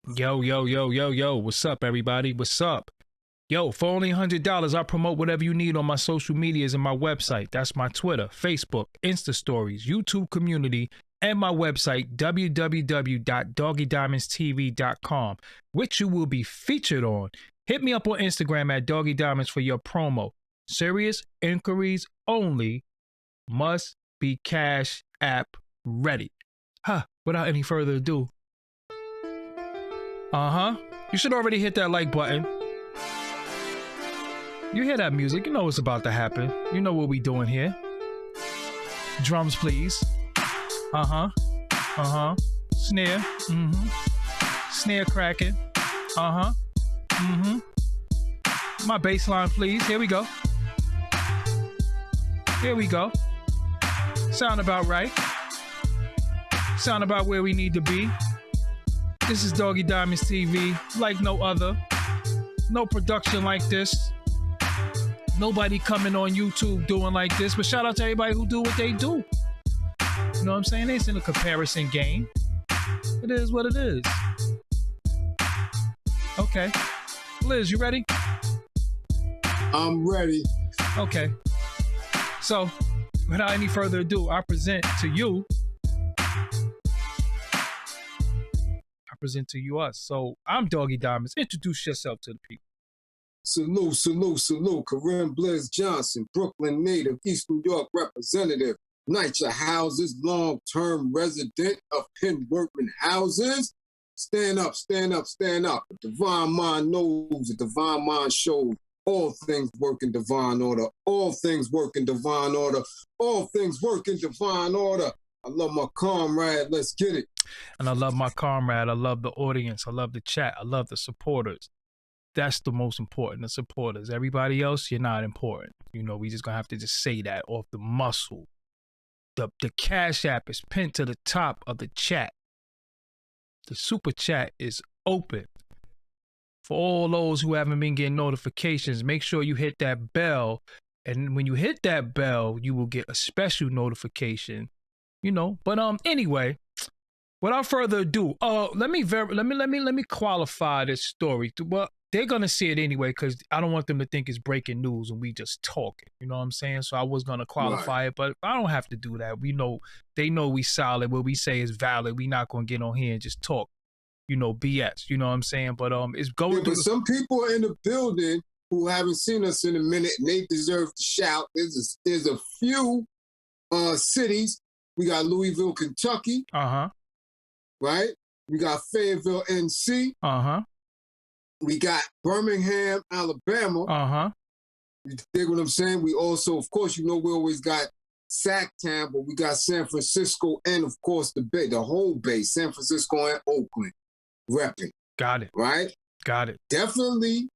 Yo, yo, yo, yo, yo. What's up, everybody? What's up? Yo, for only $100, I promote whatever you need on my social medias and my website. That's my Twitter, Facebook, Insta Stories, YouTube community, and my website, www.doggiediamondstv.com, which you will be featured on. Hit me up on Instagram at Doggie Diamonds for your promo. Serious inquiries only. Must be Cash App ready. Without any further ado. You should already hit that like button. You hear that music, you know what's about to happen. You know what we doing here. Drums, please. Snare. Snare cracking. My bass line, please. Here we go. Here we go. Sound about right. Sound about where we need to be. This is Doggie Diamonds TV, like no other. No production like this. Nobody coming on YouTube doing like this, but shout out to everybody who do what they do. You know what I'm saying? It's in a comparison game. It is what it is. Okay. Liz, you ready? I'm ready. Okay. So, without any further ado, I present to you us. So I'm Doggie Diamonds. Introduce yourself to the people. Salute, salute, salute. Corinne Bliss Johnson, Brooklyn native, East New York representative, NYCHA houses, long-term resident of Penn Workman houses. Stand up, stand up, stand up. The divine mind knows, the divine mind shows. All things work in divine order. All things work in divine order. All things work in divine order. I love my comrade. Let's get it. And I love my comrade. I love the audience. I love the chat. I love the supporters. That's the most important, the supporters. Everybody else, you're not important. You know, we just gonna have to just say that off the muscle. The Cash App is pinned to the top of the chat. The super chat is open. For all those who haven't been getting notifications, make sure you hit that bell. And when you hit that bell, you will get a special notification. You know, but anyway, without further ado, let me qualify this story. Well, they're gonna see it anyway because I don't want them to think it's breaking news and we just talking. You know what I'm saying? So I was gonna qualify it, but I don't have to do that. We know they know we solid. What we say is valid. We not gonna get on here and just talk, you know, BS. You know what I'm saying? But it's going. Yeah, but some people in the building who haven't seen us in a minute and they deserve to shout. There's a few cities. We got Louisville, Kentucky. Right? We got Fayetteville, NC. We got Birmingham, Alabama. You dig what I'm saying? We also, of course, you know, we always got Sacktown, but we got San Francisco and, of course, the Bay, the whole Bay, San Francisco and Oakland, repping. Got it. Right? Got it. Definitely,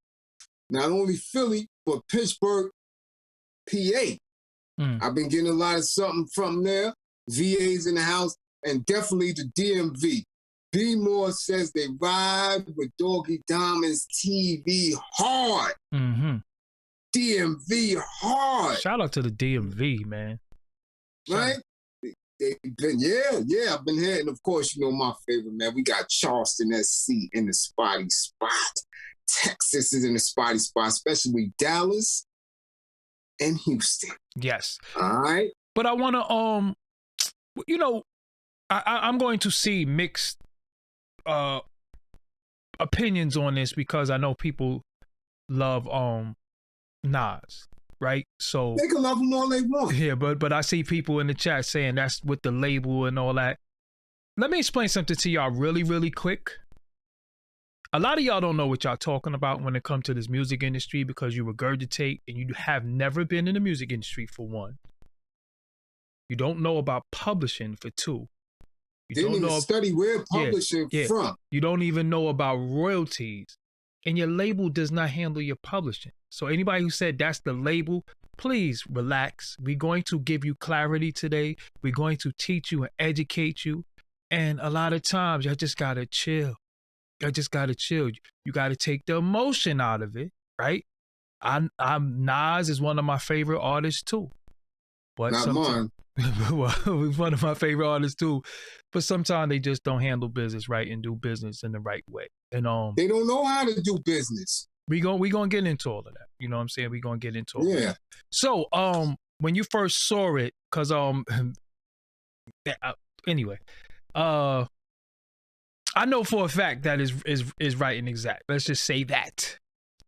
not only Philly, but Pittsburgh, PA. I've been getting a lot of something from there. VA's in the house, and definitely the DMV. B Moore says they ride with Doggie Diamonds TV hard. DMV hard. Shout out to the DMV, man. Right? They've been, yeah, I've been here. And of course, you know my favorite, man. We got Charleston, SC in the spotty spot. Texas is in the spotty spot, especially Dallas and Houston. Yes. All right. But I want to, you know, I'm going to see mixed opinions on this because I know people love Nas, right? So they can love him all they want. Yeah, but I see people in the chat saying that's with the label and all that. Let me explain something to y'all really, really quick. A lot of y'all don't know what y'all talking about when it comes to this music industry because you regurgitate and you have never been in the music industry for one. You don't know about publishing for two. You didn't don't even know study where publishing from. You don't even know about royalties. And your label does not handle your publishing. So anybody who said that's the label, please relax. We're going to give you clarity today. We're going to teach you and educate you. And a lot of times, you just got to chill. You just got to chill. You got to take the emotion out of it, right? I'm Nas is one of my favorite artists too. But not mine. Well, he's one of my favorite artists too. But sometimes they just don't handle business right and do business in the right way. And they don't know how to do business. We gonna get into all of that. You know what I'm saying? We gonna get into all of that. So when you first saw it, cause anyway, I know for a fact that is right and exact. Let's just say that.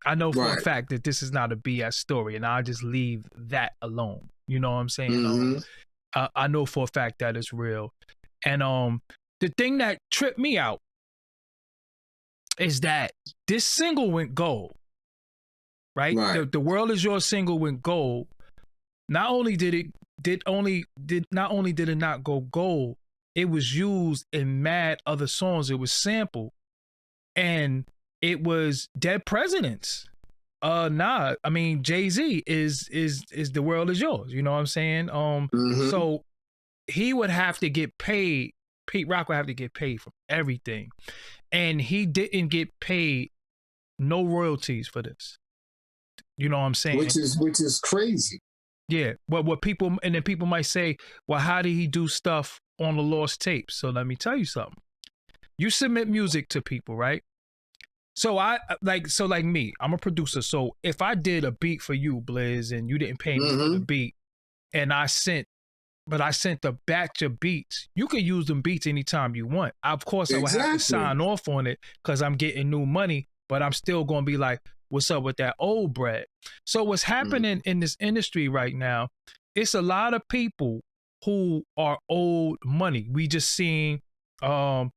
I know for a fact that this is not a BS story, and I'll just leave that alone. You know what I'm saying? Mm-hmm. I know for a fact that it's real. And the thing that tripped me out is that this single went gold. Right? The World Is Yours single went gold. Not only did it not go gold, it was used in mad other songs. It was sampled. And it was Dead Presidents. Jay-Z is The World Is Yours. You know what I'm saying? So he would have to get paid. Pete Rock would have to get paid for everything. And he didn't get paid no royalties for this. You know what I'm saying? Which is crazy. Yeah. But then people might say, well, how did he do stuff on the lost tapes? So let me tell you something. You submit music to people, right? So like me, I'm a producer. So if I did a beat for you, Blizz, and you didn't pay me for the beat, and I sent a batch of beats, you can use them beats anytime you want. Of course, I would have to sign off on it because I'm getting new money, but I'm still going to be like, what's up with that old bread? So what's happening in this industry right now, it's a lot of people who are owed money. We just seen some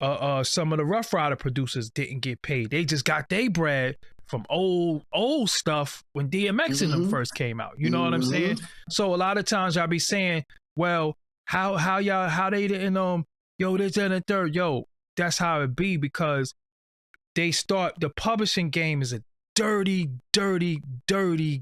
of the Rough Rider producers didn't get paid. They just got their bread from old stuff when DMX and them first came out. You know what I'm saying? So a lot of times y'all be saying, well, how they didn't this and the third. Yo, that's how it be, because the publishing game is a dirty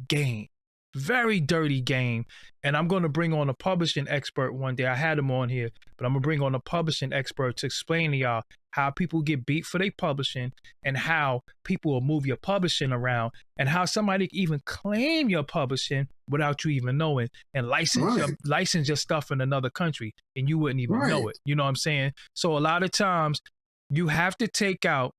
game. Very dirty game. And I'm going to bring on a publishing expert one day. I had him on here, but I'm going to bring on a publishing expert to explain to y'all how people get beat for their publishing, and how people will move your publishing around, and how somebody can even claim your publishing without you even knowing, and license your stuff in another country, and you wouldn't even know it. You know what I'm saying? So a lot of times you have to take out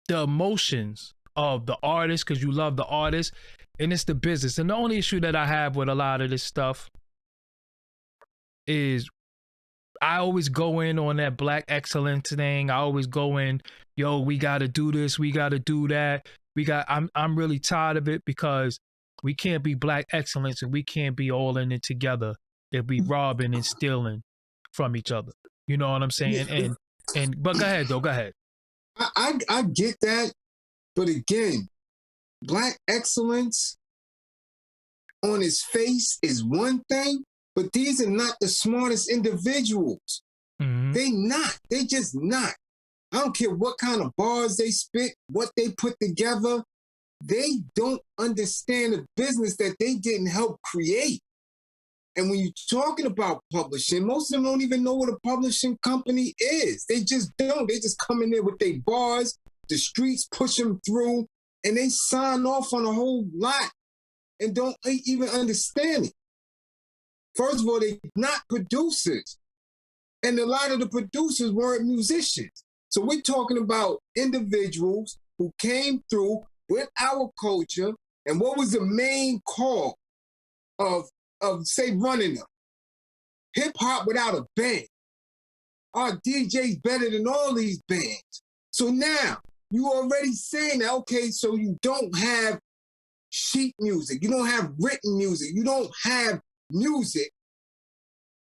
the emotions of the artist, because you love the artist, and it's the business. And the only issue that I have with a lot of this stuff is I always go in on that black excellence thing. I always go in, yo, we got to do this, we got to do that. I'm really tired of it, because we can't be black excellence and we can't be all in it together if we robbing and stealing from each other. You know what I'm saying? But go ahead though, go ahead. I get that, but again, black excellence on his face is one thing, but these are not the smartest individuals. They just not. I don't care what kind of bars they spit, what they put together. They don't understand the business that they didn't help create. And when you're talking about publishing, most of them don't even know what a publishing company is. They just don't. They just come in there with their bars, the streets push them through, and they sign off on a whole lot and don't even understand it. First of all, they're not producers. And a lot of the producers weren't musicians. So we're talking about individuals who came through with our culture, and what was the main call of say, running them? Hip-hop without a band. Our DJ's better than all these bands. So now, you already saying that, okay, so you don't have sheet music, you don't have written music, you don't have music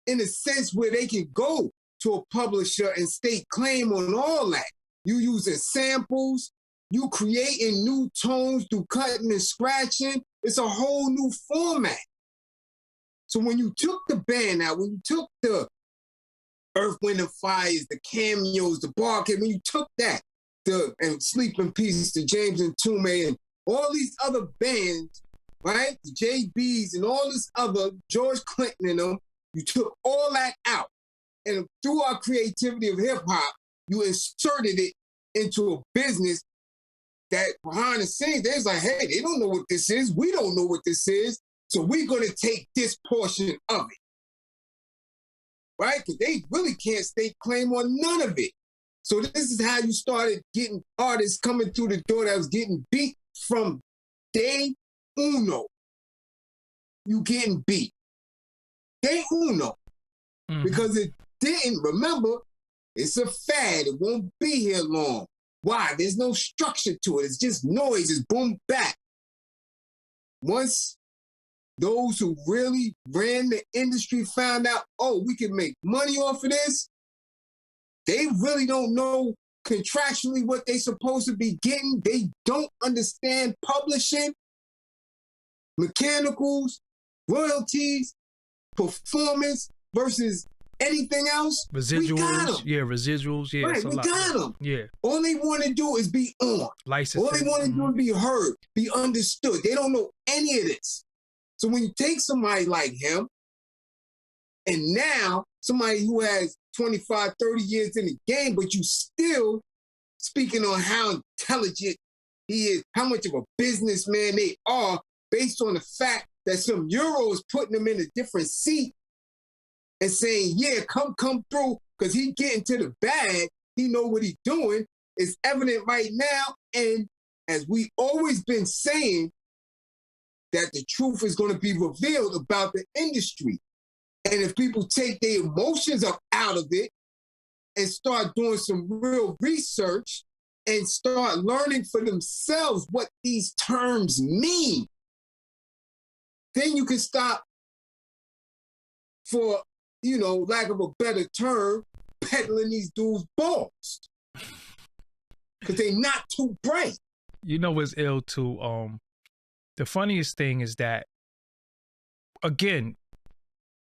in a sense where they can go to a publisher and stake claim on all that. You using samples, you creating new tones through cutting and scratching. It's a whole new format. So when you took the band out, when you took the Earth, Wind and Fires, the cameos, the Barcade, when you took that, and Sleep in Peace, the James and Tume, and all these other bands, right? The JBs and all this other, George Clinton and them, you took all that out. And through our creativity of hip hop, you inserted it into a business that behind the scenes, they're like, hey, they don't know what this is. We don't know what this is. So we're going to take this portion of it. Right? Because they really can't stake claim on none of it. So this is how you started getting artists coming through the door that was getting beat from day uno. You getting beat. Day uno. Mm-hmm. Because it didn't, remember, it's a fad. It won't be here long. Why? There's no structure to it. It's just noise. It's boom back. Once those who really ran the industry found out, oh, we can make money off of this, they really don't know contractually what they're supposed to be getting. They don't understand publishing, mechanicals, royalties, performance versus anything else. Residuals. We got them. Yeah, residuals. Yeah, right, we got them. Yeah. All they want to do is be on. Licensing. All they want to do is be heard, be understood. They don't know any of this. So when you take somebody like him, and now somebody who has 25, 30 years in the game, but you still speaking on how intelligent he is, how much of a businessman they are, based on the fact that some Euros putting them in a different seat and saying, yeah, come through, because he getting to the bag, he know what he's doing, is evident right now. And as we always been saying, that the truth is going to be revealed about the industry. And if people take their emotions up out of it and start doing some real research and start learning for themselves what these terms mean, then you can stop, for, you know, lack of a better term, peddling these dudes' balls. Because they're not too bright. You know what's ill too? The funniest thing is that, again,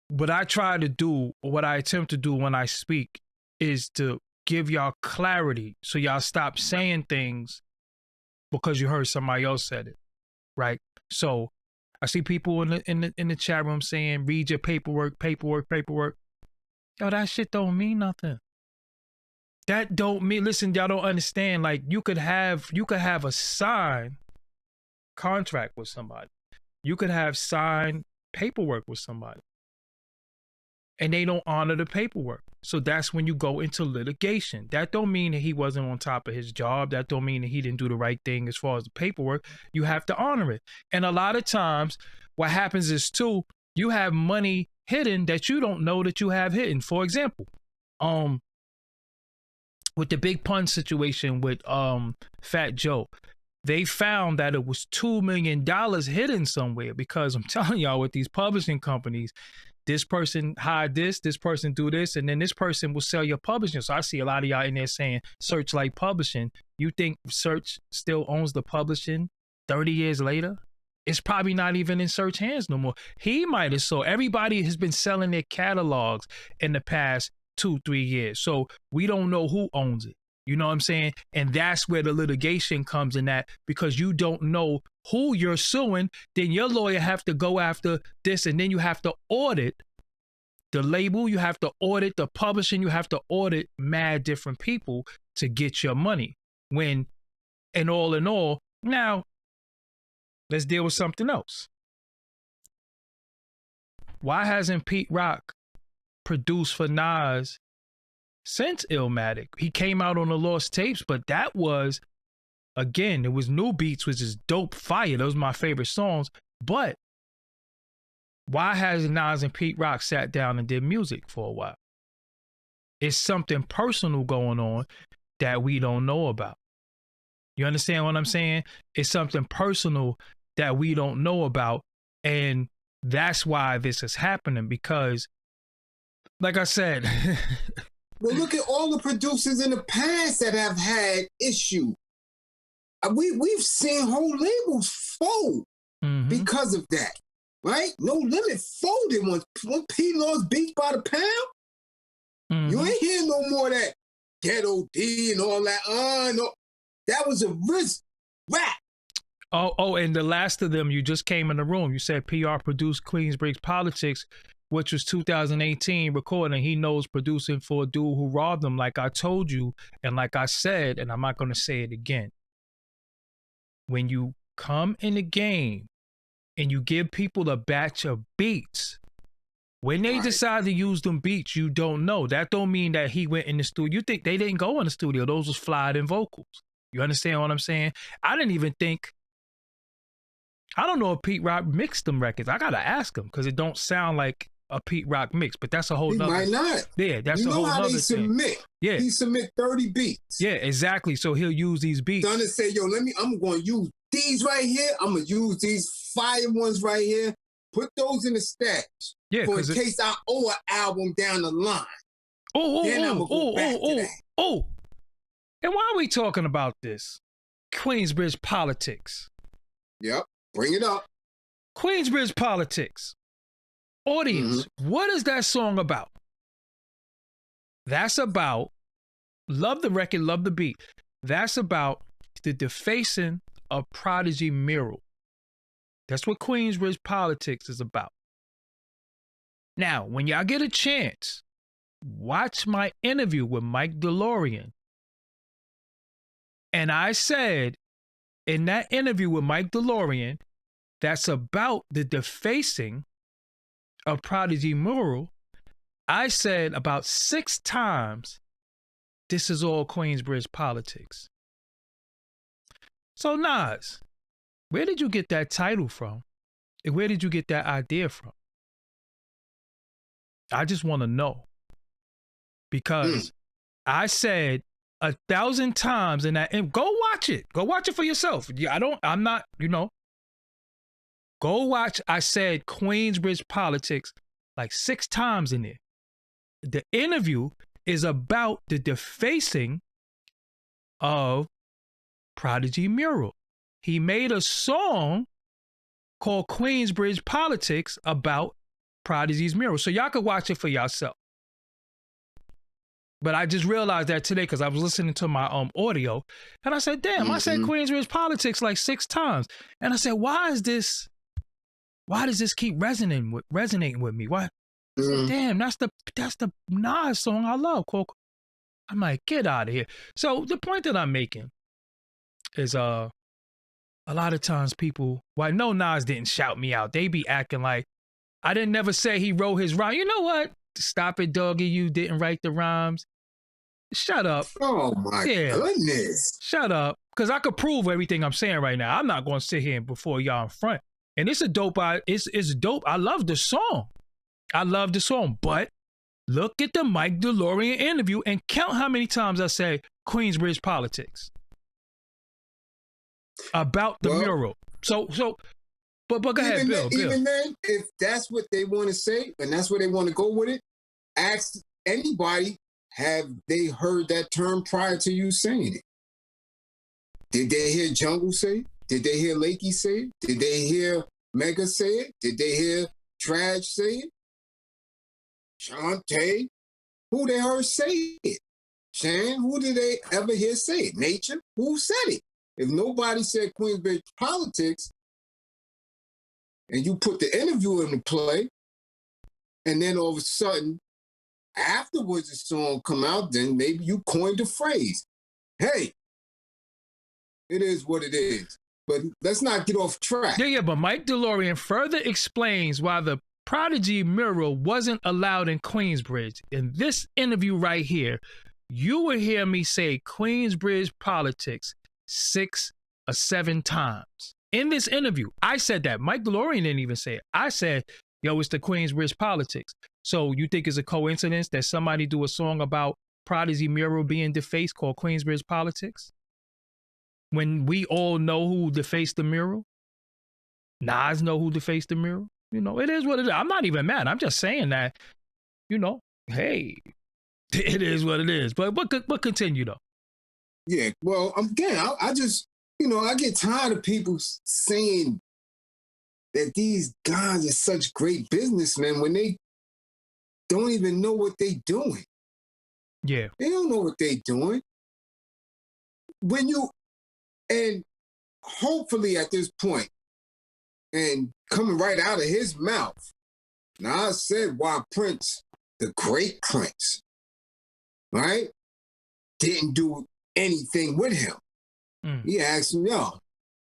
what I try to do, or what I attempt to do when I speak, is to give y'all clarity so y'all stop saying things because you heard somebody else said it, right? So I see people in the chat room saying, read your paperwork. Yo, that shit don't mean nothing. That don't mean, listen, y'all don't understand. Like, you could have a signed contract with somebody. You could have signed paperwork with somebody, and they don't honor the paperwork. So that's when you go into litigation. That don't mean that he wasn't on top of his job. That don't mean that he didn't do the right thing as far as the paperwork. You have to honor it. And a lot of times what happens is too, you have money hidden that you don't know that you have hidden. For example, with the Big Pun situation with Fat Joe, they found that it was $2 million hidden somewhere, because I'm telling y'all, with these publishing companies, this person hide this person do this, and then this person will sell your publishing. So I see a lot of y'all in there saying Searchlight Publishing. You think Search still owns the publishing 30 years later? It's probably not even in Search hands no more. He might have sold. Everybody has been selling their catalogs in the past 2-3 years. So we don't know who owns it. You know what I'm saying? And that's where the litigation comes in, that because you don't know who you're suing, then your lawyer have to go after this, and then you have to audit the label, you have to audit the publishing, you have to audit mad different people to get your money. When, and all in all, now let's deal with something else. Why hasn't Pete Rock produced for Nas since Illmatic? He came out on the Lost Tapes, but that was, again, it was New Beats, which is dope fire. Those are my favorite songs. But why hasn't Nas and Pete Rock sat down and did music for a while? It's something personal going on that we don't know about. You understand what I'm saying? It's something personal that we don't know about. And that's why this is happening, because, like I said, well, look at all the producers in the past that have had issues. We've seen whole labels fold because of that, right? No Limit folded when P lost Beats by the Pound. You ain't hear no more of that Ghetto D and all that. No, that was a risk rap. Oh, and the last of them, you just came in the room. You said PR produced Queensbridge Politics, which was 2018 recording. He knows producing for a dude who robbed him, like I told you, and like I said, and I'm not going to say it again. When you come in the game and you give people a batch of beats, when they decide to use them beats, you don't know. That don't mean that he went in the studio. You think they didn't go in the studio. Those was flyed in vocals. You understand what I'm saying? I didn't even think, I don't know if Pete Rock mixed them records. I got to ask him because it don't sound like a Pete Rock mix, but that's a whole nother. He might not. Yeah, that's a whole nother thing. Submit. Yeah. He submit 30 beats. Yeah, exactly. So he'll use these beats. Done and say, yo, I'm going to use these right here. I'm going to use these fire ones right here. Put those in the stash. Yeah, for in case I owe an album down the line. Oh. And why are we talking about this? Queensbridge politics. Yep. Bring it up. Queensbridge politics. Audience, what is that song about? That's about, love the record, love the beat. That's about the defacing of Prodigy mural. That's what Queensbridge politics is about. Now, when y'all get a chance, watch my interview with Mike DeLorean. And I said in that interview with Mike DeLorean, that's about the defacing of Prodigy mural. I said about 6 times, this is all Queensbridge politics. So Nas, where did you get that title from? And where did you get that idea from? I just want to know. Because I said 1,000 times in that, and go watch it. Go watch it for yourself. I'm not, Go watch, I said Queensbridge politics like 6 times in there. The interview is about the defacing of Prodigy mural. He made a song called Queensbridge Politics about Prodigy's mural. So y'all could watch it for yourself. But I just realized that today because I was listening to my audio and I said, damn, I said Queensbridge Politics like 6 times. And I said, why does this keep resonating with me? Why? I said, damn, that's the Nas song I love. I'm like, get out of here. So the point that I'm making is a lot of times people, well, I know Nas didn't shout me out. They be acting like I didn't never say he wrote his rhyme. You know what? Stop it, doggy. You didn't write the rhymes. Shut up. Oh my goodness. Shut up. Because I could prove everything I'm saying right now. I'm not going to sit here before y'all in front. And it's a dope. It's dope. I love the song. But look at the Mike DeLorean interview and count how many times I say Queensbridge politics about the mural. But go ahead, Bill. Even then, if that's what they want to say and that's where they want to go with it, ask anybody, have they heard that term prior to you saying it? Did they hear Jungle say it? Did they hear Lakey say it? Did they hear Mega say it? Did they hear Trash say it? Shantae? Who they heard say it? Shan? Who did they ever hear say it? Nature? Who said it? If nobody said Queensbridge politics, and you put the interview into play, and then all of a sudden, afterwards the song come out, then maybe you coined the phrase. Hey, it is what it is. But let's not get off track. Yeah, but Mike DeLorean further explains why the Prodigy mural wasn't allowed in Queensbridge. In this interview right here, you will hear me say Queensbridge politics 6 or 7 times. In this interview, I said that. Mike DeLorean didn't even say it. I said, yo, it's the Queensbridge politics. So you think it's a coincidence that somebody do a song about Prodigy mural being defaced called Queensbridge politics? When we all know who defaced the mural? Nas know who defaced the mural? It is what it is. I'm not even mad. I'm just saying that, hey, it is what it is. But continue, though. Yeah, well, again, I just, I get tired of people saying that these guys are such great businessmen when they don't even know what they're doing. Yeah. They don't know what they're doing. And hopefully at this point, and coming right out of his mouth, now I said why Prince, the great Prince, right, didn't do anything with him. He asked him, yo,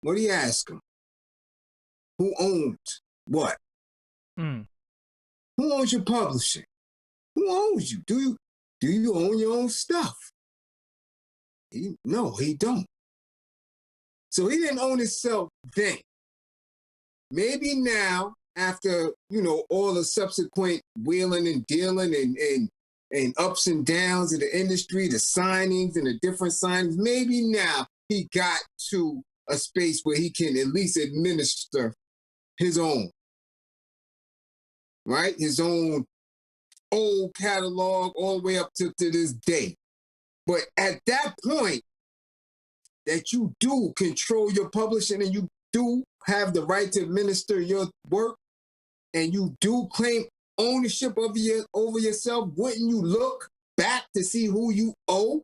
what do you ask him? who owns what? Mm. Who owns your publishing? Who owns you? Do you own your own stuff? No, he don't. So he didn't own himself then. Maybe now, after, all the subsequent wheeling and dealing and ups and downs of the industry, the signings and the different signings, maybe now he got to a space where he can at least administer his own, right? His own old catalog all the way up to this day. But at that point, that you do control your publishing and you do have the right to administer your work and you do claim ownership over yourself, wouldn't you look back to see who you owe,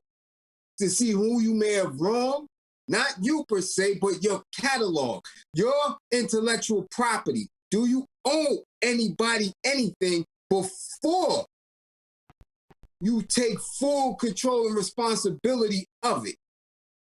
to see who you may have wronged? Not you per se, but your catalog, your intellectual property. Do you owe anybody anything before you take full control and responsibility of it?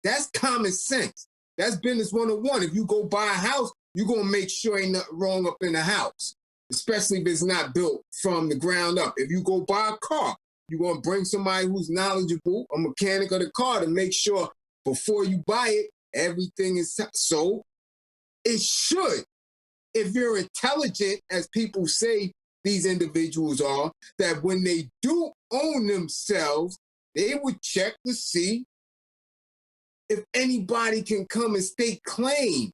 That's common sense. That's business 101. If you go buy a house, you're going to make sure ain't nothing wrong up in the house, especially if it's not built from the ground up. If you go buy a car, you're going to bring somebody who's knowledgeable, a mechanic of the car, to make sure before you buy it, everything is so. It should, if you're intelligent, as people say these individuals are, that when they do own themselves, they would check to see if anybody can come and stake claim.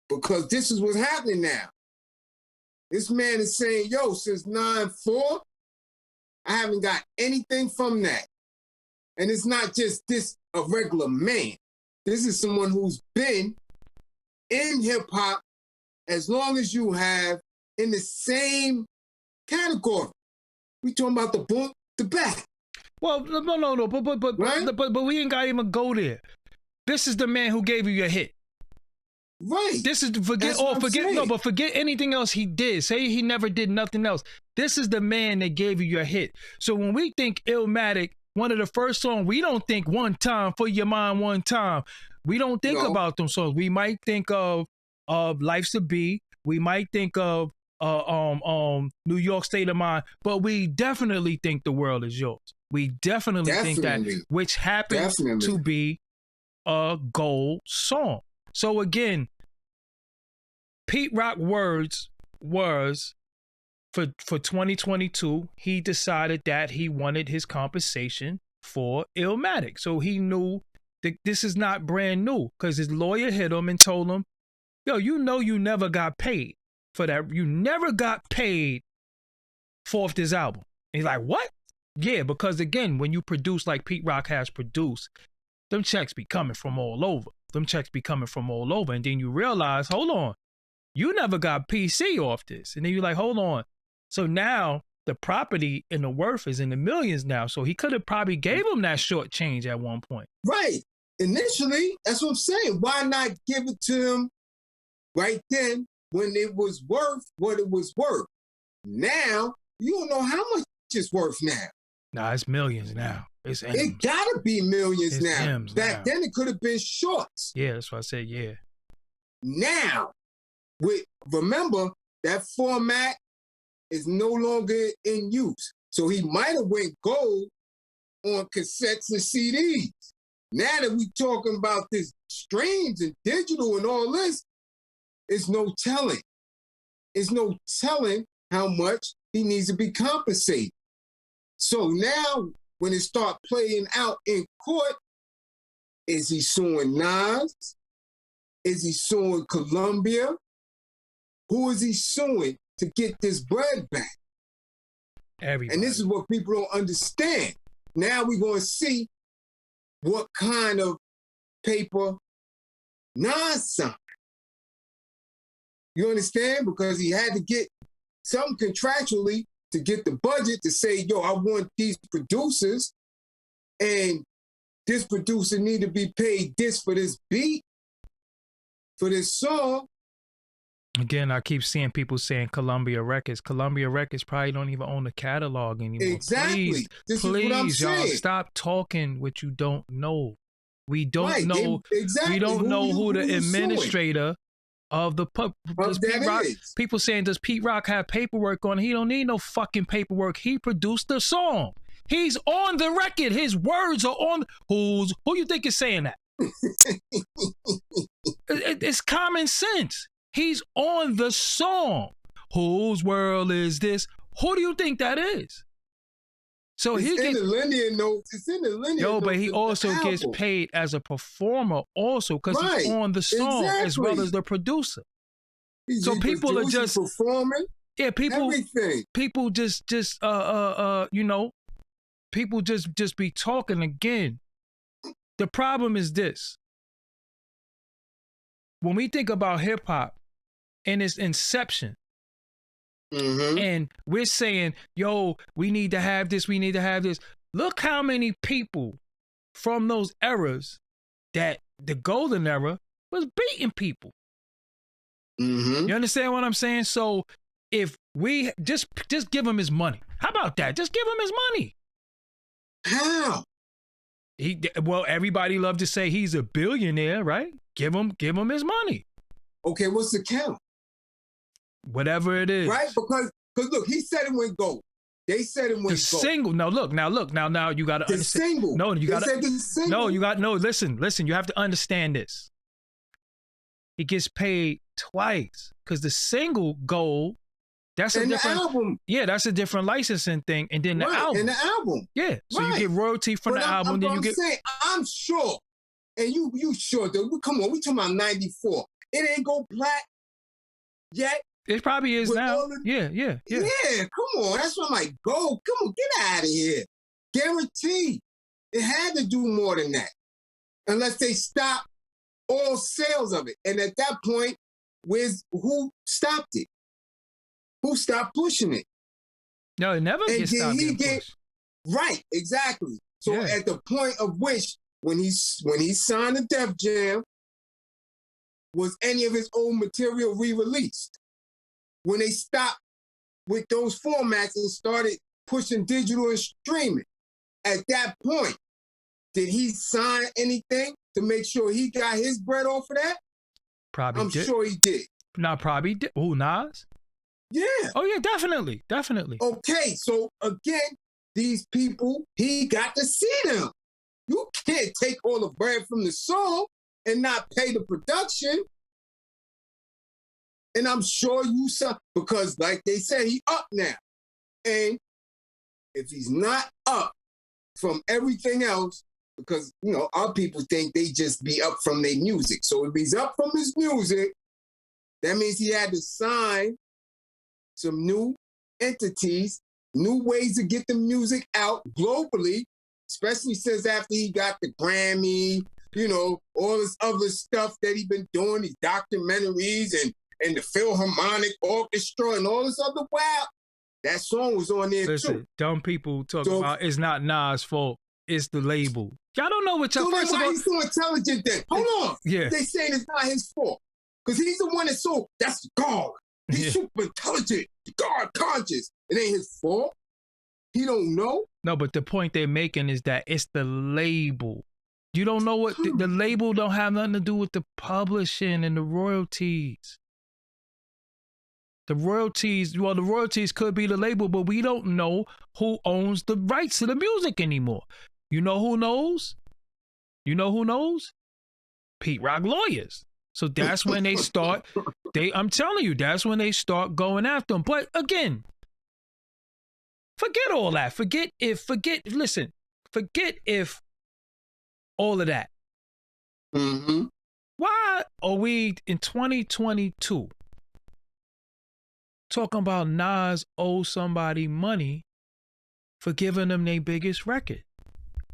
Because this is what's happening now. This man is saying, yo, since 9/4, I haven't got anything from that. And it's not just this a regular man. This is someone who's been in hip-hop as long as you have, in the same category. We talking about the boom, the back. Well, no, but we ain't got to even go there. This is the man who gave you your hit. Right. This is forget anything else he did. Say he never did nothing else. This is the man that gave you your hit. So when we think Illmatic, one of the first songs, we don't think One Time for Your Mind One Time. We don't think about them songs. We might think of Life's a B. We might think of New York State of Mind, but we definitely think The World Is Yours. We definitely think that, which happens to be a gold song. So again, Pete Rock words was for 2022, he decided that he wanted his compensation for Illmatic. So he knew that this is not brand new because his lawyer hit him and told him, yo, you never got paid for that. You never got paid for this album. And he's like, what? Yeah, because again, when you produce like Pete Rock has produced, them checks be coming from all over. And then you realize, hold on, you never got PC off this. And then you're like, hold on. So now the property and the worth is in the millions now. So he could have probably gave him that short change at one point. Right. Initially, that's what I'm saying. Why not give it to him right then when it was worth what it was worth? Now, you don't know how much it's worth now. Nah, it's millions now. It's M's. It gotta be millions it's now. M's Back now. then it could have been shorts. Yeah, that's what I said, yeah. Now, remember, that format is no longer in use. So he might have went gold on cassettes and CDs. Now that we talking about this streams and digital and all this, it's no telling. It's no telling how much he needs to be compensated. So now, when it start playing out in court, is he suing Nas? Is he suing Columbia? Who is he suing to get this bread back? Everybody. And this is what people don't understand. Now we're going to see what kind of paper Nas signed. You understand? Because he had to get something contractually to get the budget to say, yo, I want these producers, and this producer need to be paid this for this beat, for this song. Again, I keep seeing people saying Columbia Records. Columbia Records probably don't even own the catalog anymore. Exactly. Please, y'all, stop talking what you don't know. We don't know. Exactly. We don't know who the administrator of the does Pete Rock, people saying, does Pete Rock have paperwork on? He don't need no fucking paperwork. He produced the song. He's on the record. His words are on. Who you think is saying that? It's common sense. He's on the song. Whose world is this? Who do you think that is? So it's in the linear notes. It's in the linear notes. But he also gets paid as a performer also because he's on the song as well as the producer. So people are just performing. Yeah, people. Everything. People just you know, people just be talking again. The problem is this. When we think about hip hop in its inception, and we're saying, yo, we need to have this, we need to have this. Look how many people from those eras, that the golden era, was beating people. You understand what I'm saying? So if we just give him his money. How about that? Just give him his money. How? Well, everybody love to say he's a billionaire, right? Give him his money. Okay, what's the count? Whatever it is. Right? Because look, he said it went gold. They said it went gold. The single. Now look, now you gotta understand. Single. No, you gotta the single. Listen, you have to understand this. He gets paid twice. Because the single gold, that's a different album. Yeah, that's a different licensing thing. And then the album. And the album. Yeah. So you get royalty from the album, then you get. I'm sure. And you sure though. Come on, we talking about 94. It ain't go plat yet. It probably is now. Yeah. Yeah, come on. That's why I'm like, go. Come on, get out of here. Guaranteed. It had to do more than that. Unless they stop all sales of it. And at that point, who stopped it? Who stopped pushing it? No, it never gets stopped being pushed. Right, exactly. So at the point of which, when he signed the Def Jam, was any of his old material re-released? When they stopped with those formats and started pushing digital and streaming, at that point, did he sign anything to make sure he got his bread off of that? I'm sure he did. No, probably did. Oh, Nas? Yeah. Oh, yeah, definitely. Okay, so again, these people, he got to see them. You can't take all the bread from the song and not pay the production. And I'm sure you saw, because like they said, he up now. And if he's not up from everything else, because, you know, our people think they just be up from their music. So if he's up from his music, that means he had to sign some new entities, new ways to get the music out globally, especially since after he got the Grammy, you know, all this other stuff that he been doing, these documentaries and the Philharmonic Orchestra and all this other wow. That song was on there too. Dumb people talk about it's not Nas' fault, it's the label. Y'all don't know what y'all first of all. He's so intelligent then. Hold on. Yeah. They saying it's not his fault. Because he's the one that's that's God. He's super intelligent, God conscious. It ain't his fault. He don't know. No, but the point they're making is that it's the label. You don't know what the label don't have nothing to do with the publishing and the royalties. The royalties could be the label, but we don't know who owns the rights to the music anymore. You know who knows? Pete Rock lawyers. So that's when they start, I'm telling you, that's when they start going after them. But again, forget all that. Forget if all of that. Why are we in 2022 talking about Nas owe somebody money for giving them their biggest record?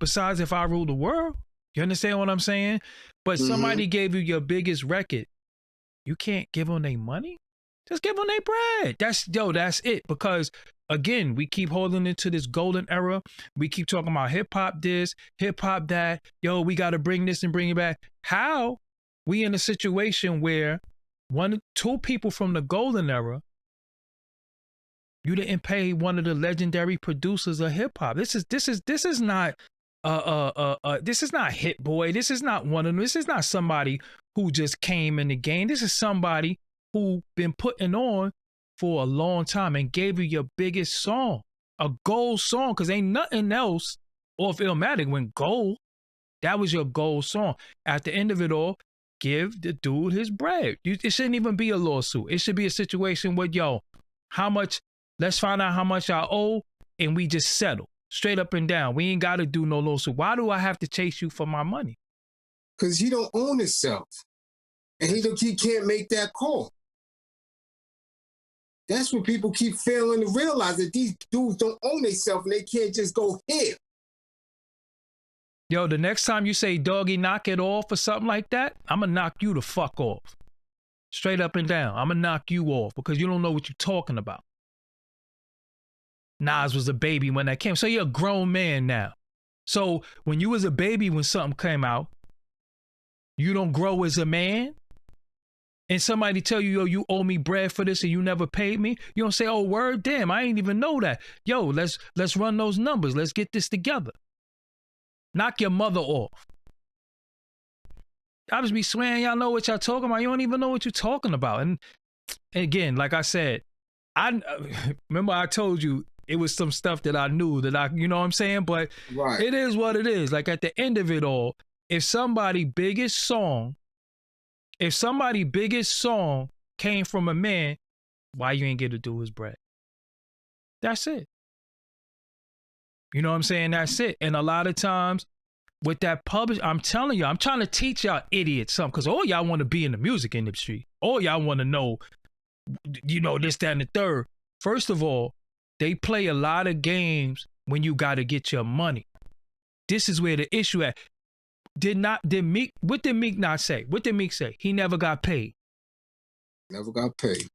Besides If I Rule the World, you understand what I'm saying? But somebody gave you your biggest record. You can't give them their money? Just give them their bread. That's it. Because again, we keep holding into this golden era. We keep talking about hip hop this, hip hop that. Yo, we got to bring this and bring it back. How we in a situation where two people from the golden era, you didn't pay one of the legendary producers of hip hop. This is not Hit Boy. This is not one of them. This is not somebody who just came in the game. This is somebody who been putting on for a long time and gave you your biggest song, a gold song, because ain't nothing else off Illmatic went gold. That was your gold song. At the end of it all, give the dude his bread. It shouldn't even be a lawsuit. It should be a situation where, yo, how much, let's find out how much I owe, and we just settle. Straight up and down. We ain't got to do no lawsuit. Why do I have to chase you for my money? Because he don't own himself. And he can't make that call. That's when people keep failing to realize that these dudes don't own themselves and they can't just go here. Yo, the next time you say, doggy, knock it off or something like that, I'm going to knock you the fuck off. Straight up and down. I'm going to knock you off because you don't know what you're talking about. Nas was a baby when that came. So you're a grown man now. So when you was a baby when something came out, you don't grow as a man? And somebody tell you, yo, you owe me bread for this and you never paid me? You don't say, oh, word, damn, I ain't even know that. Yo, let's run those numbers. Let's get this together. Knock your mother off. I just be swearing y'all know what y'all talking about. You don't even know what you're talking about. And again, like I said, I remember I told you it was some stuff that I knew that you know what I'm saying? But right. It is what it is. Like at the end of it all, if somebody's biggest song came from a man, why you ain't get to do his bread? That's it. You know what I'm saying? That's it. And a lot of times with that publish, I'm telling you, I'm trying to teach y'all idiots something because all y'all want to be in the music industry. All y'all want to know, you know, this, that, and the third. First of all, they play a lot of games when you got to get your money. This is where the issue at. What did Meek not say? What did Meek say? He never got paid. Never got paid.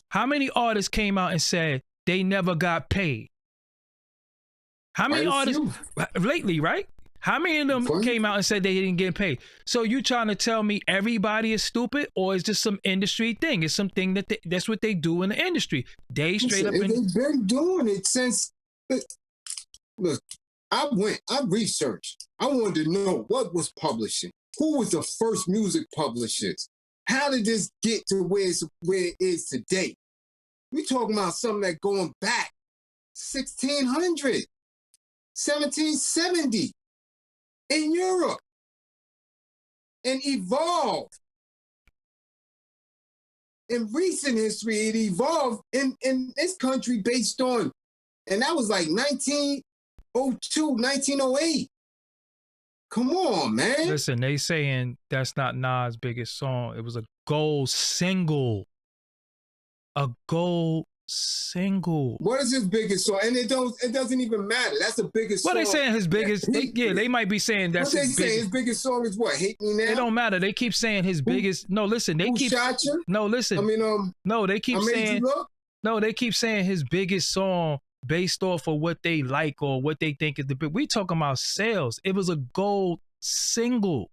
How many artists came out and said they never got paid? How many artists lately, right? How many of them came out and said they didn't get paid? So you trying to tell me everybody is stupid, or is just some industry thing? It's something that's what they do in the industry. They straight up. They've been doing it since. Look, I researched. I wanted to know what was publishing. Who was the first music publishers? How did this get to where it is today? We talking about something that going back 1600, 1770 in Europe and evolved. In recent history, it evolved in this country based on, and that was like 1902, 1908. Come on, man. Listen, they saying that's not Nas' biggest song. It was a gold single. A gold single. What is his biggest song? And it doesn't even matter. That's the biggest song. What they saying his biggest? They might be saying that's his biggest. His biggest song is what? Hate Me Now? It don't matter. They keep saying his biggest. No, listen. They keep. Shot you? No, listen. I mean, no, they keep saying. No, they keep saying his biggest song based off of what they like or what they think is the big. We talking about sales. It was a gold single.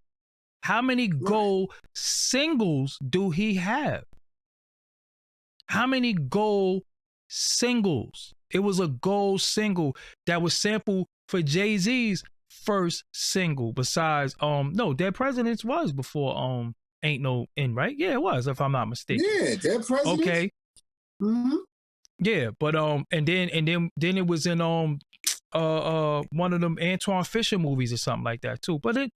How many gold singles do he have? How many gold singles? It was a gold single that was sampled for Jay-Z's first single. Besides, no, Dead Presidents was before Ain't No End, right? Yeah, it was, if I'm not mistaken. Yeah, Dead Presidents. Okay. Mm-hmm. Yeah, but and then it was in one of them Antoine Fisher movies or something like that too. But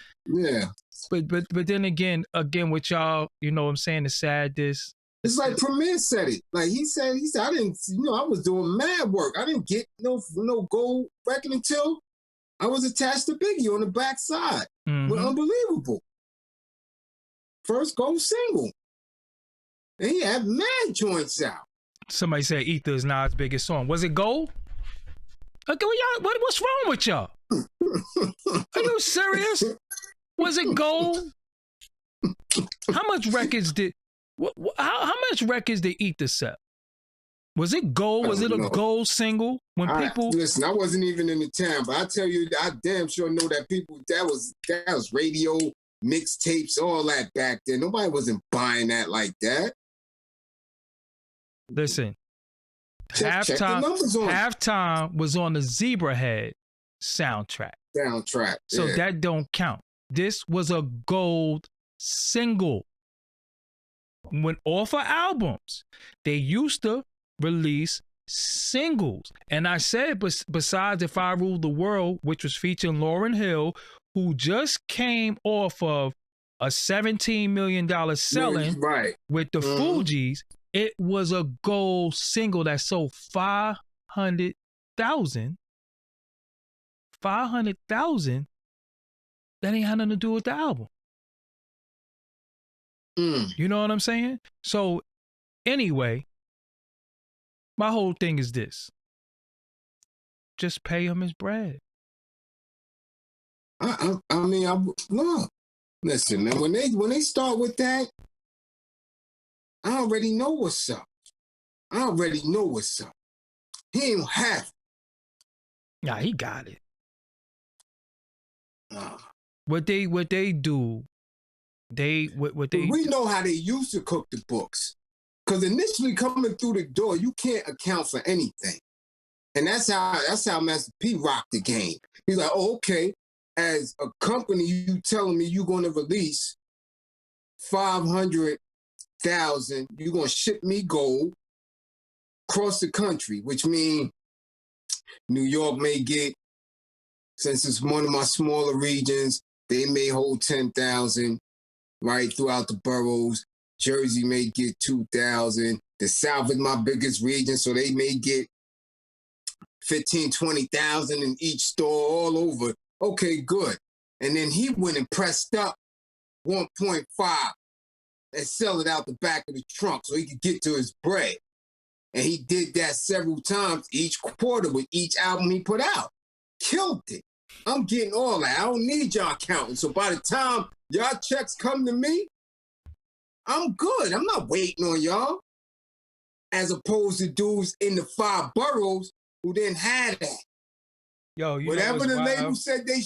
but then again with y'all, you know what I'm saying, the sadness. It's like Premier said it. Like he said I didn't, I was doing mad work. I didn't get no gold record until I was attached to Biggie on the backside. Mm-hmm. Well, unbelievable. First gold single. And he had mad joints out. Somebody said Ether is Nas' biggest song. Was it gold? Okay, what's wrong with y'all? Are you serious? Was it gold? How much records did how much records did Ether sell? Was it gold? Was it a gold single? When people listen, I wasn't even in the town, but I tell you, I damn sure know that people that was radio, mixtapes, all that back then. Nobody wasn't buying that like that. Listen, halftime was on the Zebrahead soundtrack. So that don't count. This was a gold single. When off of albums, they used to release singles. And I said, besides If I Ruled the World, which was featuring Lauryn Hill, who just came off of a $17 million selling with the Fugees, it was a gold single that sold 500,000. 500,000 that ain't had nothing to do with the album. You know what I'm saying? So anyway, my whole thing is this. Just pay him his bread. Look, listen, man, when they start with that, I already know what's up. He ain't have it. Nah, he got it. What they do, what they we know how they used to cook the books. Because initially coming through the door, you can't account for anything. And that's how Master P rocked the game. He's like, oh, okay, as a company, you telling me you're going to release 500,000, you're going to ship me gold across the country, which means New York may get, since it's one of my smaller regions, they may hold 10,000, right, throughout the boroughs. Jersey may get 2,000. The South is my biggest region, so they may get 15, 20,000 in each store all over. Okay, good. And then he went and pressed up 1.5 and sell it out the back of the trunk so he could get to his bread. And he did that several times each quarter with each album he put out. Killed it. I'm getting all that. I don't need y'all counting. So by the time y'all checks come to me, I'm good. I'm not waiting on y'all. As opposed to dudes in the 5 boroughs who didn't have that. Yo, whatever the label said they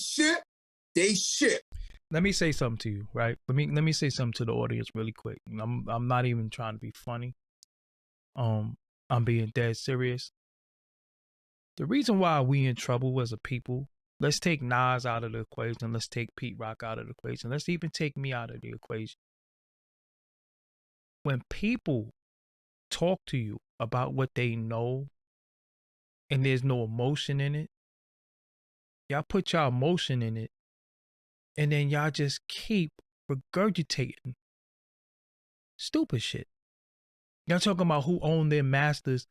ship. Let me say something to you, right? Let me say something to the audience really quick. I'm not even trying to be funny. I'm being dead serious. The reason why we in trouble as a people, let's take Nas out of the equation. Let's take Pete Rock out of the equation. Let's even take me out of the equation. When people talk to you about what they know and there's no emotion in it, y'all put y'all emotion in it and then y'all just keep regurgitating stupid shit. Y'all talking about who own their masters.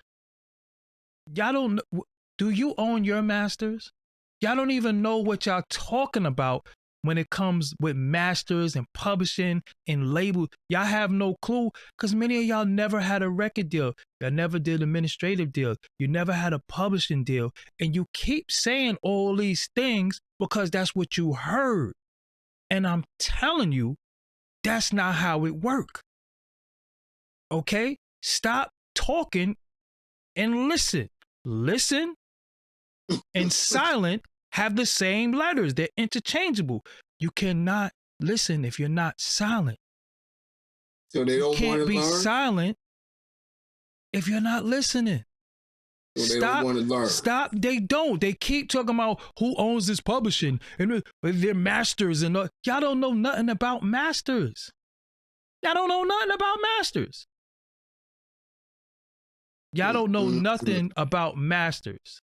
Y'all don't know. Do you own your masters? Y'all don't even know what y'all talking about when it comes with masters and publishing and label. Y'all have no clue because many of y'all never had a record deal. Y'all never did administrative deals. You never had a publishing deal. And you keep saying all these things because that's what you heard. And I'm telling you, that's not how it works. Okay? Stop talking and listen. Listen and silent have the same letters. They're interchangeable. You cannot listen if you're not silent. So they don't want to learn? You can't be silent if you're not listening. So they don't want to learn. Stop. They don't. They keep talking about who owns this publishing and their masters and all. Y'all don't know nothing about masters. Y'all don't know nothing about masters. Y'all don't know nothing about masters.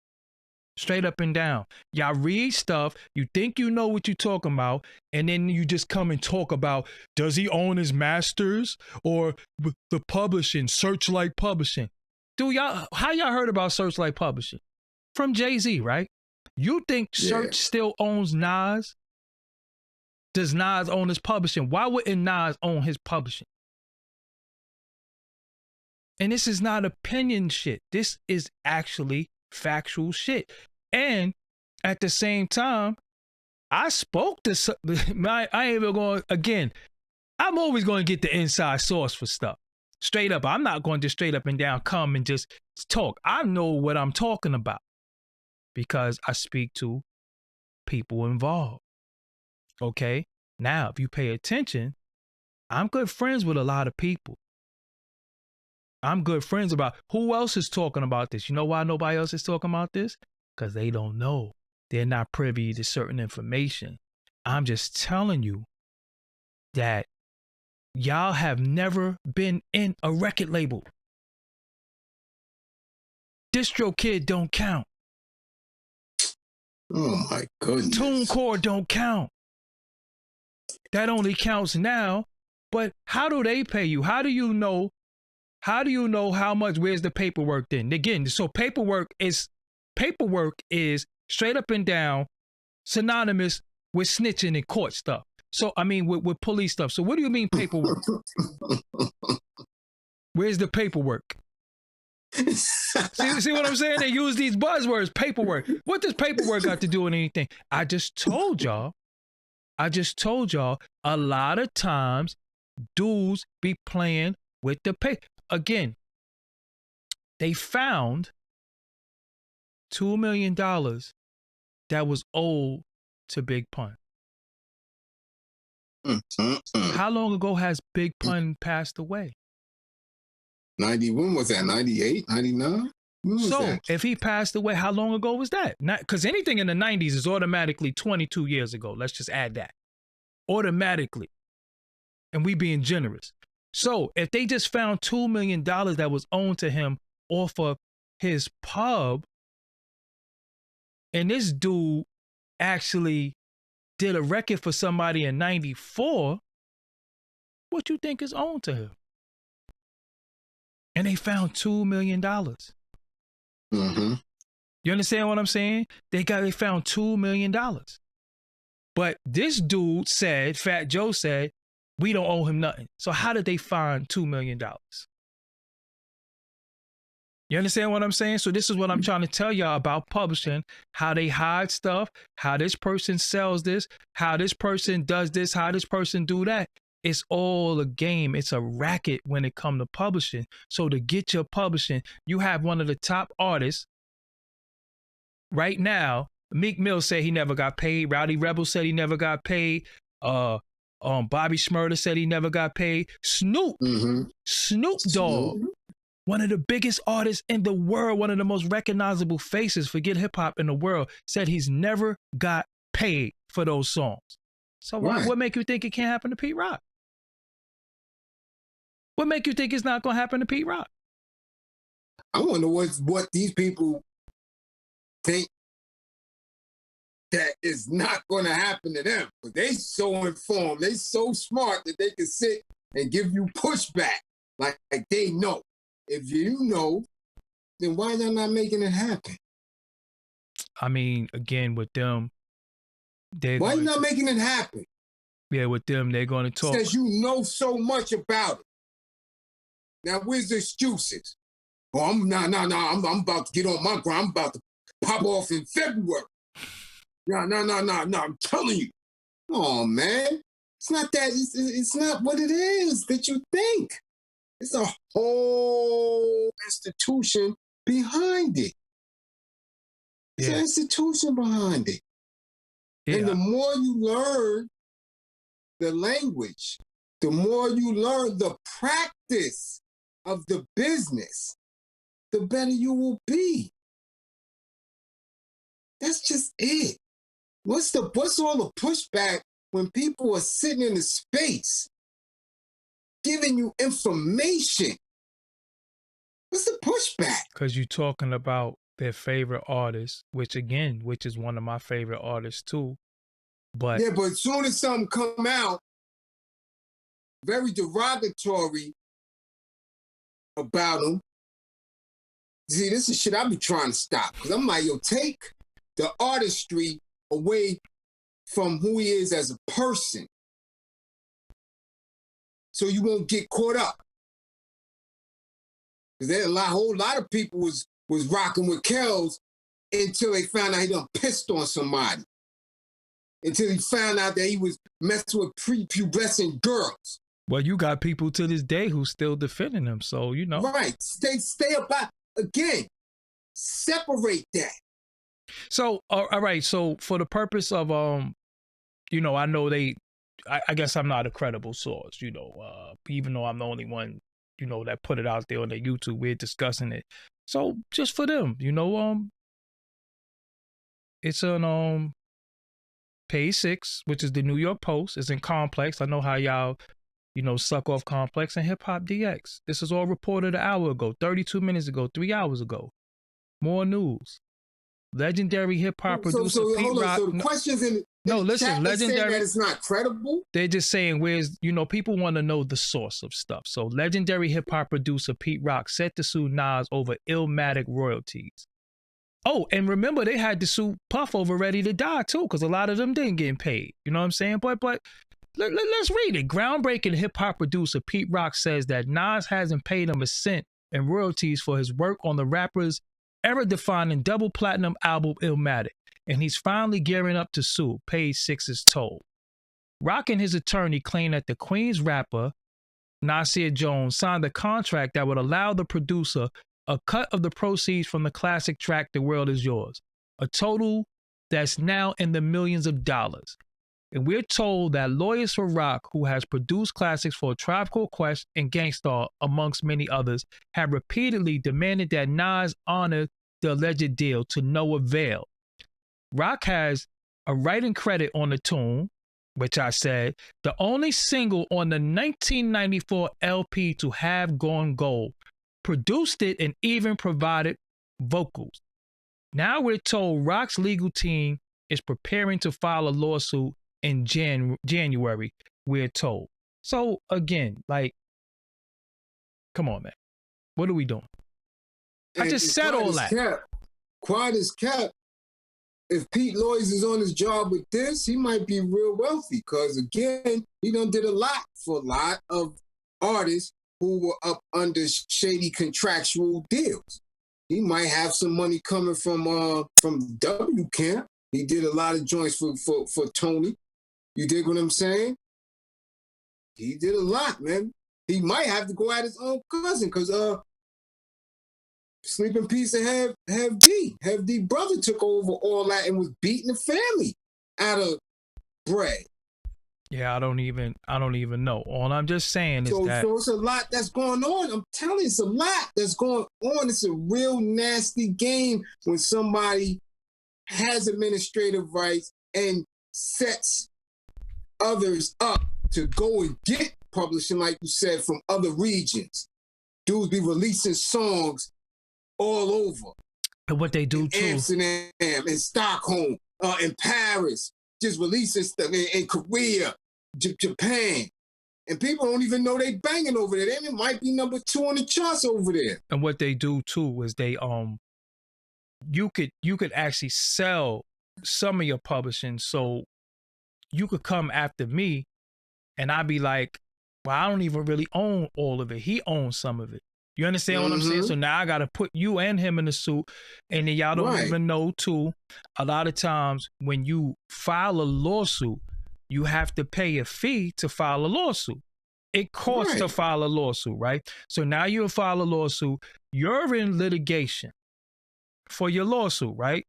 Straight up and down. Y'all read stuff, you think you know what you're talking about, and then you just come and talk about, does he own his masters or the publishing, Searchlight Publishing? Dude, how y'all heard about Searchlight Publishing? From Jay-Z, right? You think Search still owns Nas? Does Nas own his publishing? Why wouldn't Nas own his publishing? And this is not opinion shit. This is actually factual shit. And at the same time, I spoke to I ain't even going, again, I'm always going to get the inside source for stuff. Straight up. I'm not going to just straight up and down come and just talk. I know what I'm talking about because I speak to people involved. Okay? Now, if you pay attention, I'm good friends with a lot of people. I'm good friends about who else is talking about this. You know why nobody else is talking about this? Because they don't know. They're not privy to certain information. I'm just telling you that y'all have never been in a record label. DistroKid don't count. Oh my goodness. TuneCore don't count. That only counts now. But how do they pay you? How do you know? How do you know how much? Where's the paperwork then? Again, so paperwork is straight up and down synonymous with snitching and court stuff. So I mean with police stuff. So what do you mean paperwork? Where's the paperwork? see what I'm saying? They use these buzzwords, paperwork. What does paperwork got to do with anything? I just told y'all, a lot of times dudes be playing with the paper. Again, they found $2 million that was owed to Big Pun. How long ago has Big Pun passed away? 91, was that 98, 99? So if he passed away, how long ago was that? Because anything in the 90s is automatically 22 years ago. Let's just add that. Automatically. And we being generous. So if they just found $2 million that was owed to him off of his pub, and this dude actually did a record for somebody in 94, what you think is owed to him? And they found $2 million. Mm-hmm. You understand what I'm saying? They found $2 million. But this dude said, Fat Joe said, we don't owe him nothing. So how did they find $2 million? You understand what I'm saying? So this is what I'm trying to tell y'all about publishing, how they hide stuff, how this person sells this, how this person does this, how this person do that. It's all a game. It's a racket when it comes to publishing. So to get your publishing, you have one of the top artists right now. Meek Mill said he never got paid. Rowdy Rebel said he never got paid. Bobby Shmurda said he never got paid. Snoop Dogg, one of the biggest artists in the world, one of the most recognizable faces, forget hip hop in the world, said he's never got paid for those songs. So what make you think it can't happen to Pete Rock? What make you think it's not going to happen to Pete Rock? I wonder what these people think that is not going to happen to them. But they so informed, they so smart that they can sit and give you pushback like they know. If you know, then why y'all not making it happen? I mean, again, with them, why you not making it happen? Yeah, with them, they're going to talk. Says you know so much about it. Now, where's the excuses? Oh, I'm about to get on my grind. I'm about to pop off in February. No, I'm telling you. Oh, man. It's not that. It's not what it is that you think. It's a whole institution behind it. It's an institution behind it. Yeah. And the more you learn the language, the more you learn the practice of the business, the better you will be. That's just it. What's all the pushback when people are sitting in the space giving you information? What's the pushback? Because you're talking about their favorite artist, which is one of my favorite artists too. But as soon as something come out very derogatory about him, see, this is shit I be trying to stop. Because I'm like, take the artistry away from who he is as a person, so you won't get caught up. Because there's a whole lot of people was rocking with Kells until they found out he done pissed on somebody. Until he found out that he was messing with prepubescent girls. Well, you got people to this day who still defending him, so you know. Right. Stay about again. Separate that. So, all right. So, for the purpose of I know I guess I'm not a credible source, even though I'm the only one, that put it out there on their YouTube. We're discussing it. So, just for them, it's on page 6, which is the New York Post. It's in Complex. I know how y'all Suck Off Complex and Hip Hop DX. This is all reported an hour ago, 32 minutes ago, 3 hours ago. More news. Legendary hip hop producer Pete Rock. So the questions in the chat, legendary. That it's not credible. They're just saying people want to know the source of stuff. So legendary hip hop producer Pete Rock set to sue Nas over Illmatic royalties. Oh, and remember they had to sue Puff over Ready to Die too, because a lot of them didn't get paid. You know what I'm saying? But let's read it. Groundbreaking hip hop producer Pete Rock says that Nas hasn't paid him a cent in royalties for his work on the rapper's era-defining double platinum album Illmatic, and he's finally gearing up to sue, Page 6 is told. Rock and his attorney claim that the Queens rapper, Nasir Jones, signed a contract that would allow the producer a cut of the proceeds from the classic track The World Is Yours, a total that's now in the millions of dollars. And we're told that lawyers for Rock, who has produced classics for Tribe Called Quest and Gang Starr, amongst many others, have repeatedly demanded that Nas honor the alleged deal to no avail. Rock has a writing credit on the tune, which I said, the only single on the 1994 LP to have gone gold, produced it and even provided vocals. Now we're told Rock's legal team is preparing to file a lawsuit in January, we're told. So again, come on, man. What are we doing? I just said all that. Quiet as kept. If Pete Lloyd is on his job with this, he might be real wealthy because, again, he done did a lot for a lot of artists who were up under shady contractual deals. He might have some money coming from W Camp. He did a lot of joints for Tony. You dig what I'm saying? He did a lot, man. He might have to go at his own cousin because sleep in peace and have D. Have D brother took over all that and was beating the family out of bread. Yeah, I don't even know. All I'm just saying is that so it's a lot that's going on. I'm telling you, it's a lot that's going on. It's a real nasty game when somebody has administrative rights and sets others up to go and get publishing, like you said, from other regions. Dudes be releasing songs all over. And what they do too. Amsterdam, in Stockholm, in Paris, just releasing stuff in Korea, Japan. And people don't even know they banging over there. They might be number 2 on the charts over there. And what they do too is they you could actually sell some of your publishing, so you could come after me and I'd be like, well, I don't even really own all of it. He owns some of it. You understand what I'm saying? So now I got to put you and him in the suit, and then y'all don't even know too. A lot of times when you file a lawsuit, you have to pay a fee to file a lawsuit. It costs to file a lawsuit, right? So now you file a lawsuit, you're in litigation for your lawsuit, right?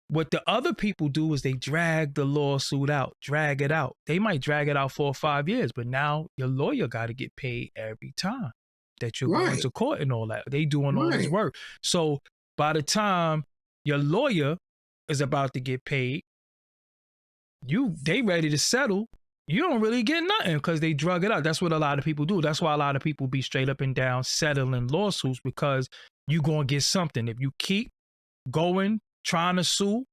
What the other people do is they drag the lawsuit out, drag it out. They might drag it out 4 or 5 years, but now your lawyer got to get paid every time that you're going to court and all that. They doing all this work. So by the time your lawyer is about to get paid, they ready to settle. You don't really get nothing because they drug it out. That's what a lot of people do. That's why a lot of people be straight up and down settling lawsuits, because you going to get something. If you keep going, trying to sue,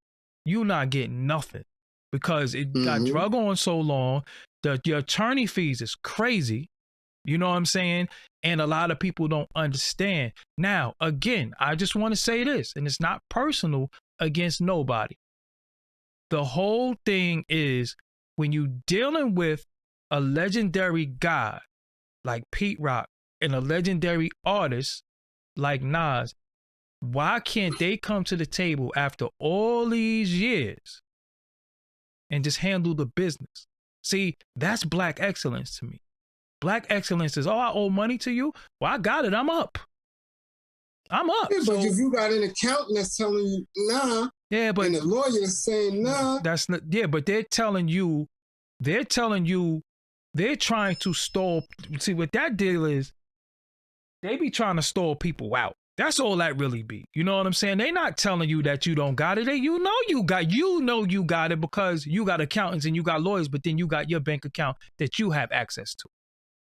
you're not getting nothing because it got drug on so long. Your attorney fees is crazy. You know what I'm saying? And a lot of people don't understand. Now, again, I just want to say this, and it's not personal against nobody. The whole thing is when you dealing with a legendary guy like Pete Rock and a legendary artist like Nas, why can't they come to the table after all these years and just handle the business? See, that's black excellence to me. Black excellence is, I owe money to you. Well, I got it. I'm up. I'm up. Yeah, but if you got an accountant that's telling you, nah. Yeah, but and the lawyer is saying, nah. That's not, yeah, but they're telling you, they're trying to stall. See, what that deal is, they be trying to stall people out. That's all that really be. You know what I'm saying? They not telling you that you don't got it. You know you got it because you got accountants and you got lawyers, but then you got your bank account that you have access to.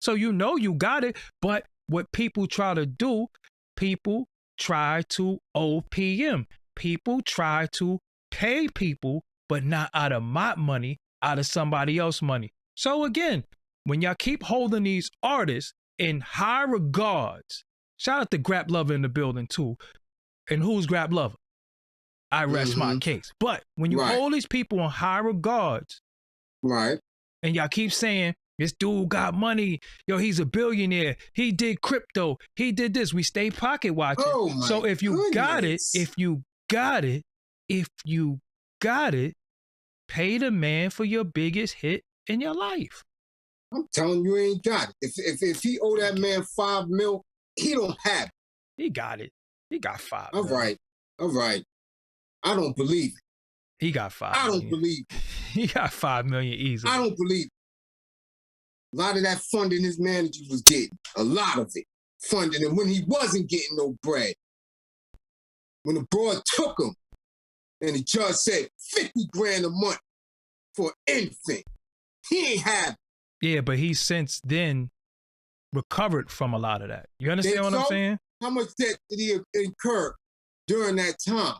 So you know you got it. But what people try to do, people try to OPM. People try to pay people, but not out of my money, out of somebody else's money. So again, when y'all keep holding these artists in high regards, shout out to Grap Lover in the building too. And who's Grap Lover? I rest my case. But when you hold these people in high regards, and y'all keep saying, this dude got money, yo, he's a billionaire, he did crypto, he did this, we stay pocket watching. So if you got it, pay the man for your biggest hit in your life. I'm telling you, ain't got it. If he owe that man $5 million, he don't have it. He got it. He got $5 million. All right. I don't believe it. He got $5 million. I don't believe it. He got $5 million easily. I don't believe it. A lot of that funding his manager was getting. A lot of it. Funding him when he wasn't getting no bread. When the broad took him and the judge said 50 grand a month for anything, he ain't have it. Yeah, but he's since then recovered from a lot of that. You understand what I'm saying? How much debt did he incur during that time?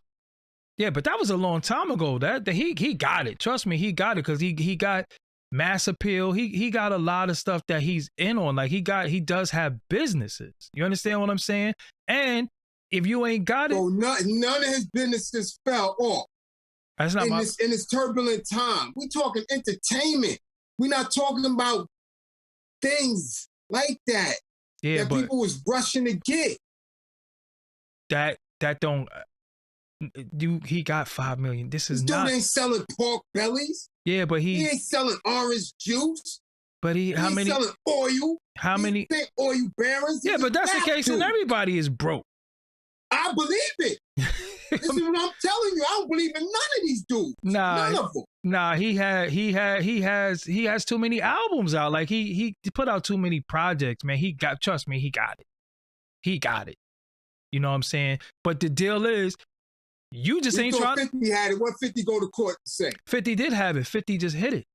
Yeah, but that was a long time ago. That he got it. Trust me, he got it because he got mass appeal. He got a lot of stuff that he's in on. Like he does have businesses. You understand what I'm saying? And if you ain't got it, so none of his businesses fell off. That's not in this turbulent time. We talking entertainment. We're not talking about things like that. Yeah, that people was rushing to get. That don't. He got $5 million. This is not. Dude ain't selling pork bellies. Yeah, but he ain't selling orange juice. But he ain't selling oil. How many oil barons? Yeah, but that's the case, and everybody is broke. I believe it. This is what I'm telling you. I don't believe in none of these dudes. None of them. Nah, he has too many albums out. Like he put out too many projects, man. Trust me, he got it. He got it. You know what I'm saying? But the deal is, you just ain't trying. 50 had it. What 50 go to court to say? 50 did have it. 50 just hit it.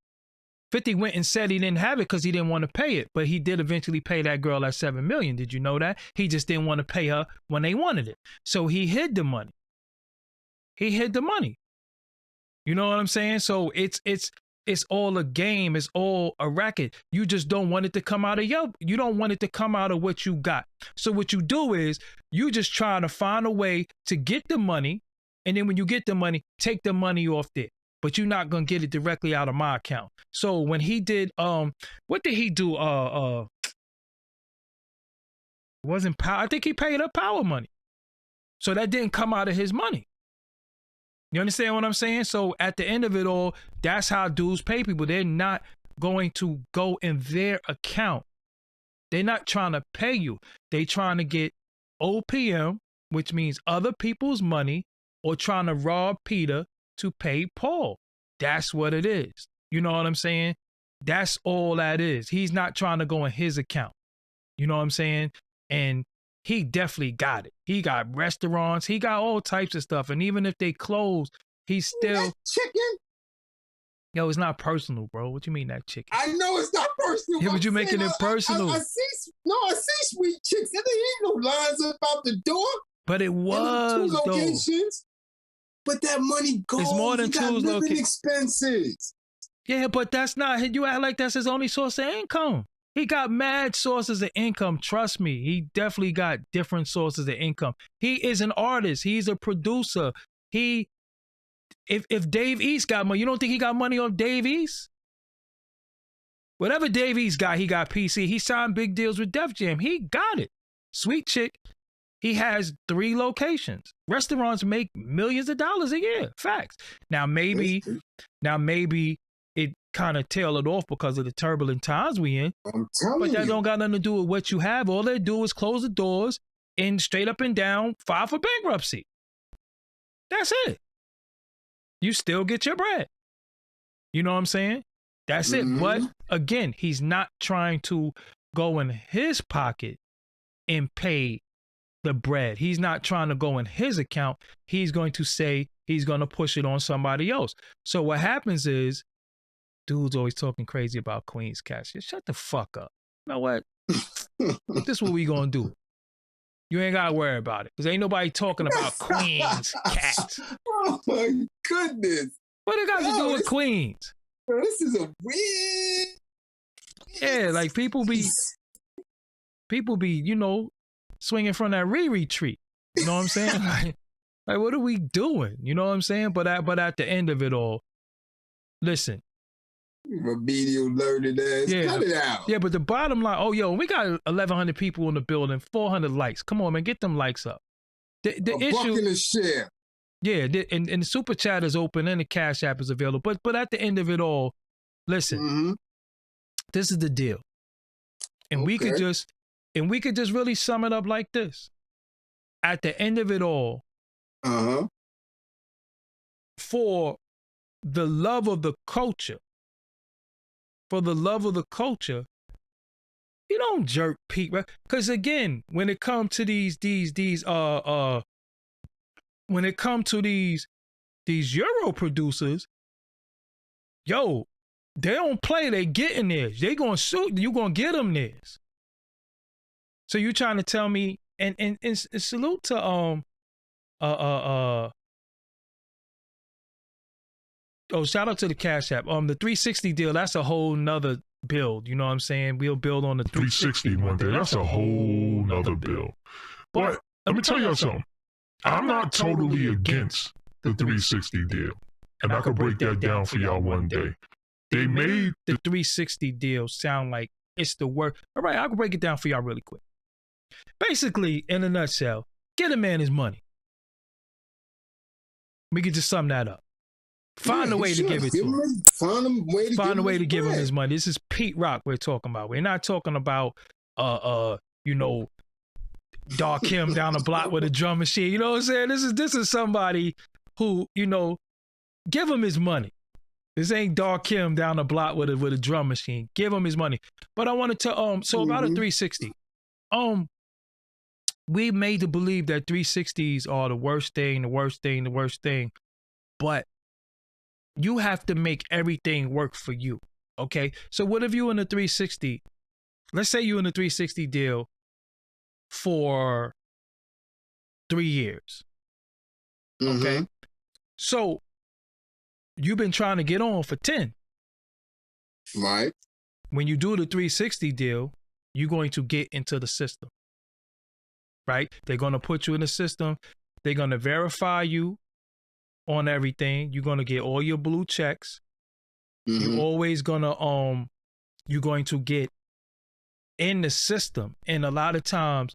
50 went and said he didn't have it because he didn't want to pay it. But he did eventually pay that girl that $7 million. Did you know that? He just didn't want to pay her when they wanted it. So he hid the money. He hid the money. You know what I'm saying? So it's all a game. It's all a racket. You just don't want it to come out of you don't want it to come out of what you got. So what you do is you just try to find a way to get the money. And then when you get the money, take the money off there. But you're not going to get it directly out of my account. So when he did, what did he do? It wasn't power. I think he paid up power money. So that didn't come out of his money. You understand what I'm saying? So at the end of it all, that's how dudes pay people. They're not going to go in their account. They're not trying to pay you. They're trying to get OPM, which means other people's money, or trying to rob Peter to pay Paul. That's what it is. You know what I'm saying? That's all that is. He's not trying to go in his account. You know what I'm saying? And he definitely got it. He got restaurants. He got all types of stuff. And even if they close, he's still... That chicken? Yo, it's not personal, bro. What you mean that chicken? I know it's not personal. Yeah, but you making it personal. I see sweet chicks. There ain't no lines about the door. But it was, two locations. But that money goes. It's more than two living expenses. Yeah, but that's not. You act like that's his only source of income. He got mad sources of income. Trust me, he definitely got different sources of income. He is an artist. He's a producer. If Dave East got money, you don't think he got money off Dave East? Whatever Dave East got, he got PC. He signed big deals with Def Jam. He got it. Sweet chick. He has 3 locations. Restaurants make millions of dollars a year. Facts. Now maybe it kind of tailed off because of the turbulent times we in. I'm telling you. But that don't got nothing to do with what you have. All they do is close the doors and straight up and down file for bankruptcy. That's it. You still get your bread. You know what I'm saying? That's it. But again, he's not trying to go in his pocket and pay the bread. He's not trying to go in his account. He's going to say he's going to push it on somebody else. So what happens is, dudes always talking crazy about Queen's cash. Shut the fuck up. know what? This is what we gonna do. You ain't gotta worry about it. Because ain't nobody talking about Queens cats. Oh my goodness. What it got to do with Queens? This is a weird. Yeah, like people be, you know, swinging from that retreat. You know what I'm saying? like, what are we doing? You know what I'm saying? But at the end of it all, listen. Remedial learning ass. Yeah, cut it out. Yeah, but the bottom line, oh, yo, we got 1,100 people in the building, 400 likes. Come on, man, get them likes up. The issue, buck and a share. Yeah, and the super chat is open and the Cash App is available. But at the end of it all, listen, this is the deal. And we could just really sum it up like this. At the end of it all, for the love of the culture, you don't jerk people. Because again, when it comes to these Euro producers, yo, they don't play, they getting theirs. They gonna shoot, you gonna get them theirs. So you trying to tell me, and salute to shout out to the Cash App. The 360 deal, that's a whole nother build. You know what I'm saying? We'll build on the 360 one day. That's a whole nother build. But let me tell y'all something. I'm not totally against the 360 deal. And I could break that down for y'all one day. They made the 360 deal sound like it's the work. All right, I can break it down for y'all really quick. Basically, in a nutshell, get a man his money. We can just sum that up. Find a way to give it to him. Find a way to give him his money. This is Pete Rock we're talking about. We're not talking about you know, Dark Kim down the block with a drum machine. You know what I'm saying? This is somebody who, you know, give him his money. This ain't Dark Kim down the block with a drum machine. Give him his money. But I wanted to so about a 360. We made to believe that 360s are the worst thing. But you have to make everything work for you. Okay? So what if you in a 360? Let's say you in a 360 deal for 3 years. Okay? So you've been trying to get on for 10. Right. When you do the 360 deal, you're going to get into the system. Right? They're going to put you in the system. They're going to verify you on everything. You're going to get all your blue checks. You're always going to you're going to get in the system. And a lot of times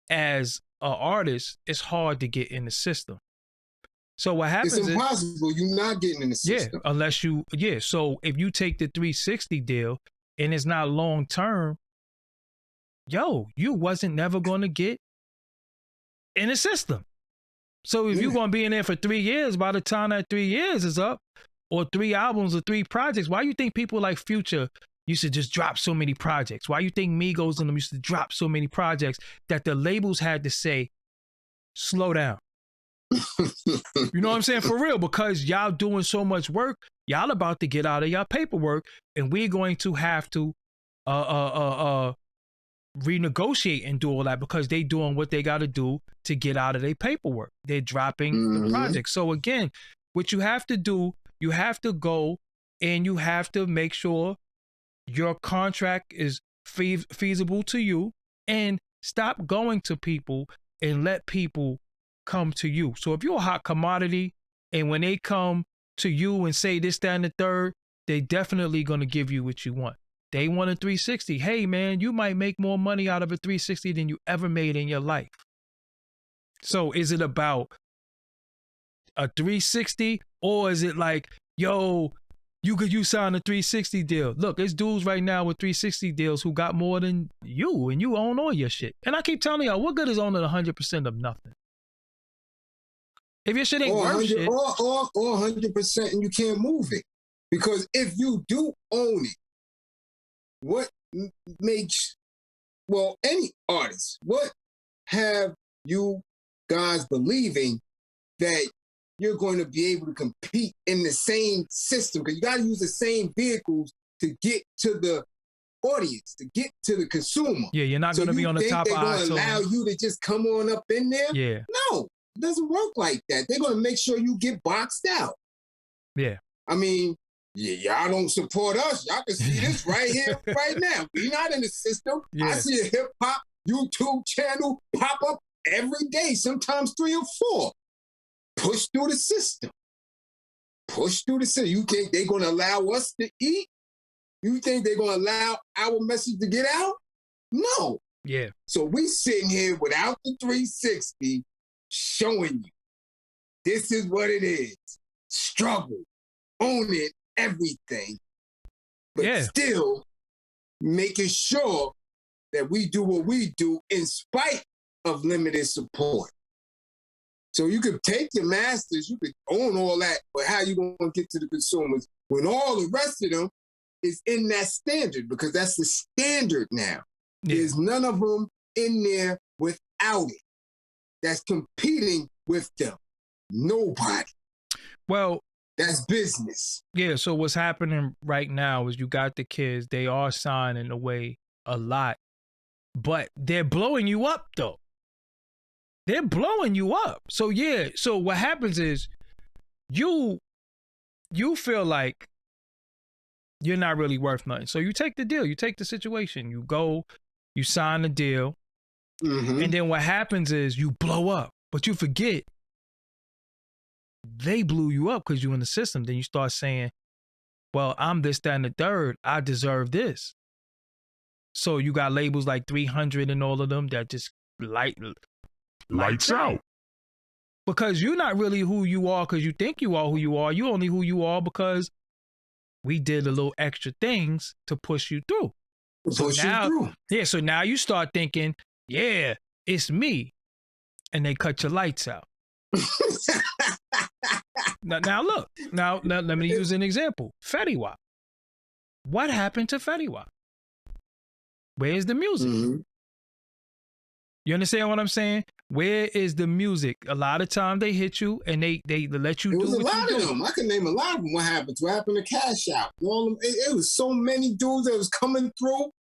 as an artist, it's hard to get in the system. So what happens it's impossible. You're not getting in the system. Yeah, unless you so if you take the 360 deal and it's not long term, yo, you wasn't never going to get in the system. So if you're going to be in there for 3 years, by the time that 3 years is up, or 3 albums or 3 projects, why you think people like Future used to just drop so many projects? Why you think Migos and them used to drop so many projects that the labels had to say, slow down? You know what I'm saying? For real, because y'all doing so much work, y'all about to get out of y'all paperwork, and we're going to have to renegotiate and do all that because they doing what they got to do to get out of their paperwork. They're dropping the project. So again, what you have to do, you have to go and you have to make sure your contract is feasible to you, and stop going to people and let people come to you. So if you're a hot commodity and when they come to you and say this, that, and the third, they definitely going to give you what you want. They want a 360. Hey, man, you might make more money out of a 360 than you ever made in your life. So is it about a 360 or is it like, yo, you sign a 360 deal? Look, there's dudes right now with 360 deals who got more than you and you own all your shit. And I keep telling y'all, what good is owning 100% of nothing? If your shit ain't worth shit. Or 100% and you can't move it. Because if you do own it, what makes, well, any artist, what have you guys believing that you're going to be able to compete in the same system? Because you got to use the same vehicles to get to the audience, to get to the consumer. Yeah, you're not going to be on the top of iTunes. They're going to allow you to just come on up in there? Yeah. No, it doesn't work like that. They're going to make sure you get boxed out. Yeah. I mean, y'all don't support us. Y'all can see this right here, right now. We're not in the system. Yeah. I see a hip-hop YouTube channel pop up every day, sometimes 3 or 4. Push through the system. Push through the system. You think they're going to allow us to eat? You think they're going to allow our message to get out? No. Yeah. So we sitting here without the 360 showing you this is what it is. Struggle. Own it, everything. But still making sure that we do what we do in spite of limited support. So you could take your masters, you could own all that, but how you going to get to the consumers when all the rest of them is in that standard? Because that's the standard now. Yeah. There's none of them in there without it that's competing with them. Nobody. Well, that's business. Yeah, so what's happening right now is you got the kids, they are signing away a lot, but they're blowing you up though. They're blowing you up. So yeah, so what happens is you feel like you're not really worth nothing. So you take the deal, you take the situation, you go, you sign the deal, and then what happens is you blow up, but you forget they blew you up because you're in the system. Then you start saying, well, I'm this, that, and the third. I deserve this. So you got labels like 300 and all of them that just lights out. Because you're not really who you are because you think you are who you are. You're only who you are because we did a little extra things to push you through. Yeah, so now you start thinking, yeah, it's me. And they cut your lights out. Now look, now let me use an example. Fetty Wap. What happened to Fetty Wap? Where's the music? You understand what I'm saying? Where is the music? A lot of times they hit you and they let you do what you do. There was a lot of them. I can name a lot of them. What happened to Cash Out? It was so many dudes that was coming through.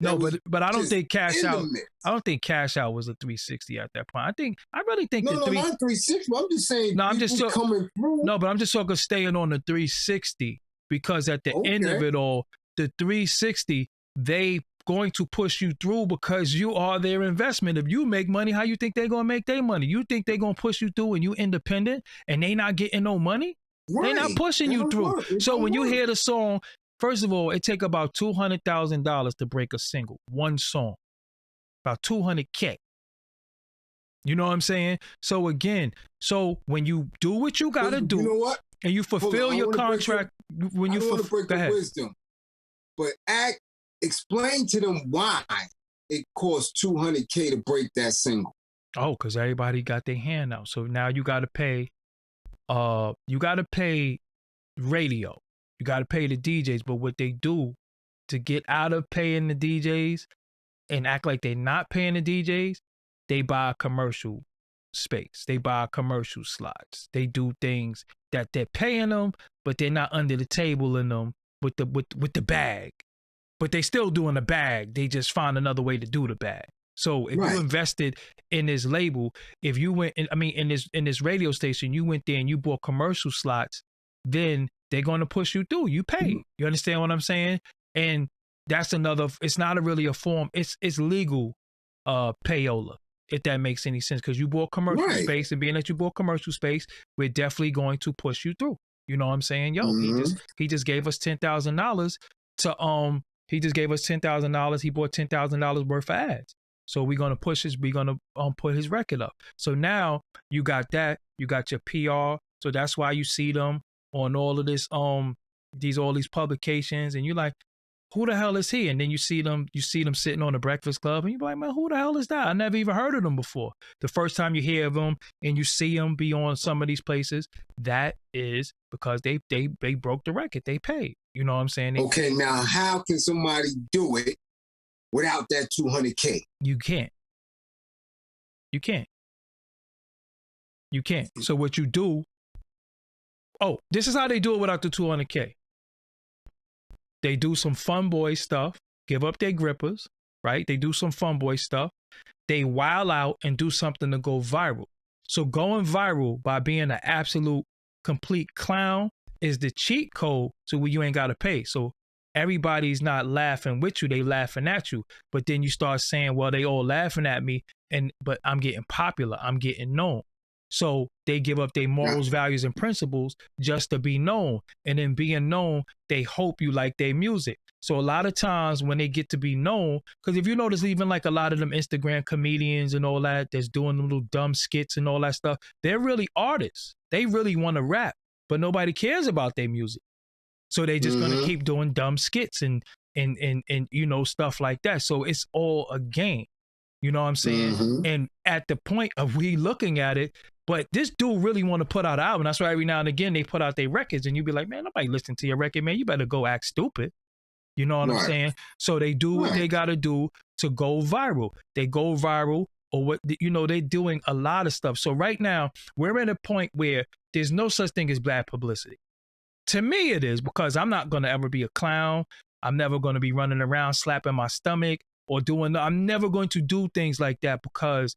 No, but I don't think Cash Out. I don't think Cash Out was a 360 at that point. I really think not 360. I'm just saying. No, I'm just coming through. No, but I'm just talking staying on the 360 because at the end of it all, the 360 they going to push you through because you are their investment. If you make money, how you think they're gonna make their money? You think they're gonna push you through and you independent and they not getting no money? Right. They're not pushing you through. So when you hear the song. First of all, it take about $200,000 to break a single, one song, about $200K. You know what I'm saying? So again, when you do what you gotta do, you know what? And you fulfill your contract, when you break the wisdom, but explain to them why it costs $200K to break that single. Oh, because everybody got their hand out. So now you gotta pay. You gotta pay radio. You got to pay the DJs, but what they do to get out of paying the DJs and act like they're not paying the DJs, they buy a commercial space. They buy commercial slots. They do things that they're paying them, but they're not under the table in them with the bag. But they still doing the bag. They just find another way to do the bag. So if you invested in this label, if you went, in this radio station, you went there and you bought commercial slots, then they're going to push you through. You pay. You understand what I'm saying? And that's another, it's not really a form. It's legal payola, if that makes any sense. Because you bought commercial space, and being that you bought commercial space, we're definitely going to push you through. You know what I'm saying? Yo, he just gave us $10,000 to, he just gave us $10,000. He bought $10,000 worth of ads. So we're going to push his, we're going to put his record up. So now you got that, you got your PR. So that's why you see them on all of this, all these publications, and you're like, who the hell is he? And then you see them sitting on the Breakfast Club, and you're like, man, who the hell is that? I never even heard of them before. The first time you hear of them and you see them be on some of these places, that is because they broke the record. They paid. You know what I'm saying? Okay, now how can somebody do it without that $200K? You can't. So what you do, this is how they do it without the $200K. They do some fun boy stuff, give up their grippers, right? They do some fun boy stuff. They wild out and do something to go viral. So going viral by being an absolute complete clown is the cheat code to where you ain't got to pay. So everybody's not laughing with you, they laughing at you. But then you start saying, well, they all laughing at me, but I'm getting popular, I'm getting known. So they give up their morals, values, and principles just to be known. And in being known, they hope you like their music. So a lot of times when they get to be known, because if you notice, even like a lot of them Instagram comedians and all that, that's doing them little dumb skits and all that stuff, they're really artists. They really want to rap, but nobody cares about their music. So they just gonna keep doing dumb skits and you know, stuff like that. So it's all a game. You know what I'm saying? And at the point of we looking at it, but this dude really want to put out an album. That's why every now and again they put out their records and you be like, man, nobody listening to your record, man. You better go act stupid. You know what I'm saying? So they do what they got to do to go viral. They go viral, or what, you know, they're doing a lot of stuff. So right now we're at a point where there's no such thing as bad publicity. To me it is, because I'm not going to ever be a clown. I'm never going to be running around slapping my stomach or I'm never going to do things like that, because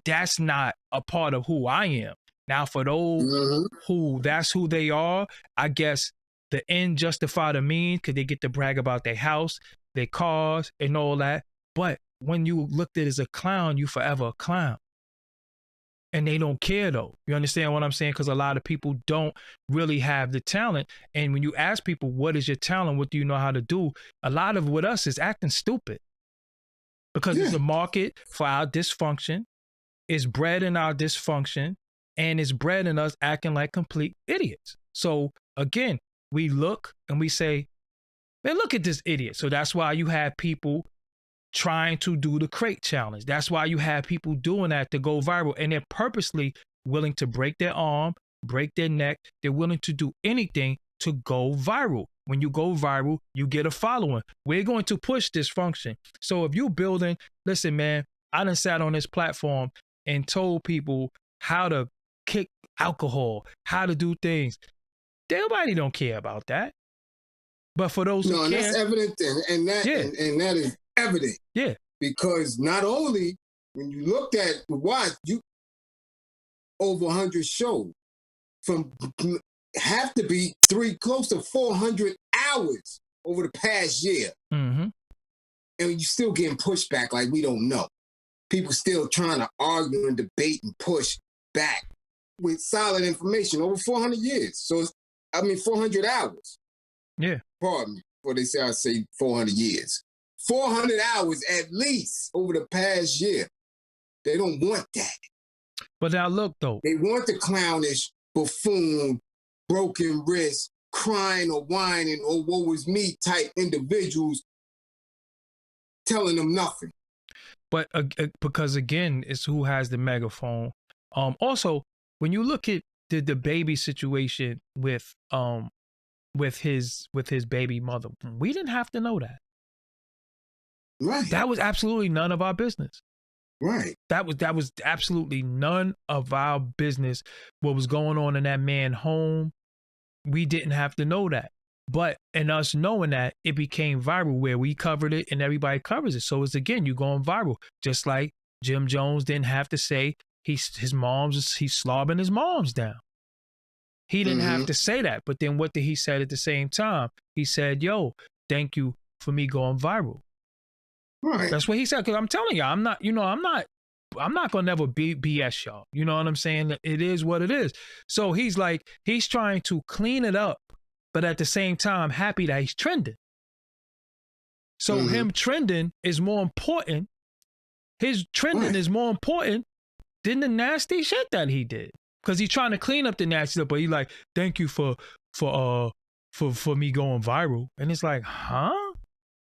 that's not a part of who I am. Now, for those who that's who they are, I guess the end justify the means, because they get to brag about their house, their cars, and all that. But when you looked at it as a clown, you forever a clown. And they don't care, though. You understand what I'm saying? Because a lot of people don't really have the talent. And when you ask people, what is your talent? What do you know how to do? A lot of with us is acting stupid. Because it's a market for our dysfunction. It's bred in our dysfunction. And it's bred in us acting like complete idiots. So, again, we look and we say, man, look at this idiot. So that's why you have people trying to do the crate challenge. That's why you have people doing that to go viral. And they're purposely willing to break their arm, break their neck. They're willing to do anything to go viral. When you go viral, you get a following. We're going to push dysfunction. So if you're building, listen, man, I done sat on this platform and told people how to kick alcohol, how to do things. Nobody don't care about that. But for those who care, that's evident, and that is evident. Yeah. Because not only when you looked at the watch, you over 100 shows from have to be close to 400 hours over the past year. And you're still getting pushback like we don't know. People still trying to argue and debate and push back with solid information over 400 years. So, 400 hours. Yeah. Pardon me. Before they say I say 400 years. 400 hours at least over the past year. They don't want that. But now look, though. They want the clownish, buffoon, broken wrist, crying or whining or woe is me type individuals telling them nothing. But because, again, it's who has the megaphone. Also, when you look at the baby situation with his baby mother, we didn't have to know that. Right. That was absolutely none of our business. Right. That was absolutely none of our business. What was going on in that man's home, we didn't have to know that. But in us knowing that, it became viral where we covered it and everybody covers it. So it's, again, you going viral. Just like Jim Jones didn't have to say he's slobbing his moms down. He didn't have to say that. But then what did he say at the same time? He said, yo, thank you for me going viral. Right. That's what he said. Because I'm telling you, I'm not going to never BS y'all. You know what I'm saying? It is what it is. So he's trying to clean it up, but at the same time, happy that he's trending. So him trending is more important. His trending is more important than the nasty shit that he did. Because he's trying to clean up the nasty stuff, but he's like, thank you for me going viral. And it's like, huh?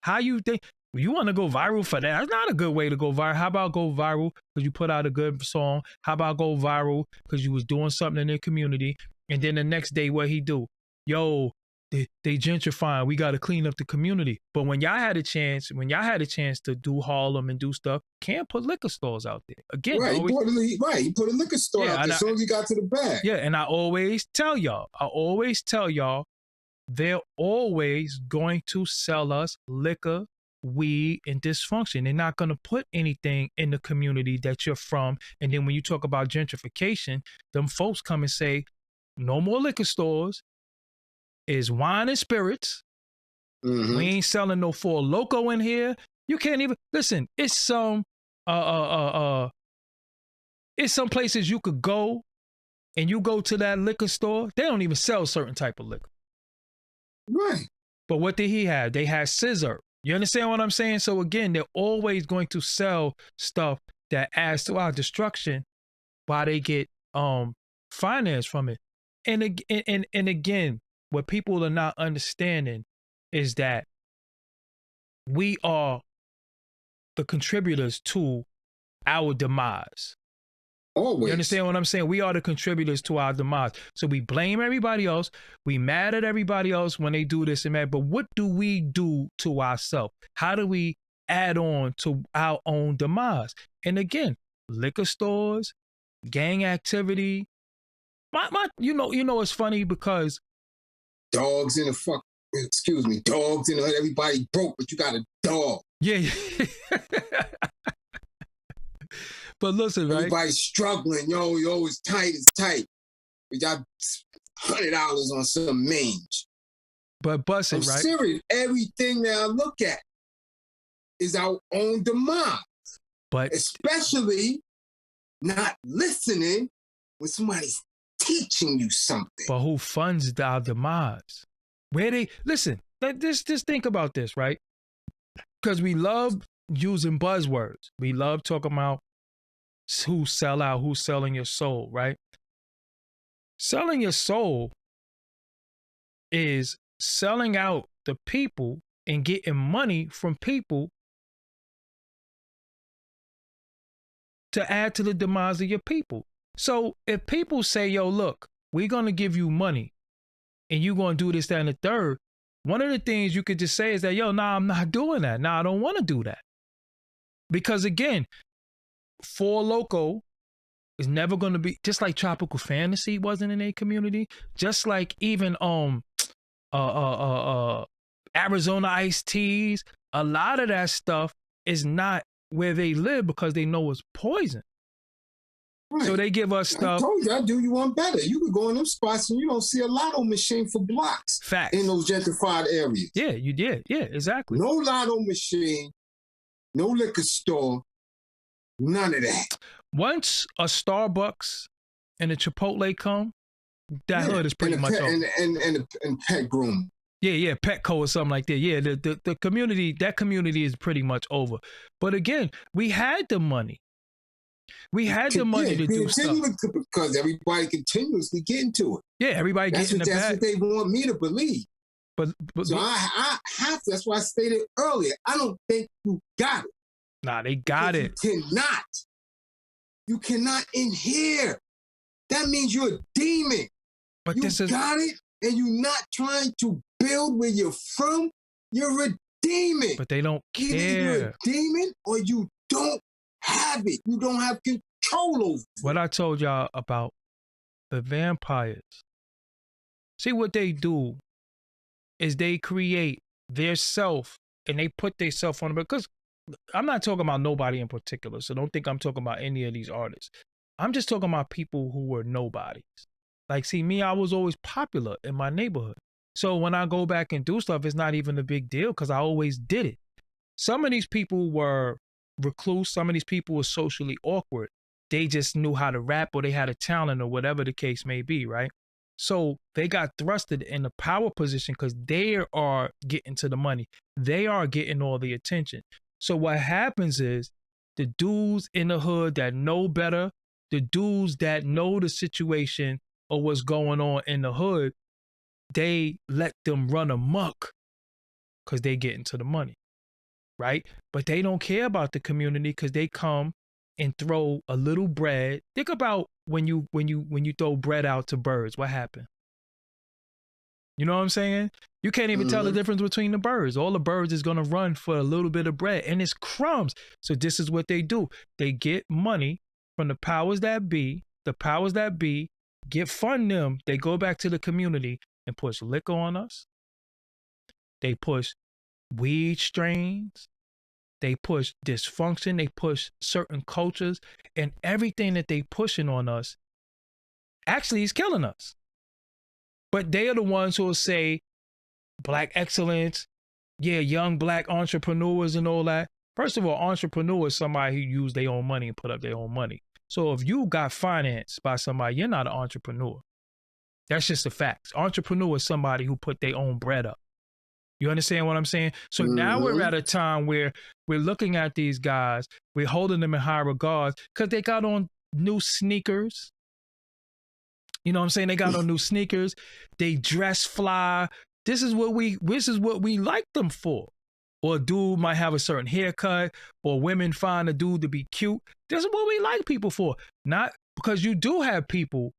How you think? You want to go viral for that? That's not a good way to go viral. How about go viral because you put out a good song? How about go viral because you was doing something in the community? And then the next day, what he do? Yo, they gentrifying. We got to clean up the community. But when y'all had a chance to do Harlem and do stuff, can't put liquor stores out there. Again, right, he put a liquor store out there as soon as he got to the bag. Yeah, and I always tell y'all, they're always going to sell us liquor weed and dysfunction. They're not going to put anything in the community that you're from. And then when you talk about gentrification, them folks come and say, no more liquor stores, is wine and spirits. Mm-hmm. We ain't selling no Four Loko in here. You can't even listen. It's some places you could go, and you go to that liquor store, they don't even sell certain type of liquor. Right. But what did he have? They had scissor. You understand what I'm saying? So again, they're always going to sell stuff that adds to our destruction while they get finance from it. And again, what people are not understanding is that we are the contributors to our demise. Always. You understand what I'm saying? We are the contributors to our demise. So we blame everybody else. We mad at everybody else when they do this and that. But what do we do to ourselves? How do we add on to our own demise? And again, liquor stores, gang activity. You know, it's funny because dogs in the dogs in the hood. Everybody broke, but you got a dog. Yeah. But listen, right? Everybody's struggling. Yo, it's tight. We got $100 on some mange. But busting, right? I'm serious. Everything that I look at is our own demise. But especially not listening when somebody's teaching you something. But who funds our demise? Where they listen? Just think about this, right? Because we love using buzzwords. We love talking about who sell out, who's selling your soul, right? Selling your soul is selling out the people and getting money from people to add to the demise of your people. So if people say, yo, look, we're going to give you money and you're going to do this, that, and the third, one of the things you could just say is that, yo, nah, I'm not doing that. Nah, I don't want to do that. Because again, Four Loko is never going to be, just like Tropical Fantasy wasn't in a community, just like even Arizona Iced Teas, a lot of that stuff is not where they live because they know it's poison. Right. So they give us stuff. I told you, I do you one better. You could go in them spots and you don't see a lotto machine for blocks. Facts. In those gentrified areas. Yeah, you did. Yeah, exactly. No lotto machine, no liquor store, none of that. Once a Starbucks and a Chipotle come, that hood is pretty much over. And pet groom. Yeah, Petco or something like that. Yeah, the community, that community is pretty much over. But again, we had the money. We had the money to do stuff. Because everybody continuously getting to it. Yeah, everybody getting the bag. That's what they want me to believe. But so I have to. That's why I stated earlier. I don't think you got it. Nah, they got it. You cannot. You cannot in here. That means you're a demon. But you got it, and you're not trying to build where you're from. You're a demon. But they don't care. Either you're a demon or you don't have it. You don't have control over it. What I told y'all about the vampires. See, what they do is they create their self and they put their self on it. Because I'm not talking about nobody in particular, so don't think I'm talking about any of these artists. I'm just talking about people who were nobodies. Like, see, me, I was always popular in my neighborhood. So when I go back and do stuff, it's not even a big deal because I always did it. Some of these people were recluse. Some of these people were socially awkward. They just knew how to rap or they had a talent or whatever the case may be, right? So they got thrusted in the power position because they are getting to the money. They are getting all the attention. So what happens is the dudes in the hood that know better, the dudes that know the situation or what's going on in the hood, they let them run amok because they get into the money, right? But they don't care about the community because they come and throw a little bread. Think about when you throw bread out to birds, what happened? You know what I'm saying? You can't even tell the difference between the birds. All the birds is going to run for a little bit of bread and it's crumbs. So this is what they do. They get money from the powers that be. The powers that be fund them. They go back to the community and push liquor on us. They push weed strains. They push dysfunction. They push certain cultures, and everything that they pushing on us actually is killing us. But they are the ones who will say Black excellence, yeah, young Black entrepreneurs and all that. First of all, entrepreneur is somebody who use their own money and put up their own money. So if you got financed by somebody, you're not an entrepreneur. That's just the facts. Entrepreneur is somebody who put their own bread up. You understand what I'm saying? So now we're at a time where we're looking at these guys, we're holding them in high regards because they got on new sneakers. You know what I'm saying? They got on new sneakers. They dress fly. This is what we like them for. Or a dude might have a certain haircut, or women find a dude to be cute. This is what we like people for. Not because you do have people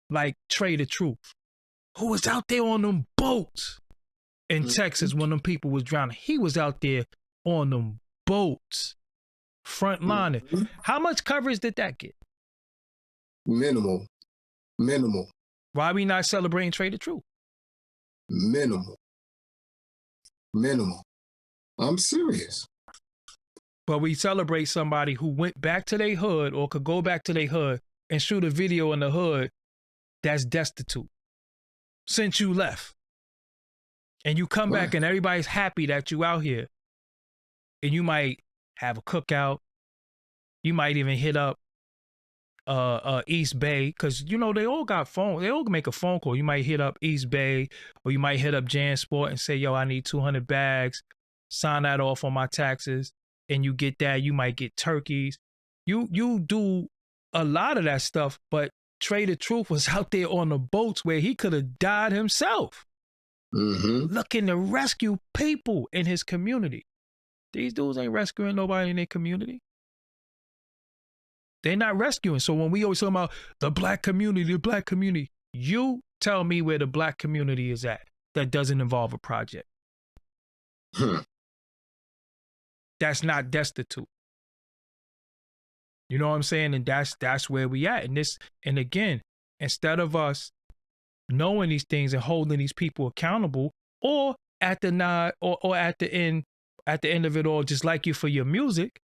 like Trey the Truth, who was out there on them boats in Texas when them people was drowning. He was out there on them boats, frontlining. How much coverage did that get? Minimal. Why are we not celebrating Trey the Truth? Minimal. I'm serious. But we celebrate somebody who went back to their hood or could go back to their hood and shoot a video in the hood that's destitute since you left. And you come back and everybody's happy that you out here. And you might have a cookout. You might even hit up East Bay, because you know they all got phone. They all make a phone call. You might hit up East Bay, or you might hit up JanSport and say, "Yo, I need 200 bags. Sign that off on my taxes." And you get that. You might get turkeys. You do a lot of that stuff. But Trey the Truth was out there on the boats where he could have died himself, looking to rescue people in his community. These dudes ain't rescuing nobody in their community. They're not rescuing. So when we always talk about the black community, you tell me where the black community is at that doesn't involve a project. That's not destitute. You know what I'm saying? And that's where we at. And again, instead of us knowing these things and holding these people accountable, or at the or at the end of it all, just like you for your music.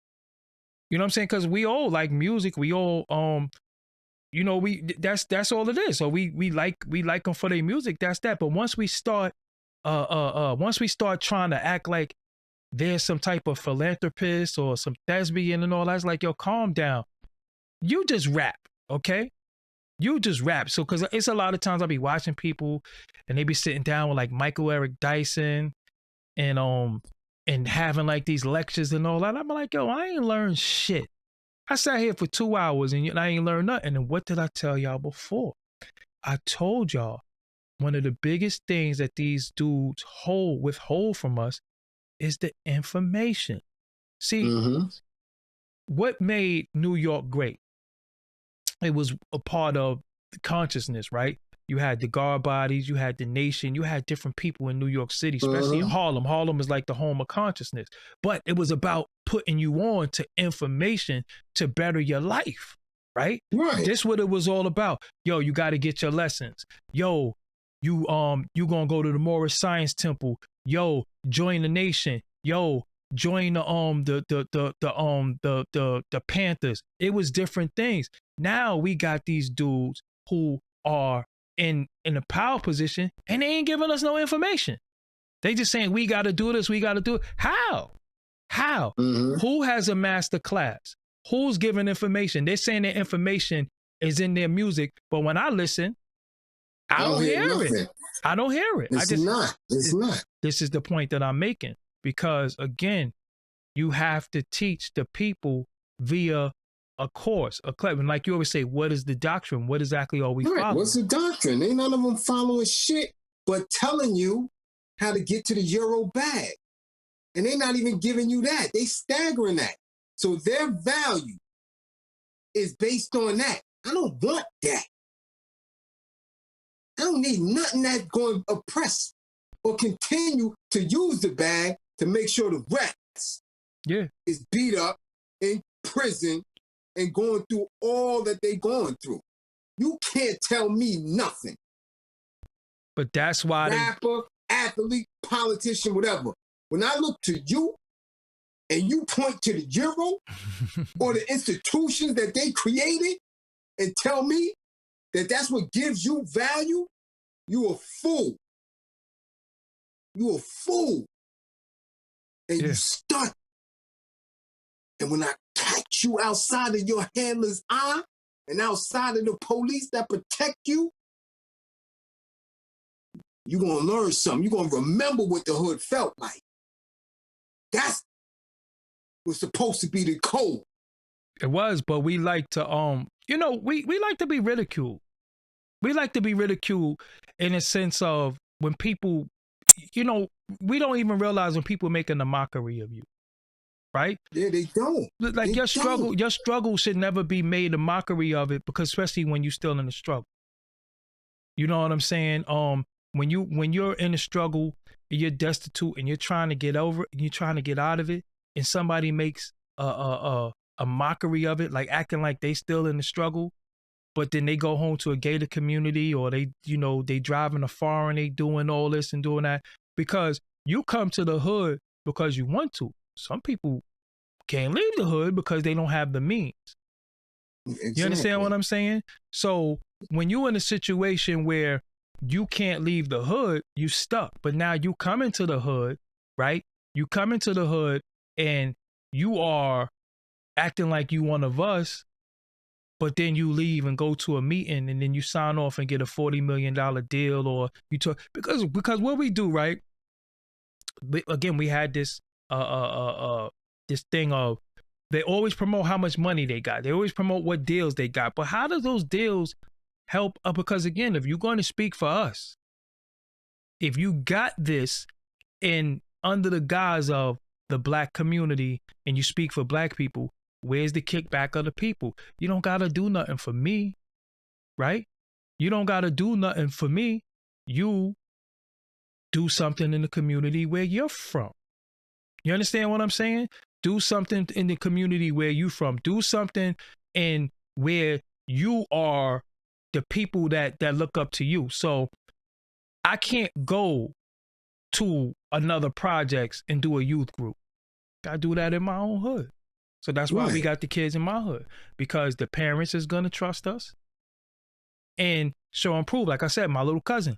You know what I'm saying? Because we all like music. We all you know, that's all it is. So we like them for their music. That's that. But once we start trying to act like there's some type of philanthropist or some thespian and all that, it's like, yo, calm down. You just rap, okay? You just rap. So because it's a lot of times I'll be watching people and they be sitting down with like Michael Eric Dyson and having like these lectures and all that. I'm like, yo, I ain't learned shit. I sat here for 2 hours and I ain't learned nothing. And what did I tell y'all before? I told y'all one of the biggest things that these dudes withhold from us is the information. See, what made New York great? It was a part of the consciousness, right? You had the guard bodies, you had the nation, you had different people in New York City, especially in Harlem. Harlem is like the home of consciousness. But it was about putting you on to information to better your life, right? Right. This what it was all about. Yo, you got to get your lessons. Yo, you gonna go to the Morris Science Temple. Yo, join the nation. Yo, join the Panthers. It was different things. Now we got these dudes who are in a power position and they ain't giving us no information. They just saying we got to do this, we got to do it. How? Who has a master class? Who's giving information? They're saying their information is in their music, but when I listen, I don't hear it. I don't hear it. It's not. This is the point that I'm making, because again, you have to teach the people via a course, a class. And like you always say, what is the doctrine? What exactly are we following? What's the doctrine? Ain't none of them following shit, but telling you how to get to the Euro bag. And they're not even giving you that. They staggering that. So their value is based on that. I don't want that. I don't need nothing that's going to oppress or continue to use the bag to make sure the rest is beat up in prison and going through all that they're going through. You can't tell me nothing. But that's why rapper, athlete, politician, whatever. when I look to you and you point to the euro or the institutions that they created and tell me that that's what gives you value, you a fool. You a fool. And you stunt. And when I catch you outside of your handler's eye and outside of the police that protect you, you're going to learn something. You're going to remember what the hood felt like. That's was supposed to be the code. It was, but we like to, we like to be ridiculed. We like to be ridiculed in a sense of when people, we don't even realize when people making a mockery of you, right? Yeah, they don't. Like your struggle should never be made a mockery of it, because especially when you're still in the struggle. You know what I'm saying? When you're in a struggle and you're destitute and you're trying to get over it and you're trying to get out of it, and somebody makes a mockery of it, like acting like they still in the struggle, but then they go home to a gated community, or they driving a foreign, they doing all this and doing that, because you come to the hood because you want to. Some people can't leave the hood because they don't have the means. Exactly. You understand what I'm saying? So when you're in a situation where you can't leave the hood, you stuck. But now you come into the hood, right? You come into the hood and you are acting like you one of us, but then you leave and go to a meeting and then you sign off and get a $40 million deal, or you talk because what we do, right? Again, we had this this thing of they always promote how much money they got. They always promote what deals they got. But how do those deals help? Because again, if you're going to speak for us, if you got this in under the guise of the black community and you speak for black people, where's the kickback of the people? You don't got to do nothing for me, right? You don't got to do nothing for me. You do something in the community where you're from. You understand what I'm saying? Do something in the community where you from. Do something in where you are the people that look up to you. So I can't go to another projects and do a youth group. I do that in my own hood. So that's why we got the kids in my hood, because the parents is going to trust us and show and prove. Like I said, my little cousin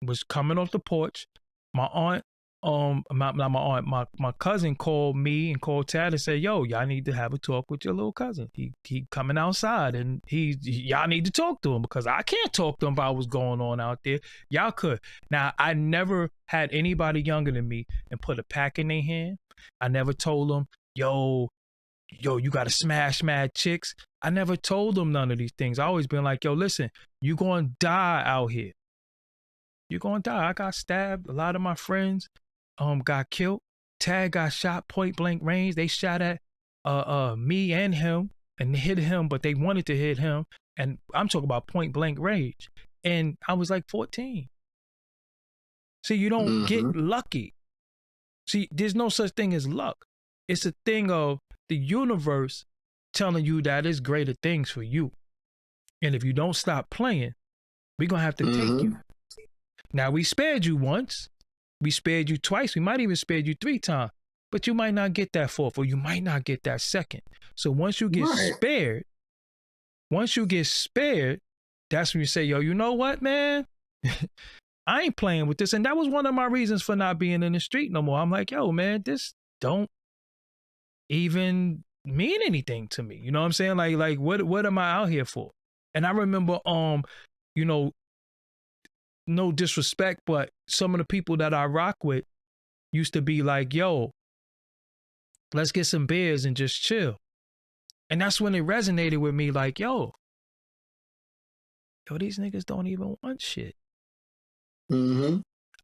was coming off the porch. My aunt, my cousin called me and called Tad and said, yo, y'all need to have a talk with your little cousin. He coming outside and y'all need to talk to him, because I can't talk to him about what's going on out there. Y'all could. Now, I never had anybody younger than me and put a pack in their hand. I never told them, yo, you got to smash mad chicks. I never told them none of these things. I always been like, yo, listen, you going to die out here. You're going to die. I got stabbed. A lot of my friends got killed. Tag got shot point blank range. They shot at me and him and hit him, but they wanted to hit him. And I'm talking about point blank range. And I was like 14. See, you don't get lucky. See, there's no such thing as luck. It's a thing of the universe telling you that it's greater things for you. And if you don't stop playing, we're going to have to take you. Now, we spared you once. We spared you twice. We might even spared you 3 times. But you might not get that 4th, or you might not get that 2nd. So once you get spared, that's when you say, yo, you know what, man? I ain't playing with this. And that was one of my reasons for not being in the street no more. I'm like, yo, man, this don't even mean anything to me. You know what I'm saying? Like what am I out here for? And I remember, no disrespect, but some of the people that I rock with used to be like, yo, let's get some beers and just chill. And that's when it resonated with me, like, yo, these niggas don't even want shit.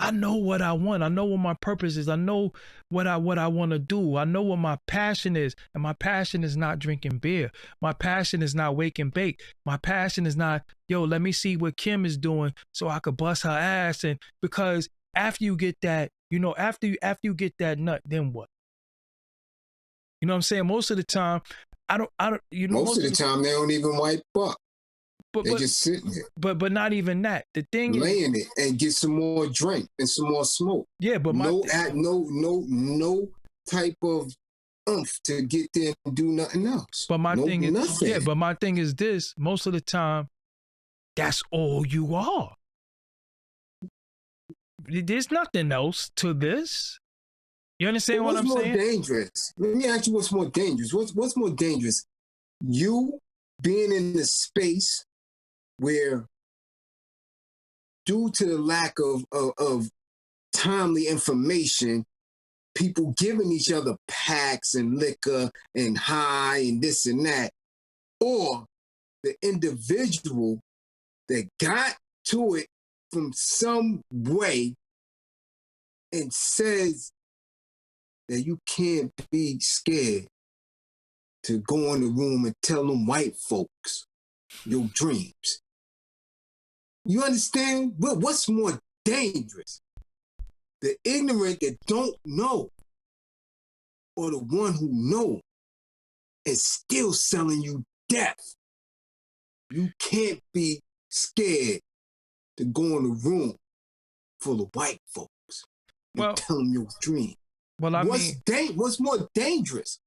I know what I want. I know what my purpose is. I know what I want to do. I know what my passion is. And my passion is not drinking beer. My passion is not wake and bake. My passion is not, yo, let me see what Kim is doing so I could bust her ass. And because after you get that, after you get that nut, then what? You know what I'm saying? Most of the time, most of the time they don't even wipe up. They just sitting there. But not even that. The thing laying it and get some more drink and some more smoke. Yeah, but no type of oomph to get there and do nothing else. But my thing is nothing. Yeah, but my thing is this: most of the time, that's all you are. There's nothing else to this. You understand what I'm saying? What's more dangerous? Let me ask you what's more dangerous. What's more dangerous? You being in the space where, due to the lack of timely information, people giving each other packs and liquor and high and this and that, or the individual that got to it from some way and says that you can't be scared to go in the room and tell them white folks your dreams. You understand? But what's more dangerous? The ignorant that don't know, or the one who know and still selling you death. You can't be scared to go in a room full of white folks and tell them your dream. Well, what's more dangerous?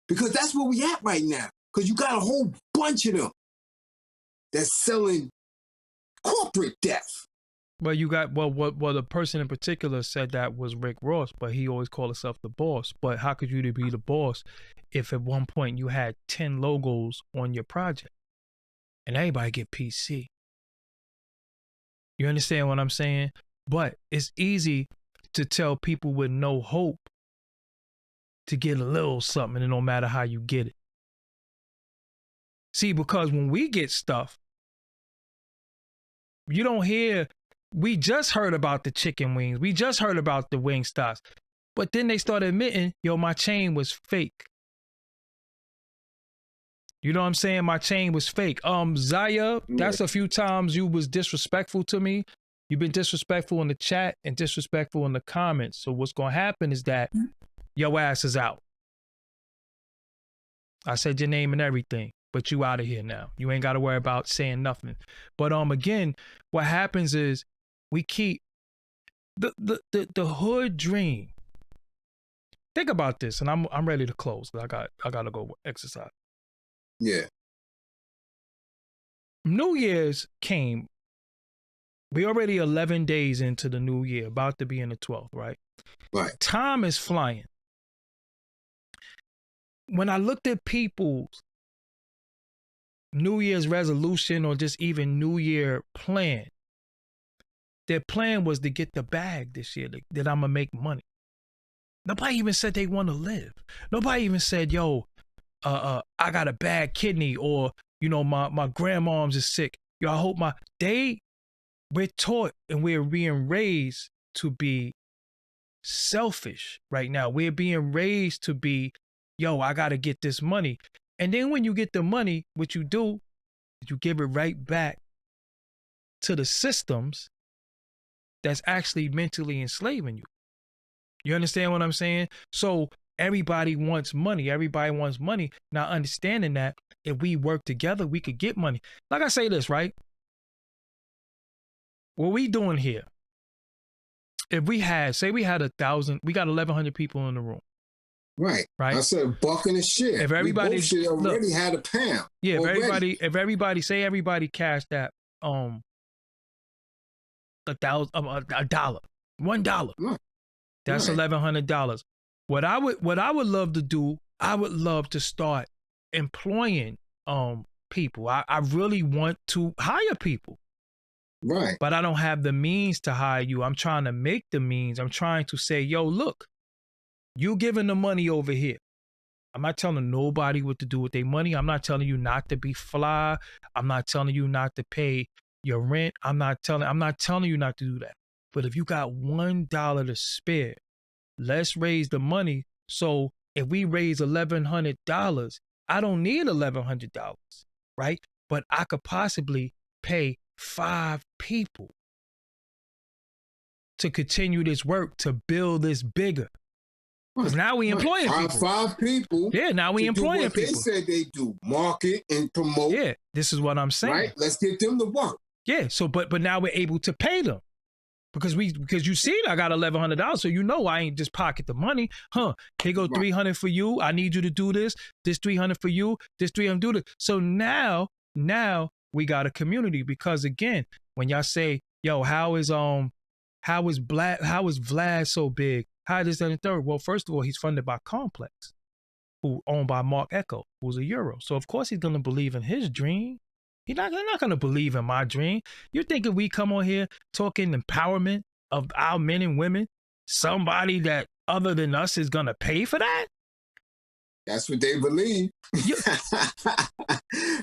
Because that's where we at right now. Because you got a whole bunch of them that's selling corporate death. Well, you got what the person in particular said that was Rick Ross, but he always called himself the boss. But how could you be the boss if at one point you had 10 logos on your project and everybody get PC? You understand what I'm saying? But it's easy to tell people with no hope to get a little something, and no matter how you get it. See, because when we get stuff, you don't hear. We just heard about the chicken wings. We just heard about the wing stocks. But then they started admitting, yo, my chain was fake. You know what I'm saying? My chain was fake. Zaya, that's a few times you was disrespectful to me. You've been disrespectful in the chat and disrespectful in the comments. So what's going to happen is that your ass is out. I said your name and everything, but you out of here now. You ain't got to worry about saying nothing. But again, what happens is, we keep the hood dream. Think about this, and I'm ready to close. I gotta go exercise. Yeah. New Year's came. We already 11 days into the new year, about to be in the 12th, right? Right. Time is flying. When I looked at people's New Year's resolution or just even New Year plan, their plan was to get the bag this year, that I'm going to make money. Nobody even said they want to live. Nobody even said, yo, I got a bad kidney, or, you know, my grandmom's is sick. Yo, I hope we're taught and we're being raised to be selfish right now. We're being raised to be, yo, I got to get this money. And then when you get the money, what you do is you give it right back to the systems that's actually mentally enslaving you. You understand what I'm saying? So everybody wants money. Everybody wants money. Now, understanding that if we work together, we could get money. Like I say this, right? What we doing here, if we had, say we had 1,000, we got 1,100 people in the room. Right. I said buck and a shit. If everybody should already had a pound. Yeah, if everybody cashed that $1, $1. Right. That's $1,100. What I would love to do, I would love to start employing people. I really want to hire people. Right. But I don't have the means to hire you. I'm trying to make the means. I'm trying to say, yo, look, you giving the money over here. I'm not telling nobody what to do with their money. I'm not telling you not to be fly. I'm not telling you not to pay your rent. I'm not telling you not to do that. But if you got $1 to spare, let's raise the money. So if we raise $1,100, I don't need $1,100, right? But I could possibly pay 5 people to continue this work, to build this bigger. Because now we employing people. Five people. Yeah, now we employing people. They said they do, market and promote. Yeah, this is what I'm saying. Right, let's get them to work. Yeah, so but now we're able to pay them. Because you see I got $1,100, so you know I ain't just pocket the money. Here go $300 for you. I need you to do this. This $300 for you. This $300 do this. So now we got a community, because again, when y'all say, yo, how is Vlad so big? How is that and third? Well, first of all, he's funded by Complex, who owned by Mark Echo, who's a Euro. So of course he's gonna believe in his dream. They're not gonna believe in my dream. You think if we come on here talking empowerment of our men and women, somebody that other than us is gonna pay for that? That's what they believe. That's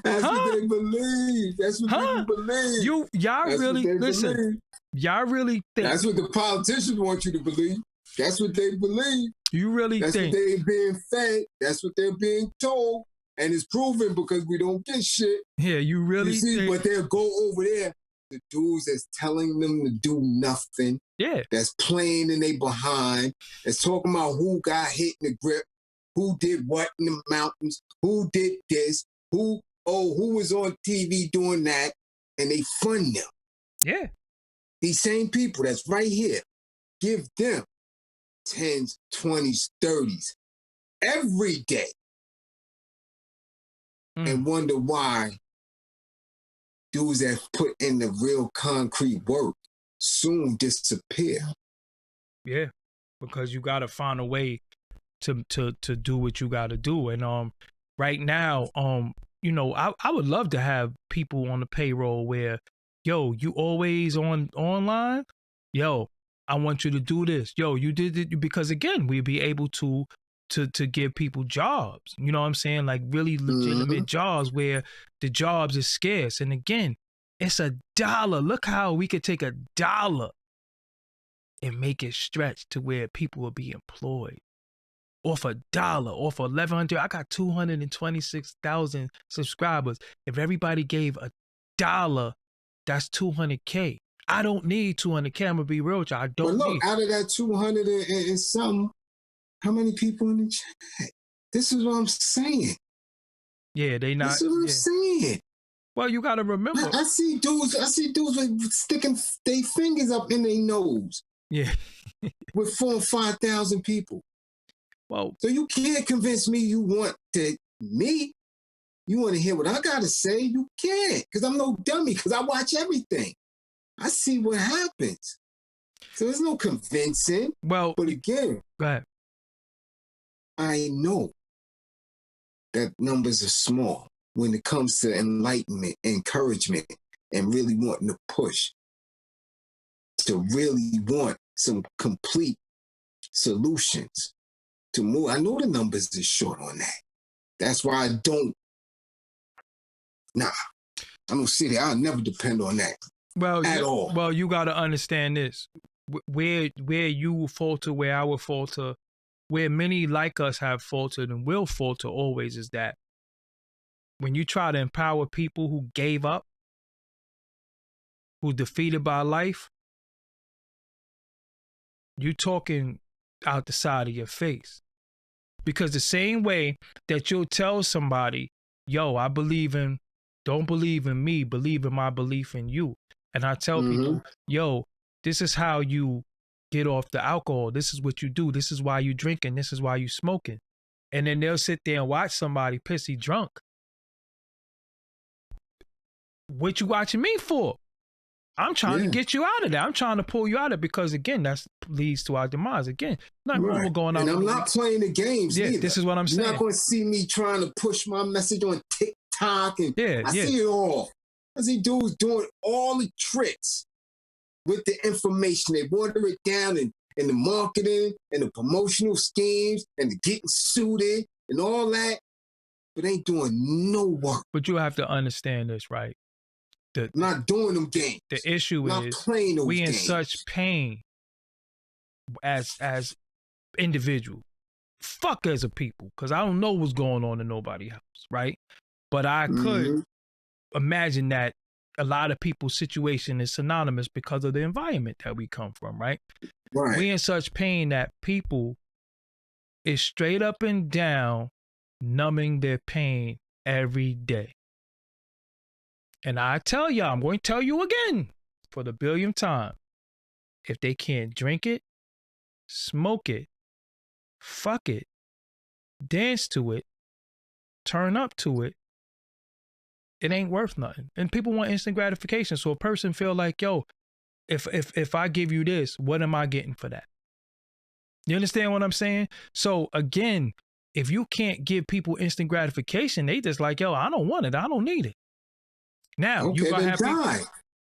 what they believe. That's what people believe. Y'all really listen. Believe. Y'all really think that's what the politicians want you to believe. That's what they believe. You really that's think what they're being fed. That's what they're being told. And it's proven because we don't get shit. Yeah, you really see, but they'll go over there. The dudes that's telling them to do nothing. Yeah. That's playing in they behind. That's talking about who got hit in the grip, who did what in the mountains, who did this, who was on TV doing that, and they fund them. Yeah. These same people that's right here, give them 10s, 20s, 30s every day. And wonder why dudes that put in the real concrete work soon disappear. Yeah, because you got to find a way to do what you got to do. And right now, you know, I would love to have people on the payroll where, yo, you always online? Yo, I want you to do this. Yo, you did it, because again, we'd be able to give people jobs. You know what I'm saying? Like really legitimate jobs where the jobs is scarce. And again, it's $1. Look how we could take $1 and make it stretch to where people will be employed. Off $1, off 1,100. I got 226,000 subscribers. If everybody gave $1, that's 200K. I don't need 200K. I'm gonna be real with you. I don't need. Out of that 200 and some, how many people in the chat? This is what I'm saying. Yeah, they not. This is what I'm saying. Well, you got to remember. I see dudes with sticking their fingers up in their nose. Yeah. With 4,000 or 5,000 people. Well, so you can't convince me you want to hear what I got to say. You can't, because I'm no dummy, because I watch everything. I see what happens. So there's no convincing. Well, but again, go ahead. I know that numbers are small when it comes to enlightenment, encouragement, and really wanting to push, to really want some complete solutions to move. I know the numbers is short on that. That's why I don't sit there. I'll never depend on that. Well, at all. Well, you got to understand this. Where you will falter, where I will falter, where many like us have faltered and will falter always, is that when you try to empower people who gave up, who defeated by life, you talking out the side of your face. Because the same way that you'll tell somebody, yo, don't believe in me, believe in my belief in you. And I tell people, yo, this is how you get off the alcohol. This is what you do. This is why you drinking. This is why you smoking. And then they'll sit there and watch somebody pissy drunk. What you watching me for? I'm trying to get you out of that. I'm trying to pull you out of it, because again, that leads to our demise. Again, not wrong going on. And I'm not playing the games. Yeah, either. This is what I'm saying. You're not going to see me trying to push my message on TikTok, and I see it all. I see dudes doing all the tricks with the information. They water it down in the marketing and the promotional schemes and the getting suited and all that, but ain't doing no work. But you have to understand this, right? Not doing them games. The issue is we in such pain as individuals. Fuck as a people, because I don't know what's going on in nobody's house, right? But I could imagine that a lot of people's situation is synonymous because of the environment that we come from, right? Right. We in such pain that people is straight up and down numbing their pain every day. And I tell y'all, I'm going to tell you again for the billionth time, if they can't drink it, smoke it, fuck it, dance to it, turn up to it, it ain't worth nothing. And people want instant gratification. So a person feel like, yo, if I give you this, what am I getting for that? You understand what I'm saying? So again, if you can't give people instant gratification, they just like, yo, I don't want it. I don't need it. Now okay, you gonna have die. people,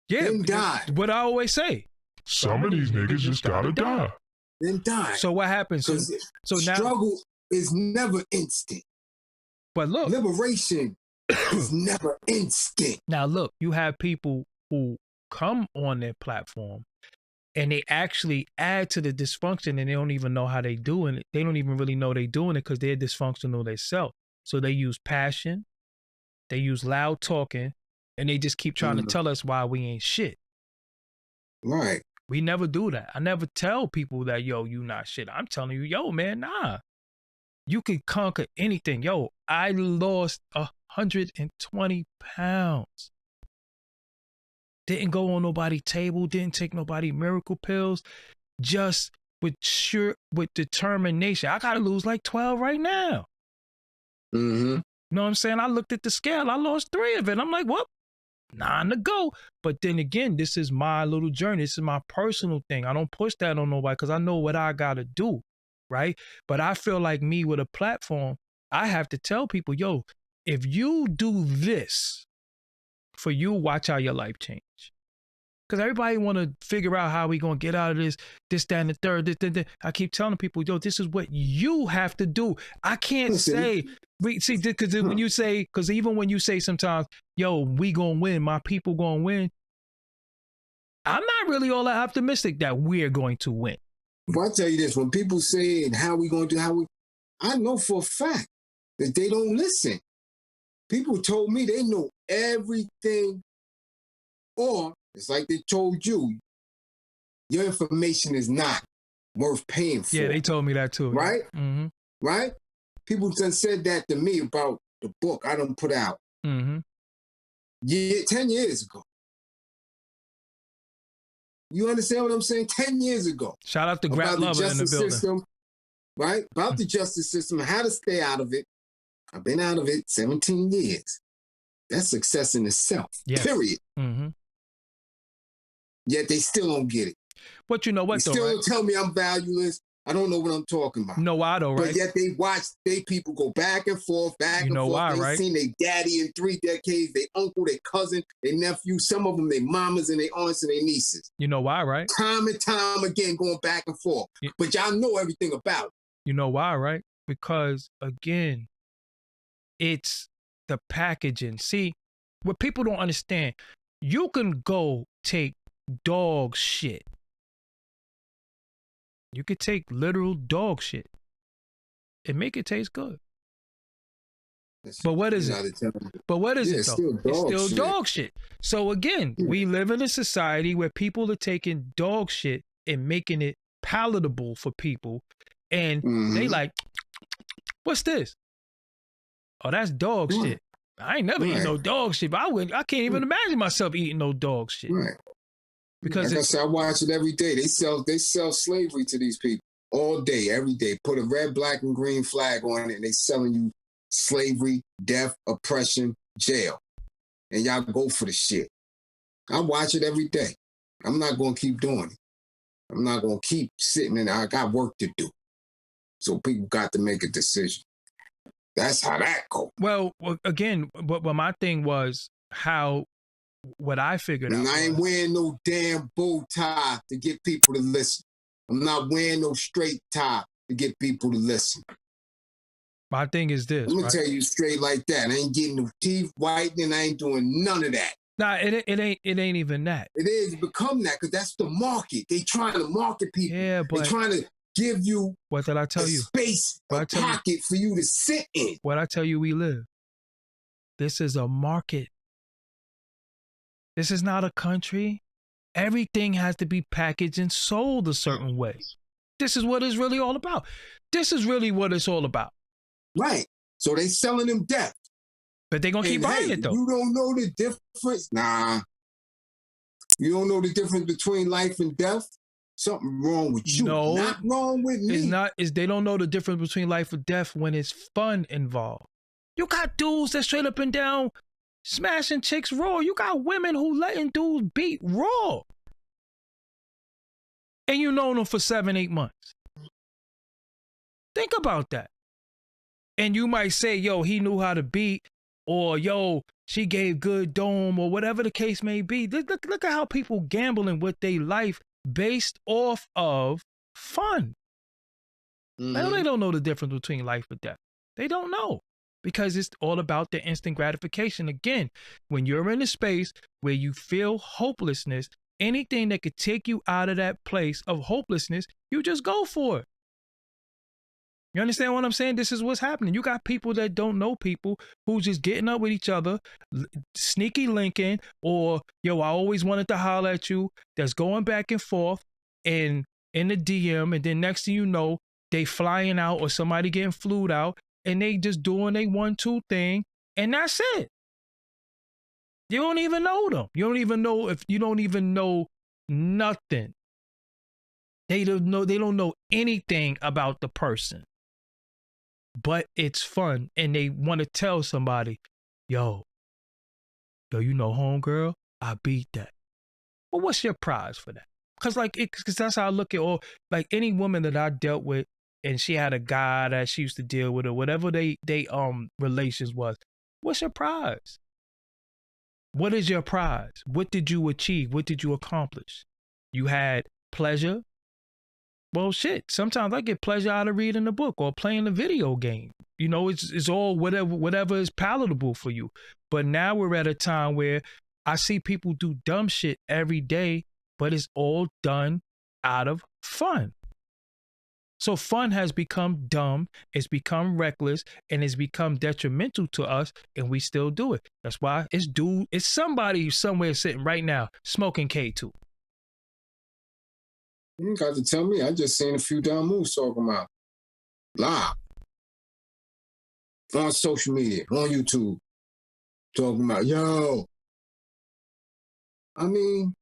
yeah, then die. What I always say. Some of these niggas just gotta die. Then die. So what happens? So now struggle is never instant. But look, liberation is never instant. Now look, you have people who come on their platform and they actually add to the dysfunction and they don't even know how they doing it. They don't even really know they doing it because they're dysfunctional themselves. So they use passion, they use loud talking, and they just keep trying to tell us why we ain't shit. Right. We never do that. I never tell people that, yo, you not shit. I'm telling you, yo, man, nah. You can conquer anything. Yo, I lost 120 pounds. Didn't go on nobody's table, didn't take nobody miracle pills, just with determination. I gotta lose like 12 right now. Mm-hmm. You know what I'm saying? I looked at the scale, I lost 3 of it. I'm like, what? 9 to go. But then again, this is my little journey. This is my personal thing. I don't push that on nobody because I know what I gotta do, right? But I feel like me with a platform, I have to tell people, yo, if you do this, for you, watch how your life change. Because everybody want to figure out how we going to get out of this, that, and the third. This. I keep telling people, yo, this is what you have to do. I can't say, because when you say, because even when you say sometimes, yo, we going to win, my people going to win, I'm not really all that optimistic that we're going to win. Well, I'll tell you this, when people say, how we going to do, I know for a fact that they don't listen. People told me they know everything, or it's like they told you, your information is not worth paying for. Yeah, they told me that too. Right? Mm-hmm. Right? People done said that to me about the book I done put out 10 years ago. You understand what I'm saying? 10 years ago. Shout out to Grab Lover in the building. System, right? About the justice system, how to stay out of it. I've been out of it 17 years. That's success in itself, period. Mm-hmm. Yet they still don't get it. But you know what, they still tell me I'm valueless. I don't know what I'm talking about. No, I don't, right? But yet they watch, people go back and forth, you know why, They right? seen their daddy in 3 decades, their uncle, their cousin, their nephew, some of them, their mamas and their aunts and their nieces. You know why, right? Time and time again going back and forth. But y'all know everything about it. You know why, right? Because, again, it's the packaging. See, what people don't understand, you can go take dog shit. You could take literal dog shit and make it taste good. But what is it? But what is it though? It's still dog shit. So again, we live in a society where people are taking dog shit and making it palatable for people. And they like, what's this? Oh, that's dog shit. I ain't never eaten no dog shit, but I can't even imagine myself eating no dog shit. Right. Because like I said, I watch it every day. They sell slavery to these people all day, every day. Put a red, black, and green flag on it, and they selling you slavery, death, oppression, jail. And y'all go for the shit. I watch it every day. I'm not going to keep doing it. I'm not going to keep sitting in. I got work to do. So people got to make a decision. That's how that goes. Well, again, but my thing was what I figured out. I ain't wearing no damn bow tie to get people to listen. I'm not wearing no straight tie to get people to listen. My thing is this. I'm gonna tell you straight like that. I ain't getting no teeth whitening. I ain't doing none of that. Nah, it ain't even that. It is become that because that's the market. They trying to market people. Yeah, but they trying to give you what did I tell you? Space, a pocket for you to sit in. What I tell you, we live. This is a market. This is not a country. Everything has to be packaged and sold a certain way. This is what it's really all about. This is really what it's all about. Right. So they selling them death. But they gonna keep buying it though. You don't know the difference? Nah. You don't know the difference between life and death? Something wrong with you. No, not wrong with me. They don't know the difference between life and death when it's fun involved. You got dudes that straight up and down smashing chicks raw. You got women who letting dudes beat raw. And you know them for 7-8 months. Think about that. And you might say, yo, he knew how to beat, or yo, she gave good dome, or whatever the case may be. Look at how people gambling with their life based off of fun. Mm-hmm. They don't know the difference between life and death. They don't know, because it's all about the instant gratification. Again, when you're in a space where you feel hopelessness, anything that could take you out of that place of hopelessness, you just go for it. You understand what I'm saying? This is what's happening. You got people that don't know people who's just getting up with each other, sneaky linking, or, yo, I always wanted to holler at you, that's going back and forth in the DM, and then next thing you know, they flying out or somebody getting flued out, and they just doing a 1-2 thing, and that's it. You don't even know them. You don't even know nothing. They don't know anything about the person. But it's fun, and they want to tell somebody, yo, you know, homegirl, I beat that. Well, what's your prize for that? Because that's how I look at all, like any woman that I dealt with, and she had a guy that she used to deal with, or whatever they relations was. What's your prize? What is your prize? What did you achieve? What did you accomplish? You had pleasure. Well, shit, sometimes I get pleasure out of reading a book or playing a video game. You know, it's all whatever is palatable for you. But now we're at a time where I see people do dumb shit every day, but it's all done out of fun. So fun has become dumb, it's become reckless, and it's become detrimental to us, and we still do it. That's why it's somebody somewhere sitting right now smoking K2. You got to tell me. I just seen a few dumb moves talking about live on social media, on YouTube, talking about, yo. I mean,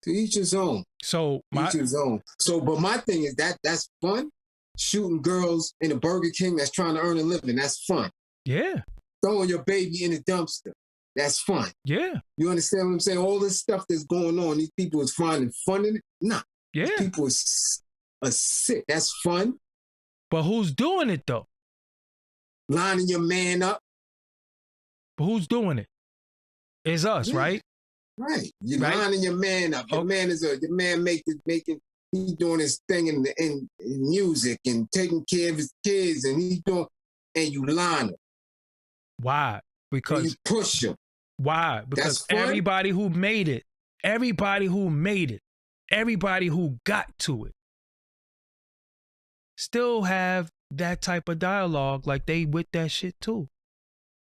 to each his own. Each his own. But my thing is that's fun. Shooting girls in a Burger King that's trying to earn a living, that's fun. Yeah. Throwing your baby in a dumpster, that's fun. Yeah. You understand what I'm saying? All this stuff that's going on, these people is finding fun in it? Nah. Yeah. These people is sick. That's fun. But who's doing it though? Lining your man up. But who's doing it? It's us, right? Right. You're lining your man up. Your man he's doing his thing in music and taking care of his kids, and and you line him. Why? Because and you push him. Why? Because everybody who made it, everybody who got to it, still have that type of dialogue, like they with that shit too.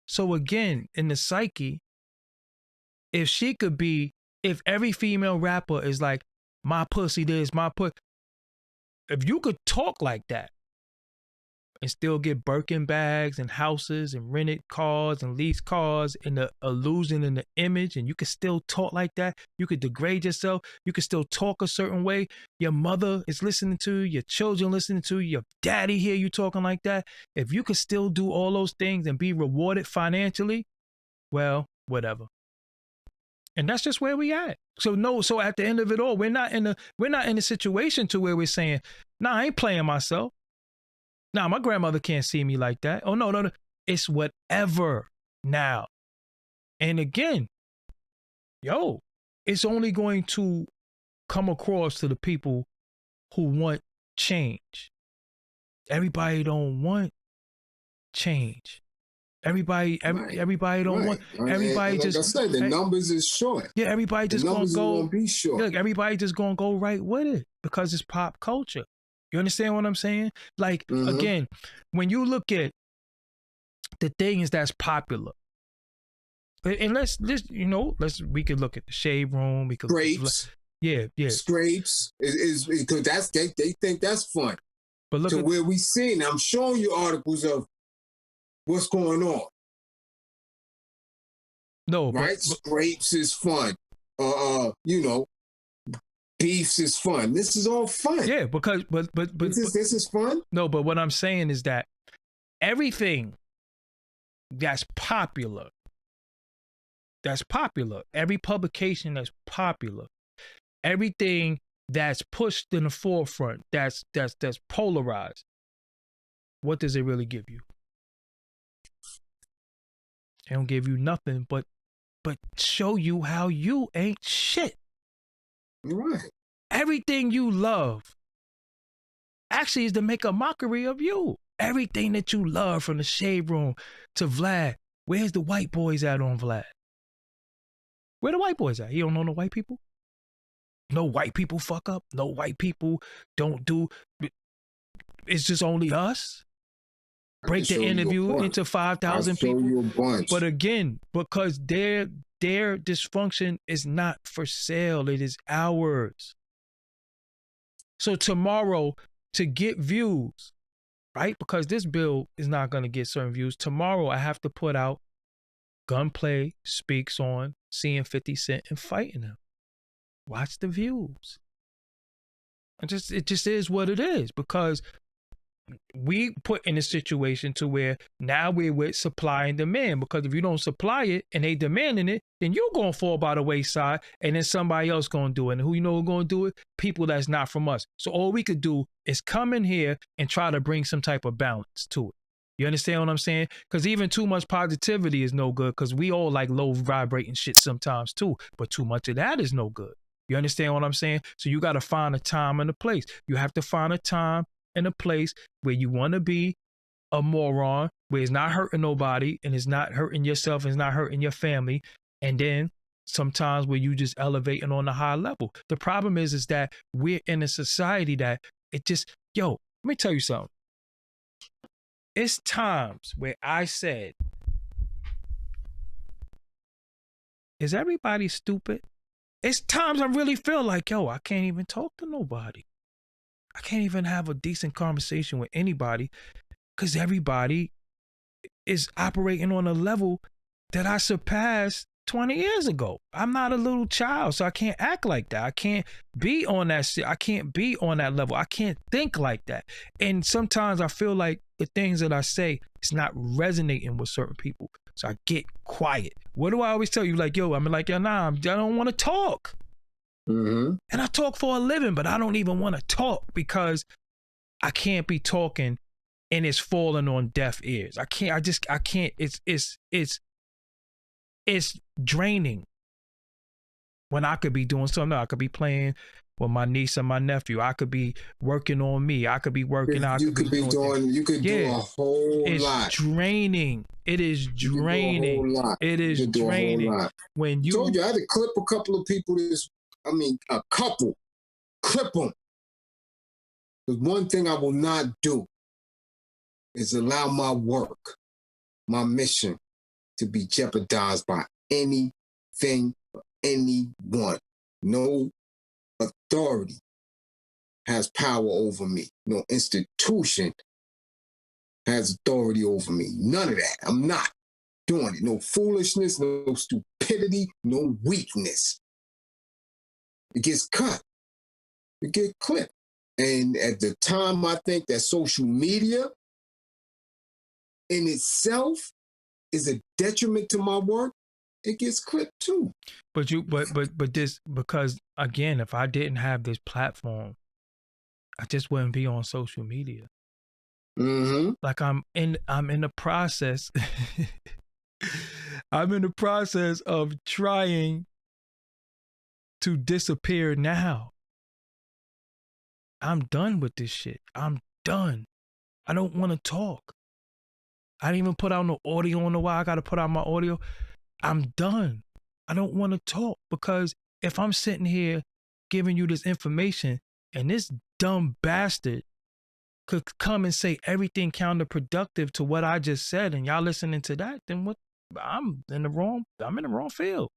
So again, in the psyche, if every female rapper is like, my pussy this, if you could talk like that and still get Birkin bags and houses and rented cars and leased cars and the illusion and the image, and you could still talk like that, you could degrade yourself, you could still talk a certain way, your mother is listening to you, your children listening to you, your daddy hear you talking like that, if you could still do all those things and be rewarded financially, well, whatever. And that's just where we at. So at the end of it all, we're not in a situation to where we're saying, nah, I ain't playing myself. Nah, my grandmother can't see me like that. Oh, no. It's whatever now. And again, it's only going to come across to the people who want change. Everybody don't want change. Everybody don't want. Everybody and just. Like I said, the numbers is short. Yeah, everybody just gonna go. Be short. Look, everybody just gonna go right with it because it's pop culture. You understand what I'm saying? Like again, when you look at the things that's popular, and we could look at the Shade Room. We could grapes. Yeah. scrapes is because they think that's fun. But look to at where we seen. I'm showing you articles of what's going on. No, right? but Scrapes is fun. You know, beefs is fun. This is all fun. Yeah, because but this is fun. No, but what I'm saying is that everything that's popular, every publication that's popular, everything that's pushed in the forefront, that's polarized, what does it really give you? It don't give you nothing but show you how you ain't shit. Right. Everything you love actually is to make a mockery of you. Everything that you love, from the Shade Room to Vlad. Where's the white boys at on Vlad? Where the white boys at? He don't know no white people? No white people fuck up? No white people don't do... It's just only us? Break the interview into 5,000 people. But again, because their dysfunction is not for sale, it is ours. So tomorrow, to get views, right? Because this bill is not going to get certain views. Tomorrow, I have to put out Gunplay Speaks on seeing 50 Cent and fighting him. Watch the views. It just is what it is, because we put in a situation to where now we're with supply and demand, because if you don't supply it and they demanding it, then you're going to fall by the wayside, and then somebody else going to do it. And who you know who's going to do it? People that's not from us. So all we could do is come in here and try to bring some type of balance to it. You understand what I'm saying? Because even too much positivity is no good, because we all like low vibrating shit sometimes too, but too much of that is no good. You understand what I'm saying? So you got to find a time and a place. You have to find a time in a place where you want to be a moron, where it's not hurting nobody and it's not hurting yourself and it's not hurting your family. And then sometimes where you just elevating on a high level. The problem is that we're in a society that it just, let me tell you something. It's times where I said, is everybody stupid? It's times I really feel like, I can't even talk to nobody. I can't even have a decent conversation with anybody, because everybody is operating on a level that I surpassed 20 years ago. I'm not a little child, so I can't act like that. I can't be on that shit. I can't be on that level. I can't think like that. And sometimes I feel like the things that I say, it's not resonating with certain people. So I get quiet. What do I always tell you? Like, I'm like, nah, I don't want to talk. Mm-hmm. And I talk for a living, but I don't even want to talk, because I can't be talking and it's falling on deaf ears. I can't. It's draining when I could be doing something. I could be playing with my niece and my nephew. I could be working on me. I could be working out. You could do a whole lot. It's draining. It is draining. It is draining. When you told you, I had to clip a couple of people. A couple. Clip them. Because one thing I will not do is allow my work, my mission, to be jeopardized by anything or anyone. No authority has power over me. No institution has authority over me. None of that. I'm not doing it. No foolishness, no stupidity, no weakness. It gets cut. It gets clipped. And at the time, I think that social media in itself is a detriment to my work. It gets clipped too. But this, because again, if I didn't have this platform, I just wouldn't be on social media. Mm-hmm. Like I'm in the process. I'm in the process of trying to disappear now. I'm done with this shit. I'm done. I don't want to talk. I didn't even put out no audio on the why I got to put out my audio. I'm done. I don't want to talk, because if I'm sitting here giving you this information and this dumb bastard could come and say everything counterproductive to what I just said, and y'all listening to that, then what? I'm in the wrong field.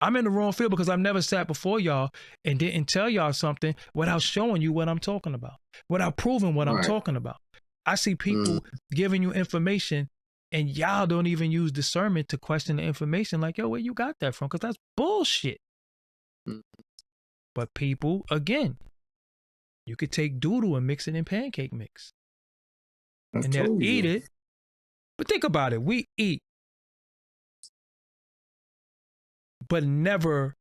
I'm in the wrong field because I've never sat before y'all and didn't tell y'all something without showing you what I'm talking about, without proving what I'm talking about. I see people giving you information and y'all don't even use discernment to question the information like, yo, where you got that from? Because that's bullshit. But people, again, you could take doodle and mix it in pancake mix. And they'll eat it. But think about it. We eat, but never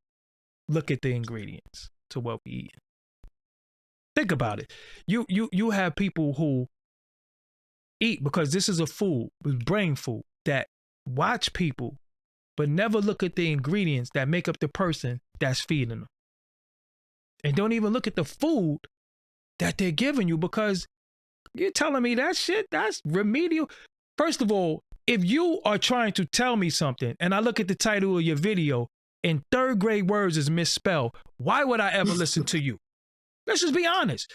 look at the ingredients to what we eat. Think about it. You have people who eat because this is a food, brain food, that watch people, but never look at the ingredients that make up the person that's feeding them. And don't even look at the food that they're giving you, because you're telling me that shit, that's remedial. First of all, if you are trying to tell me something and I look at the title of your video and third grade words is misspelled, why would I ever listen to you? Let's just be honest.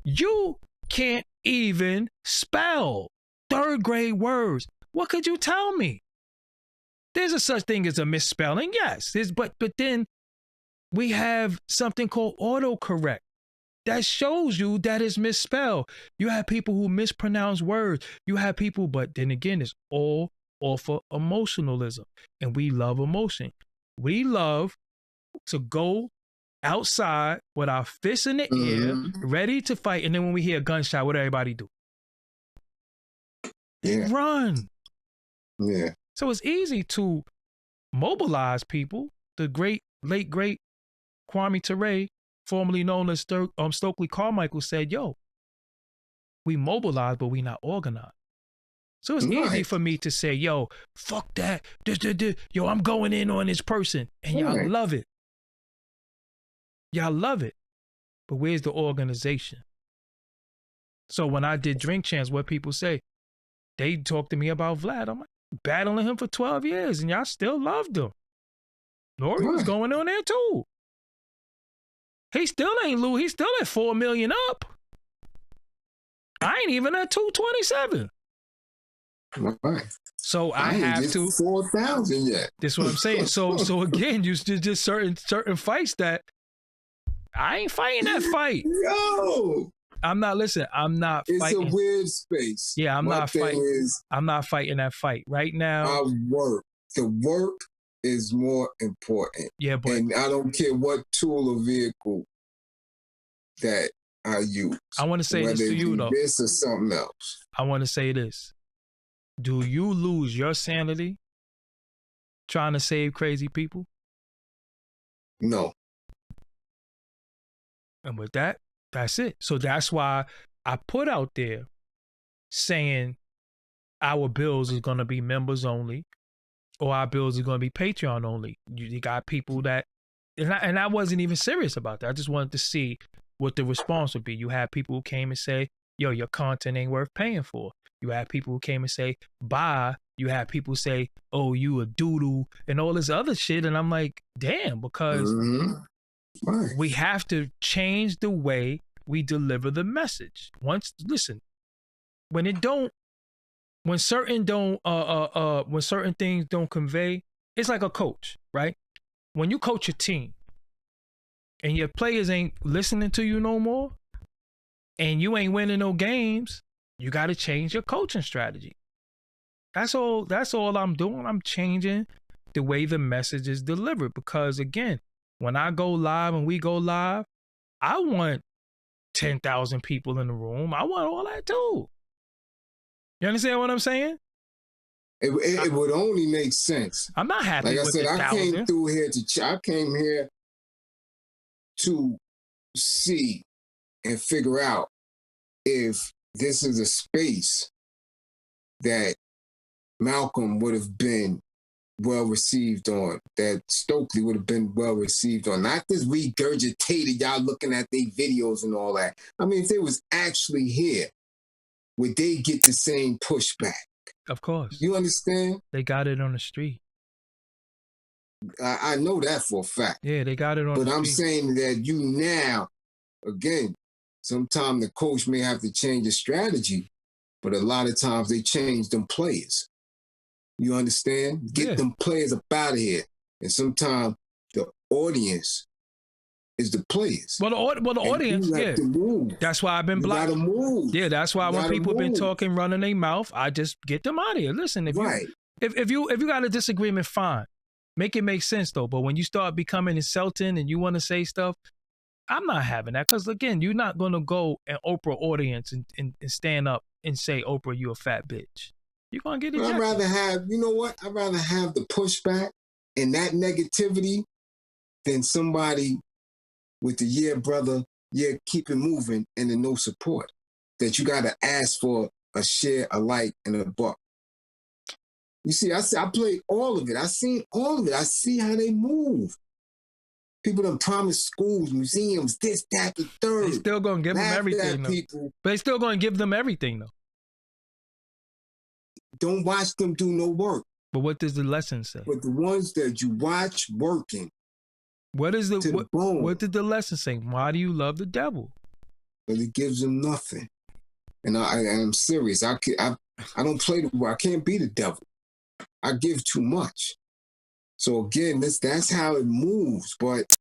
You can't even spell third grade words. What could you tell me? There's a such thing as a misspelling, yes. But then we have something called autocorrect that shows you that it's misspelled. You have people who mispronounce words. You have people, but then again, it's all off of emotionalism. And we love emotion. We love to go outside with our fists in the air, ready to fight. And then when we hear a gunshot, what do everybody do? Yeah. Run. Yeah. So it's easy to mobilize people. The late great Kwame Ture, formerly known as Stokely Carmichael, said, yo, we mobilize, but we not organized. So it's easy for me to say, yo, fuck that. Yo, I'm going in on this person. And y'all love it. Y'all love it. But where's the organization? So when I did Drink Champs, what people say, they talk to me about Vlad. I'm like, battling him for 12 years and y'all still loved him. Nori was going on there too. He still ain't lose. He's still at 4 million up. I ain't even at 227. Right. So I have to 4,000 yet. That's what I'm saying. So again, you just certain fights that I ain't fighting that fight. Yo, I'm not fighting. It's a weird space. Yeah, I'm not fighting. I'm not fighting that fight right now. The work is more important. Yeah, but and I don't care what tool or vehicle that I use. I want to say this to you though. This or something else. I want to say this. Do you lose your sanity trying to save crazy people? No. And with that, that's it. So that's why I put out there saying our bills is going to be members only, or our bills are going to be Patreon only. You got people that, and I wasn't even serious about that. I just wanted to see what the response would be. You had people who came and say, yo, your content ain't worth paying for. You had people who came and say, bye. You had people say, oh, you a doodle and all this other shit. And I'm like, damn, because we have to change the way we deliver the message. When certain things don't convey, it's like a coach, right? When you coach your team and your players ain't listening to you no more and you ain't winning no games, you got to change your coaching strategy. That's all I'm doing. I'm changing the way the message is delivered, because again, when I go live and we go live, I want 10,000 people in the room. I want all that too. You understand what I'm saying? It would only make sense. I'm not happy with the 1,000. I came here to see and figure out if this is a space that Malcolm would have been well received on, that Stokely would have been well received on. Not this regurgitated, y'all looking at their videos and all that. I mean, if they was actually here, would they get the same pushback? Of course. You understand? They got it on the street. I know that for a fact. Yeah, they got it on the street. But I'm saying that you now, again, sometimes the coach may have to change his strategy, but a lot of times they change them players. You understand? Get them players up out of here. And sometimes audience is the players. Well, the audience, yeah. That's why I've been blocked. You gotta move. Yeah, that's why when people been talking, running their mouth, I just get them out of here. Listen, if you got a disagreement, fine. Make it make sense though. But when you start becoming insulting and you want to say stuff, I'm not having that. Because again, you're not gonna go an Oprah audience and stand up and say, Oprah, you a fat bitch. You're gonna get ejected. I'd rather have, you know what? I'd rather have the pushback and that negativity than somebody with the yeah, brother, yeah, keep it moving, and then no support. That you got to ask for a share, a like, and a buck. You see, I played all of it. I seen all of it. I see how they move. People done promised schools, museums, this, that, the third. They still going to give them everything, though. But they still going to give them everything, though. Don't watch them do no work. But what does the lesson say? But the ones that you watch working, what did the lesson say? Why do you love the devil? But it gives them nothing. And I'm serious. I don't play the war. I can't be the devil. I give too much. So again, that's how it moves. But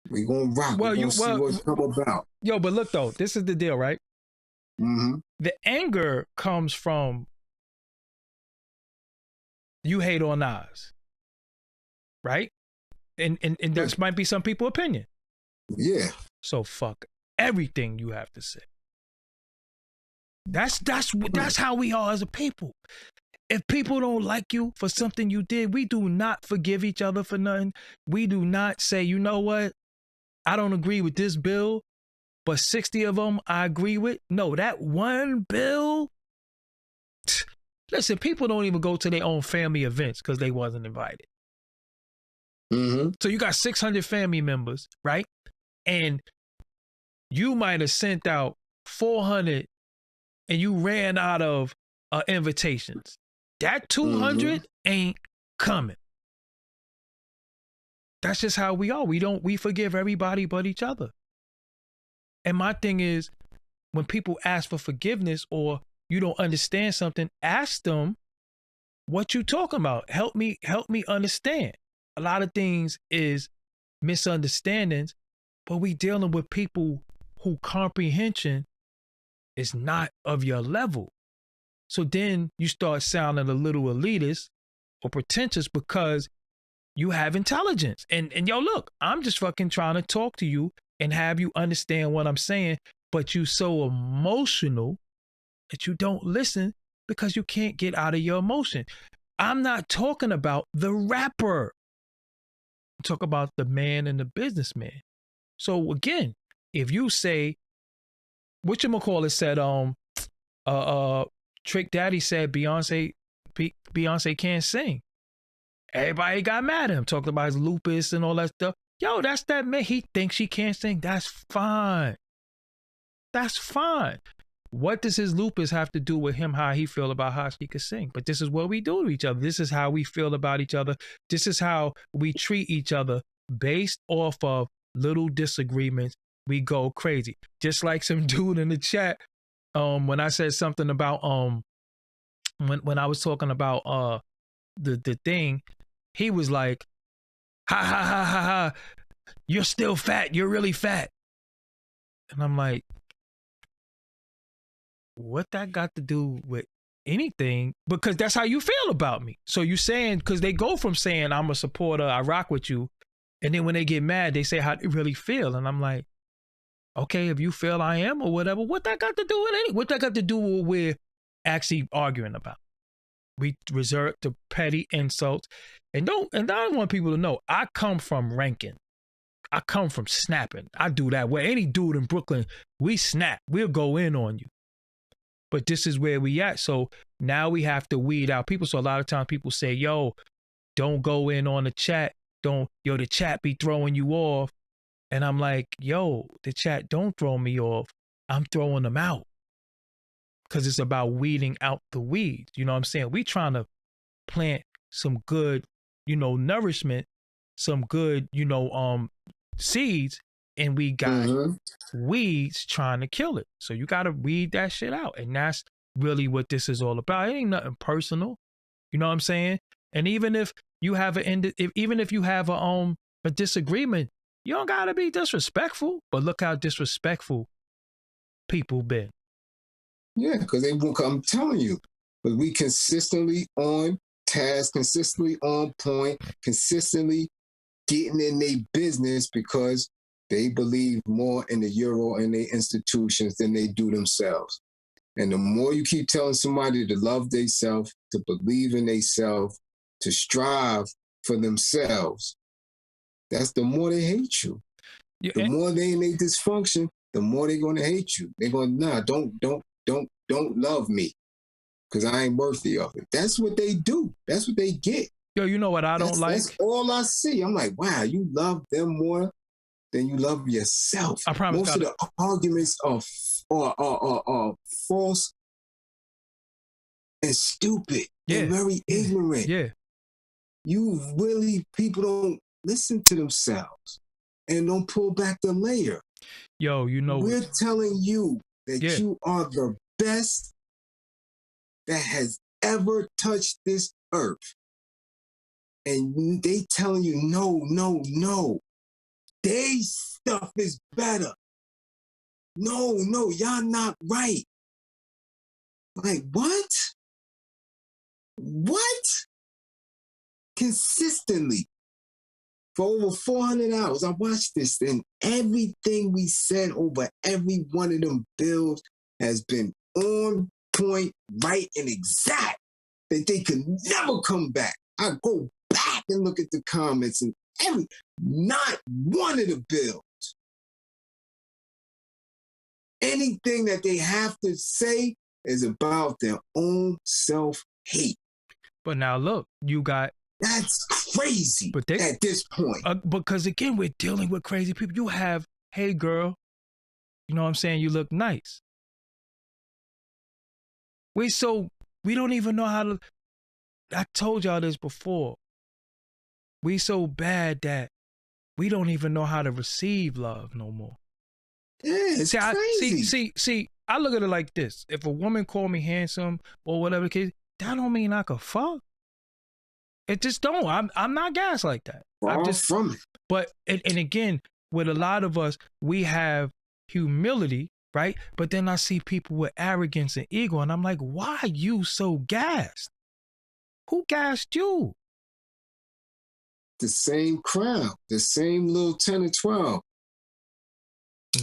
we're gonna rock. We're gonna see what's come about. Yo, but look though, this is the deal, right? Mm-hmm. The anger comes from you hate on Nas. Right? And that might be some people's opinion. Yeah. So fuck everything you have to say. That's how we are as a people. If people don't like you for something you did, we do not forgive each other for nothing. We do not say, you know what? I don't agree with this bill, but 60 of them I agree with. No, that one bill. Listen, people don't even go to their own family events because they wasn't invited. Mm-hmm. So you got 600 family members, right? And you might have sent out 400 and you ran out of invitations. That 200 ain't coming. That's just how we are. We forgive everybody but each other. And my thing is, when people ask for forgiveness or you don't understand something, ask them what you talking about. Help me understand. A lot of things is misunderstandings, but we dealing with people who comprehension is not of your level. So then you start sounding a little elitist or pretentious because you have intelligence. And yo, look, I'm just fucking trying to talk to you and have you understand what I'm saying, but you so emotional that you don't listen because you can't get out of your emotion. I'm not talking about the rapper. I'm talking about the man and the businessman. So again, if you say, whatchamacallit said, Trick Daddy said Beyonce can't sing. Everybody got mad at him, talking about his lupus and all that stuff. Yo, that's that man. He thinks she can't sing. That's fine. That's fine. What does his lupus have to do with him, how he feel about how she could sing? But this is what we do to each other. This is how we feel about each other. This is how we treat each other based off of little disagreements. We go crazy. Just like some dude in the chat, when I said something about when I was talking about the thing, he was like, ha ha ha ha ha, you're still fat, you're really fat. And I'm like, what that got to do with anything? Because that's how you feel about me. So you saying, because they go from saying I'm a supporter, I rock with you, and then when they get mad, they say how they really feel. And I'm like, okay, if you feel I am or whatever, what that got to do with anything? What that got to do with what we're actually arguing about? We resort to petty insults. And I want people to know, I come from ranking. I come from snapping. I do that. Where any dude in Brooklyn, we snap. We'll go in on you. But this is where we at. So now we have to weed out people. So a lot of times people say, yo, don't go in on the chat. The chat be throwing you off. And I'm like, yo, the chat don't throw me off. I'm throwing them out. Because it's about weeding out the weeds. You know what I'm saying? We trying to plant some good, nourishment, some good, seeds, and we got weeds trying to kill it. So you got to weed that shit out. And that's really what this is all about. It ain't nothing personal. You know what I'm saying? And even if you have even if you have a disagreement, you don't gotta be disrespectful. But look how disrespectful people been. Yeah, because I'm telling you, but we consistently on task, consistently on point, consistently getting in their business because they believe more in the euro and their institutions than they do themselves. And the more you keep telling somebody to love themselves, to believe in themselves, to strive for themselves, that's the more they hate you. The more they in their dysfunction, the more they're gonna hate you. They're gonna, don't love me because I ain't worthy of it. That's what they do. That's what they get. Yo, you know what I don't like? That's all I see. I'm like, wow, you love them more than you love yourself. I promise. Most of the arguments are false and stupid and very ignorant. Yeah. People don't listen to themselves and don't pull back the layer. Yo, you know, we're telling you that you are the best that has ever touched this earth. And they telling you, no. They stuff is better. No, y'all not right. Like, what? What? Consistently. For over 400 hours, I watched this, and everything we said over every one of them bills has been on point, right, and exact, that they could never come back. I go back and look at the comments, and not one of the bills, anything that they have to say is about their own self-hate. But now look, that's crazy at this point. Because again, we're dealing with crazy people. You have, hey girl, you know what I'm saying? You look nice. We don't even know how to, I told y'all this before. We so bad that we don't even know how to receive love no more. Yeah, it's crazy. See, I look at it like this. If a woman call me handsome or whatever the case, that don't mean I could fuck. It just don't. I'm not gas like that. I'm just from it. But and again, with a lot of us, we have humility, right? But then I see people with arrogance and ego, and I'm like, why are you so gassed? Who gassed you? The same crowd, the same little 10 or 12.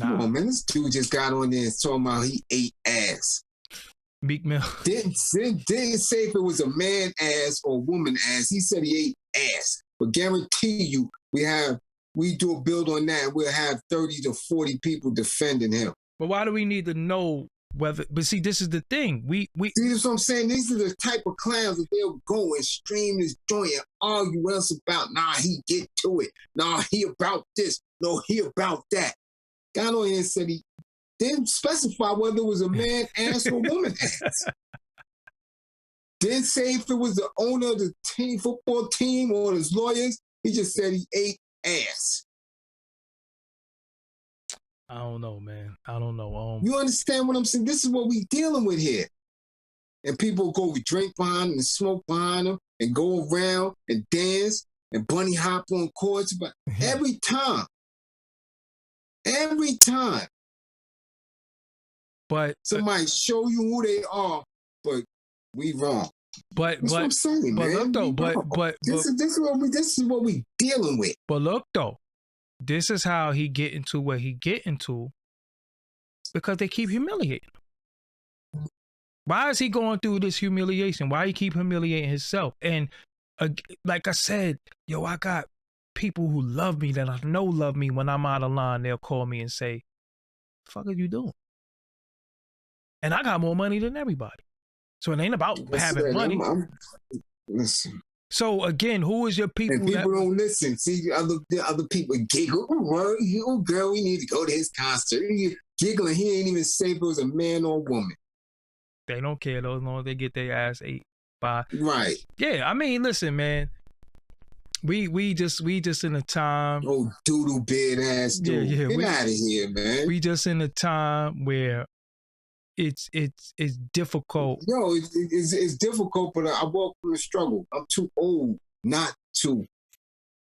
Come on, man. This dude just got on there and talking about he ate ass. Meek Mill. Didn't say if it was a man ass or woman ass. He said he ate ass. But guarantee you, we do a build on that, we'll have 30 to 40 people defending him. But why do we need to know whether? But see, this is the thing. We see, that's what I'm saying. These are the type of clowns that they'll go and stream this joint and argue with us about. Nah, he get to it. Nah, he about this. No, he about that. Got on here and said he didn't specify whether it was a man ass or woman ass. Didn't say if it was the owner of the football team or his lawyers. He just said he ate ass. I don't know, man. I don't know. You understand what I'm saying? This is what we dealing with here. And people go, we drink behind them and smoke behind them and go around and dance and bunny hop on courts. But every time. But somebody show you who they are, but we wrong. That's what I'm saying, but man. Look though, this is what we dealing with. But look though, this is how he get into what he get into because they keep humiliating him. Why is he going through this humiliation? Why he keep humiliating himself? And like I said, yo, I got people who love me that I know love me. When I'm out of line, they'll call me and say, "The fuck are you doing?" And I got more money than everybody. So it ain't about having money. Listen. So again, who is your people? And people don't listen. See, other people giggle. Oh, girl, we need to go to his concert. He giggling. He ain't even say if it was a man or a woman. They don't care though, as long as they get their ass ate by. Right. Yeah, I mean, listen, man. We just in a time. Oh, doodle beard ass dude. Yeah. Get out of here, man. We just in a time where it's difficult. Yo, it's difficult, but I walk from the struggle. I'm too old not to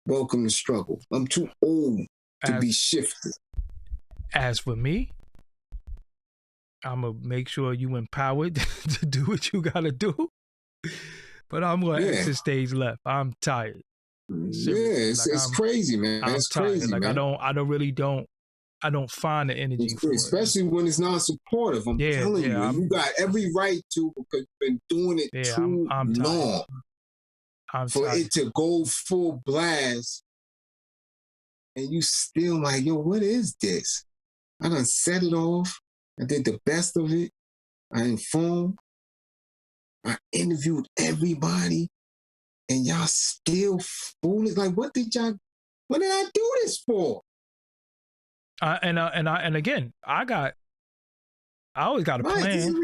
welcome the struggle. I'm too old to be shifted. As for me, I'm going to make sure you empowered to do what you got to do. But I'm going to exit stage left. I'm tired. Seriously. Yeah, it's crazy, man. It's crazy, like, man. I don't find the energy for especially when it's not supportive. I'm telling you, you got every right to, because you've been doing it too long. For it to go full blast, and you still like, yo, what is this? I done set it off. I did the best of it. I informed. I interviewed everybody, and y'all still foolish. Like, what did I do this for? And again, I always got a plan.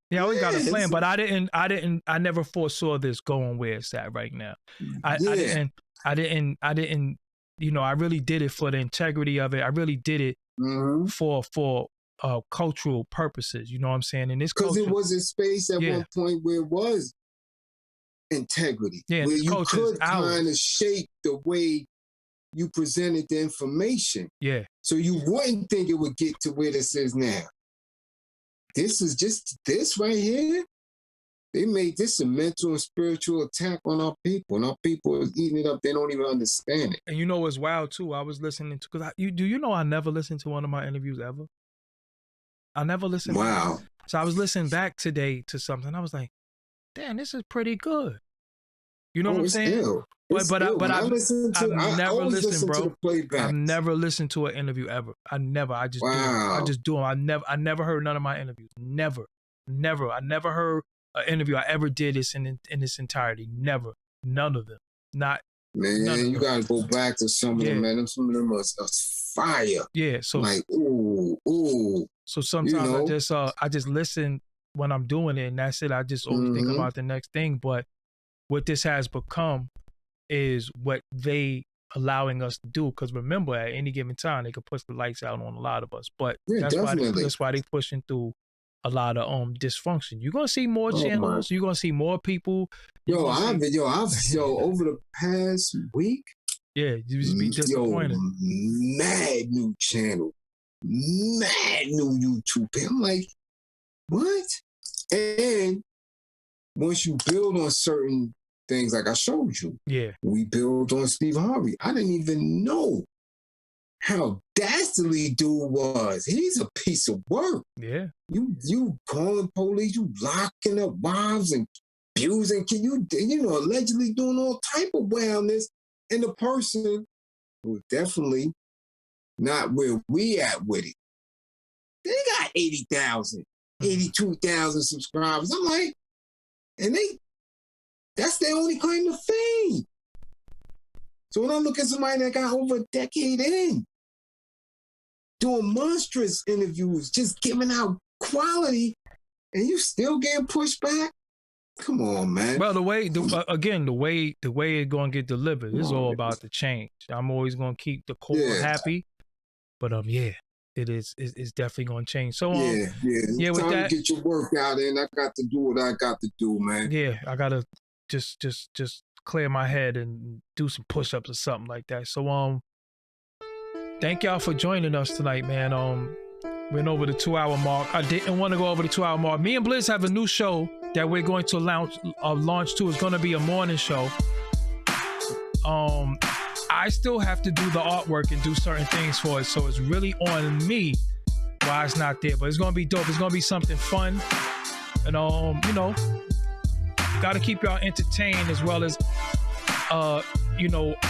I always got a plan, but I never foresaw this going where it's at right now. I didn't, you know, I really did it for the integrity of it. I really did it for cultural purposes. You know what I'm saying? In this culture, because it was a space at one point where it was integrity, where you could kind of shape the way you presented the information. Yeah. So you wouldn't think it would get to where this is now. This is just this right here. They made this a mental and spiritual attack on our people, and our people are eating it up. They don't even understand it. And you know what's wild too? I was listening to, because you know I never listened to one of my interviews ever. I never listened. Wow. So I was listening back today to something. I was like, damn, this is pretty good. You know what I'm saying? Ill. But I've never listened, bro. I've never listened to an interview ever. I just do them. I never heard none of my interviews. Never. I never heard an interview I ever did this in its entirety. Never. None of them. Not. Man, you gotta go back to some of them, man. Some of them are fire. Yeah. So like, ooh. So sometimes I just listen when I'm doing it, and that's it. I just always think about the next thing. But what this has become is what they allowing us to do. Because remember, at any given time, they could push the lights out on a lot of us. But that's why they pushing through a lot of dysfunction. You're gonna see more channels. You're gonna see more people. Over the past week. Yeah, you just be disappointed. Mad new channel, mad new YouTube. I'm like, what? And once you build on certain things, like I showed you, we build on Steve Harvey. I didn't even know how dastardly dude was. He's a piece of work. Yeah. You calling police, you locking up wives and abusing, allegedly doing all type of wildness. And the person who definitely not where we at with it. They got 80,000, 82,000 subscribers. I'm like, and that's their only claim to fame. So when I look at somebody that got over a decade in, doing monstrous interviews, just giving out quality, and you still getting pushed back? Come on, man. Well, the way it's gonna get delivered is all about the change. I'm always gonna keep the core happy, but it's definitely gonna change. So with that, to get your work out, and I got to do what I got to do, man. Yeah, I gotta just clear my head and do some push-ups or something like that. So thank y'all for joining us tonight, man. Went over the 2-hour mark. I didn't want to go over the 2-hour mark. Me and Blizz have a new show that we're going to launch to. It's going to be a morning show. I still have to do the artwork and do certain things for it, so it's really on me why it's not there. But it's going to be dope. It's going to be something fun, and got to keep y'all entertained as well as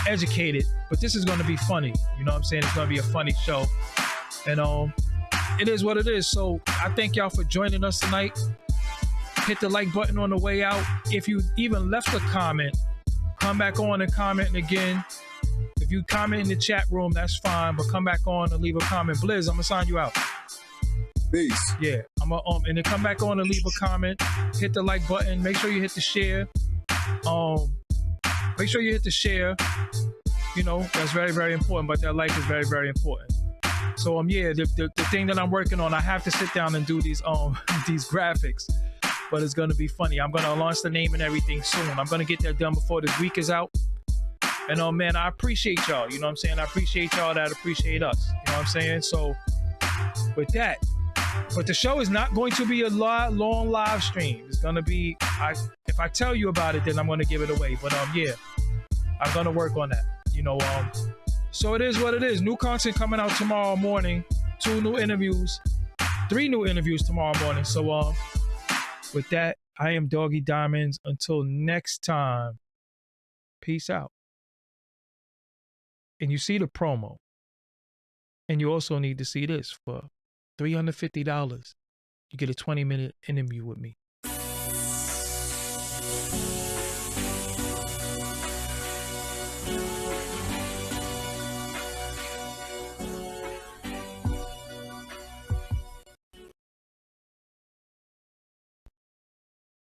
educated. But this is going to be funny. You know what I'm saying? It's going to be a funny show, and it is what it is. So I thank y'all for joining us tonight. Hit the like button on the way out. If you even left a comment, come back on and comment again. If you comment in the chat room, that's fine, but come back on and leave a comment. Blizz, I'm gonna sign you out. Peace. Yeah, I'm gonna and then come back on and leave a comment. Hit the like button. Make sure you hit the share. Make sure you hit the share. That's very, very important. But that like is very, very important. So the thing that I'm working on, I have to sit down and do these graphics, but it's gonna be funny. I'm gonna launch the name and everything soon. I'm gonna get that done before this week is out. And man, I appreciate y'all. You know what I'm saying? I appreciate y'all that appreciate us. You know what I'm saying? So with that, but the show is not going to be a long live stream. It's gonna be, if I tell you about it, then I'm gonna give it away. But yeah, I'm gonna work on that. You know, so it is what it is. New content coming out tomorrow morning. 2 new interviews, 3 new interviews tomorrow morning. So with that, I am Doggie Diamonds. Until next time, peace out. And you see the promo. And you also need to see this for $350. You get a 20-minute interview with me.